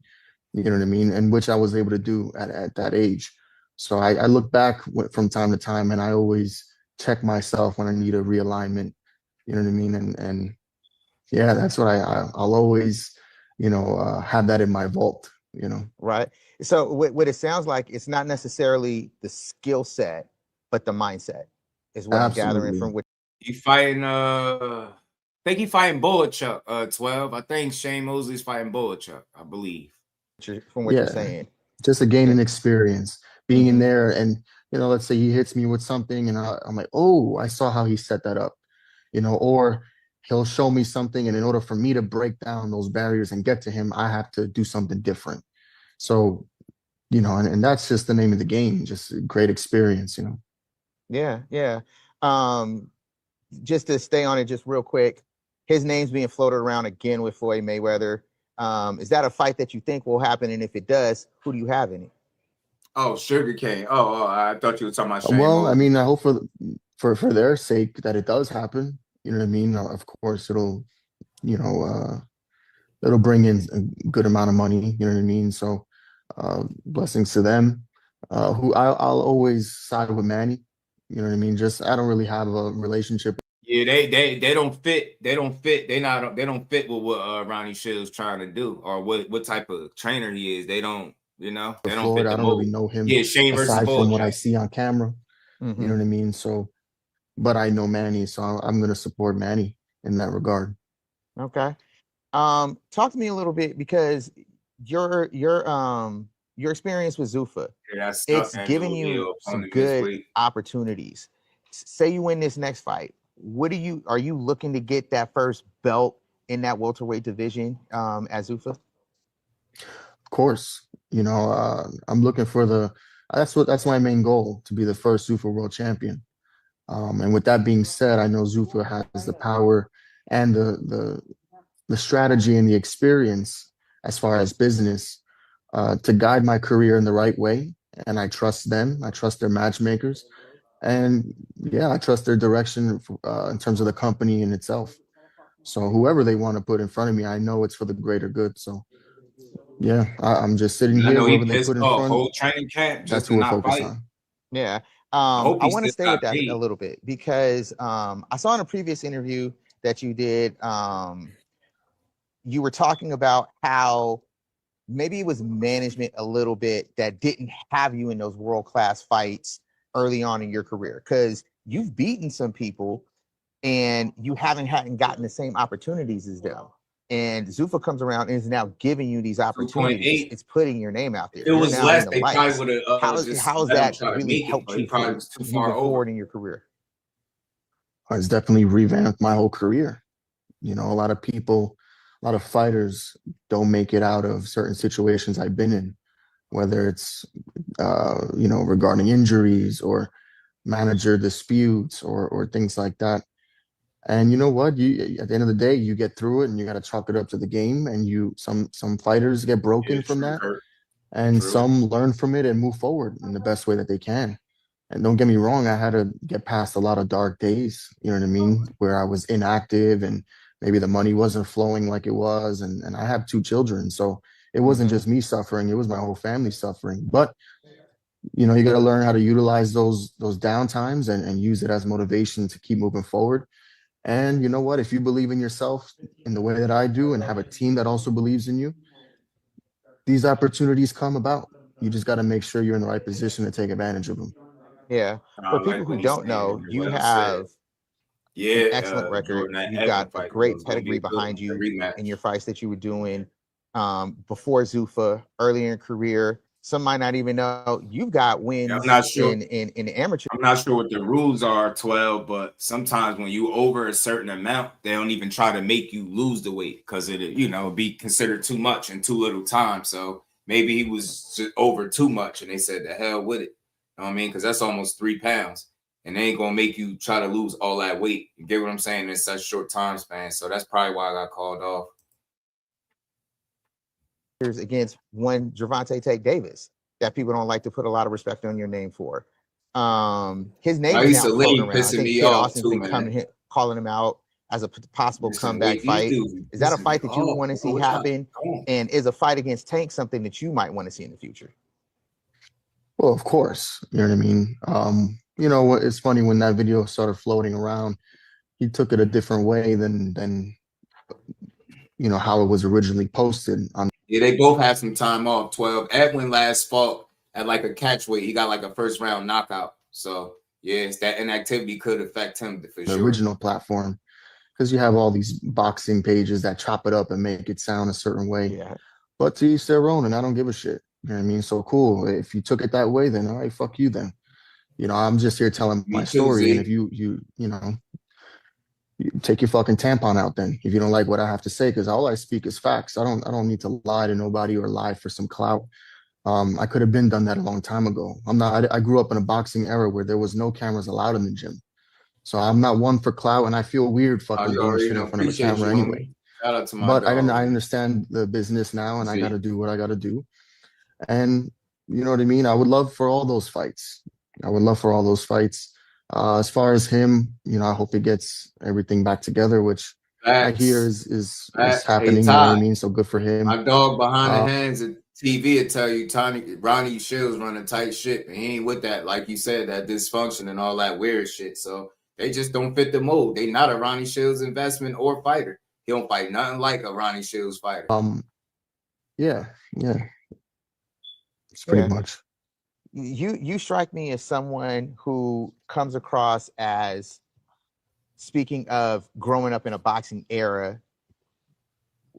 You know what I mean? And which I was able to do at that age. So I look back from time to time, and I always check myself when I need a realignment. You know what I mean? And yeah, that's what I'll always, have that in my vault. Right. So what it sounds like, it's not necessarily the skill set, but the mindset is what I'm gathering from what he fighting. I think he fighting Bullet Chuck. 12. I think Shane Mosley's fighting Bullet Chuck. I believe. From what you're saying. Just a gaining experience, being in there, and let's say he hits me with something, and I'm like, oh, I saw how he set that up, or he'll show me something, and in order for me to break down those barriers and get to him, I have to do something different. So, and that's just the name of the game, just a great experience, Yeah, yeah. Just to stay on it just real quick, his name's being floated around again with Floyd Mayweather. Is that a fight that you think will happen? And if it does, who do you have in it? Oh, Sugarcane. Oh, I thought you were talking about Shane Well, Mosley. I mean, I hope for their sake that it does happen. You know what I mean? Of course, it'll bring in a good amount of money. You know what I mean? So, blessings to them. Who I'll always side with Manny. You know what I mean? Just I don't really have a relationship. Yeah, they don't fit. They don't fit. They don't fit with what Ronnie Shields trying to do, or what type of trainer he is. They don't. They don't Floyd, fit the I don't mold. really know him. Yeah, Shane versus aside Bullet from what Chuck. I see on camera. You know what I mean? So, but I know Manny, so I'm going to support Manny in that regard. Okay. Talk to me a little bit, because your experience with Zuffa, it's giving you some good opportunities. Say you win this next fight, are you looking to get that first belt in that welterweight division as Zuffa? Of course, I'm looking for that's my main goal, to be the first Zuffa world champion. And with that being said, I know Zuffa has the power and the strategy and the experience as far as business to guide my career in the right way. And I trust them. I trust their matchmakers. And yeah, I trust their direction in terms of the company in itself. So whoever they want to put in front of me, I know it's for the greater good. So yeah, I'm just sitting here. Whoever they put in front, whole training camp that's who we're focused on. Yeah. I want to stay with that a little bit, because I saw in a previous interview that you did, you were talking about how maybe it was management a little bit that didn't have you in those world-class fights early on in your career, because you've beaten some people and you hadn't gotten the same opportunities as them. And Zuffa comes around and is now giving you these opportunities. It's putting your name out there. It was less. They probably would have. How has that really helped you moving forward in your career? It's definitely revamped my whole career. A lot of people, a lot of fighters don't make it out of certain situations I've been in, whether it's, regarding injuries or manager disputes or things like that. And you know what? You at the end of the day, you get through it, and you got to chalk it up to the game. And some fighters get broken from that, and some learn from it and move forward in the best way that they can. And don't get me wrong, I had to get past a lot of dark days. You know what I mean? Where I was inactive and maybe the money wasn't flowing like it was, and I have 2 children, so it wasn't just me suffering; it was my whole family suffering. But you got to learn how to utilize those down times and use it as motivation to keep moving forward. And you know what? If you believe in yourself in the way that I do, and have a team that also believes in you, these opportunities come about. You just got to make sure you're in the right position to take advantage of them. Yeah. For people who don't know, you have an excellent record. You've got a great pedigree behind you in your fights that you were doing before Zuffa, earlier in your career. Some might not even know you've got wins I'm not sure. in amateur. I'm not sure what the rules are, 12, but sometimes when you over a certain amount, they don't even try to make you lose the weight, because it be considered too much in too little time. So maybe he was just over too much, and they said the hell with it. You know what I mean? Because that's almost 3 pounds, and they ain't gonna make you try to lose all that weight. You get what I'm saying? In such short time span. So that's probably why I got called off. Against one Gervonta Tank Davis that people don't like to put a lot of respect on your name for. His name is now floating around. I think Kid Austin's been calling him out as a possible comeback fight. Is that a fight that you want to see happen? And is a fight against Tank something that you might want to see in the future? Well, of course, you know what I mean. You know what? It's funny when that video started floating around. He took it a different way than you know how it was originally posted. Yeah, they both had some time off. 12. Edwin last fought at like a catch weight. He got like a first round knockout. So yes, that inactivity could affect him for The sure. original platform, because you have all these boxing pages that chop it up and make it sound a certain way. Yeah. But to each their own, and I don't give a shit. You know what I mean? So cool. If you took it that way, then all right, fuck you then. You know, I'm just here telling my story. And if you know, you take your fucking tampon out then if you don't like what I have to say, because all I speak is facts. I don't need to lie to nobody or lie for some clout. I could have been done that a long time ago. I grew up in a boxing era where there was no cameras allowed in the gym. So I'm not one for clout, and I feel weird fucking doing shit in front of a camera anyway. Shout out to my But dog. I understand the business now, and I got to do what I got to do. And you know what I mean? I would love for all those fights. As far as him, you know, I hope he gets everything back together, which I hear is happening. You know what I mean? So good for him. My dog behind the hands at TV will tell you, Ronnie Shields running tight shit, and he ain't with that, like you said, that dysfunction and all that weird shit. So they just don't fit the mold. They not a Ronnie Shields investment or fighter. He don't fight nothing like a Ronnie Shields fighter. Yeah. It's pretty much. You strike me as someone who comes across as, speaking of growing up in a boxing era,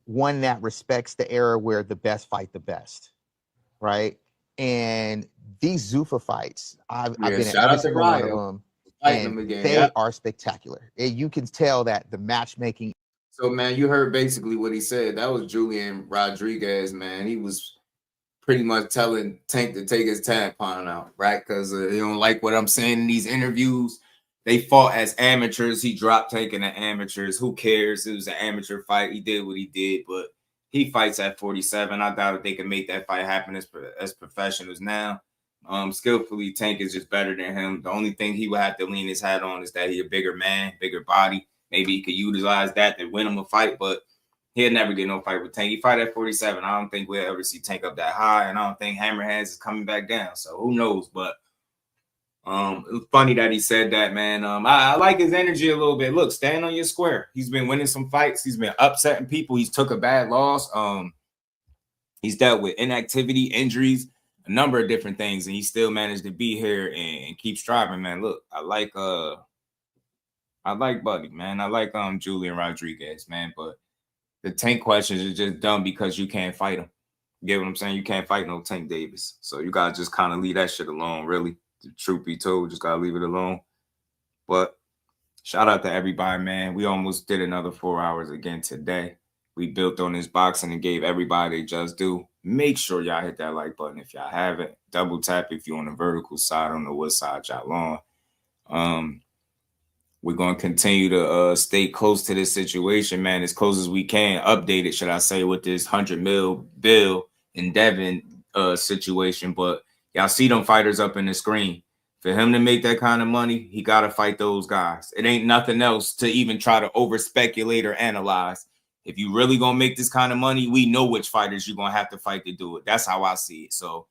one that respects the era where the best fight the best, right? And these Zuffa fights, I've been at every single one of them, and they are spectacular. And you can tell that the matchmaking. So, man, you heard basically what he said. That was Julian Rodriguez, man. He was pretty much telling Tank to take his tampon out, right? Because he don't like what I'm saying in these interviews. They fought as amateurs. He dropped Tank in the amateurs. Who cares? It was an amateur fight. He did what he did, but he fights at 47. I doubt if they can make that fight happen as professionals now. Skillfully, Tank is just better than him. The only thing he would have to lean his hat on is that he's a bigger man, bigger body. Maybe he could utilize that to win him a fight, but he'll never get no fight with Tank. He fight at 47. I don't think we'll ever see Tank up that high, and I don't think Hammerhands is coming back down. So who knows? But it was funny that he said that, man. I like his energy a little bit. Look, stand on your square. He's been winning some fights. He's been upsetting people. He's took a bad loss. He's dealt with inactivity, injuries, a number of different things, and he still managed to be here and keep striving, man. Look, I like Buddy, man. I like Julian Rodriguez, man. But the Tank questions are just dumb because you can't fight him. You get what I'm saying? You can't fight no Tank Davis. So you gotta just kind of leave that shit alone, really. The truth be told, just gotta leave it alone. But shout out to everybody, man. We almost did another 4 hours again today. We built on this boxing and gave everybody they just do. Make sure y'all hit that like button if y'all haven't. Double tap if you're on the vertical side. I don't know what side y'all on. We're going to continue to stay close to this situation, man, as close as we can. Update it, should I say, with this $100 million Bill and Devin situation. But y'all see them fighters up in the screen. For him to make that kind of money, he got to fight those guys. It ain't nothing else to even try to over-speculate or analyze. If you really going to make this kind of money, we know which fighters you're going to have to fight to do it. That's how I see it. So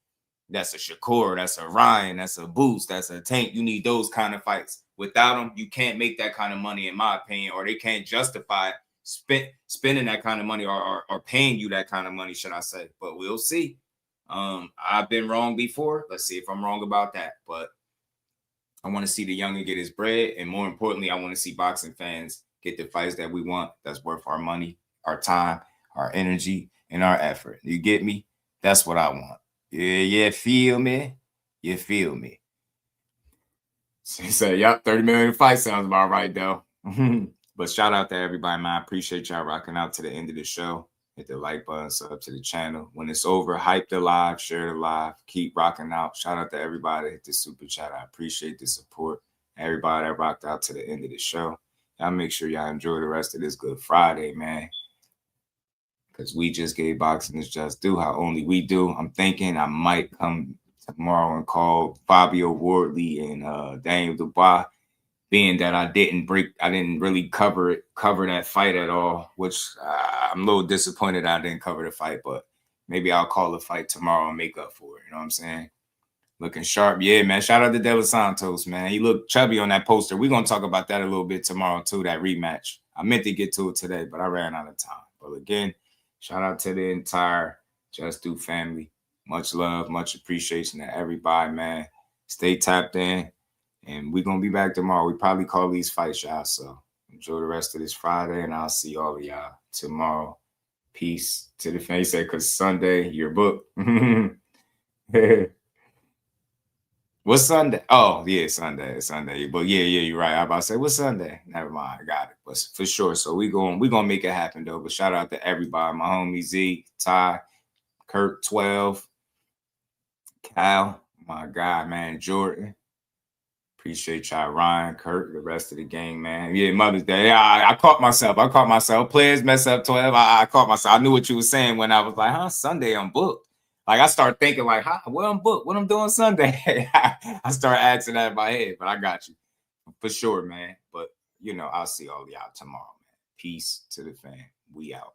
that's a Shakur, that's a Ryan, that's a Boost, that's a Tank. You need those kind of fights. Without them, you can't make that kind of money, in my opinion, or they can't justify spending that kind of money or paying you that kind of money, should I say. But we'll see. I've been wrong before. Let's see if I'm wrong about that. But I want to see the youngin get his bread. And more importantly, I want to see boxing fans get the fights that we want that's worth our money, our time, our energy, and our effort. You get me? That's what I want. Yeah, feel me? You feel me? He said, yep, 30 million fight sounds about right, though. But shout out to everybody, man. I appreciate y'all rocking out to the end of the show. Hit the like button, sub to the channel. When it's over, hype the live, share the live, keep rocking out. Shout out to everybody. Hit the super chat. I appreciate the support. Everybody that rocked out to the end of the show. Y'all make sure y'all enjoy the rest of this Good Friday, man. Because we just gave boxing its just due, how only we do. I'm thinking I might come tomorrow and call Fabio Wardley and Daniel Dubois, being that I didn't really cover that fight at all, which I'm a little disappointed I didn't cover the fight, but maybe I'll call the fight tomorrow and make up for it. You know what I'm saying? Looking sharp. Yeah, man. Shout out to De Los Santos, man. He looked chubby on that poster. We're going to talk about that a little bit tomorrow, too, that rematch. I meant to get to it today, but I ran out of time. But again, shout out to the entire Just Do family. Much love, much appreciation to everybody, man. Stay tapped in, and we're going to be back tomorrow. We probably call these fights, y'all. So enjoy the rest of this Friday, and I'll see all of y'all tomorrow. Peace to the family. Say, because Sunday, your book. What's Sunday? Oh, yeah, Sunday. But yeah, you're right. I about to say, what's Sunday? Never mind. I got it. But for sure. So we're gonna make it happen though. But shout out to everybody. My homie Z, Ty, Kurt 12, Cal, my guy, man, Jordan. Appreciate y'all, Ryan, Kurt, the rest of the gang, man. Yeah, Mother's Day. I caught myself. Players mess up 12. I caught myself. I knew what you were saying when I was like, Sunday I'm booked. Like, I start thinking, like, what I'm booked, what I'm doing Sunday. I start asking that in my head, but I got you. For sure, man. But, I'll see all y'all tomorrow, man. Peace to the fam. We out.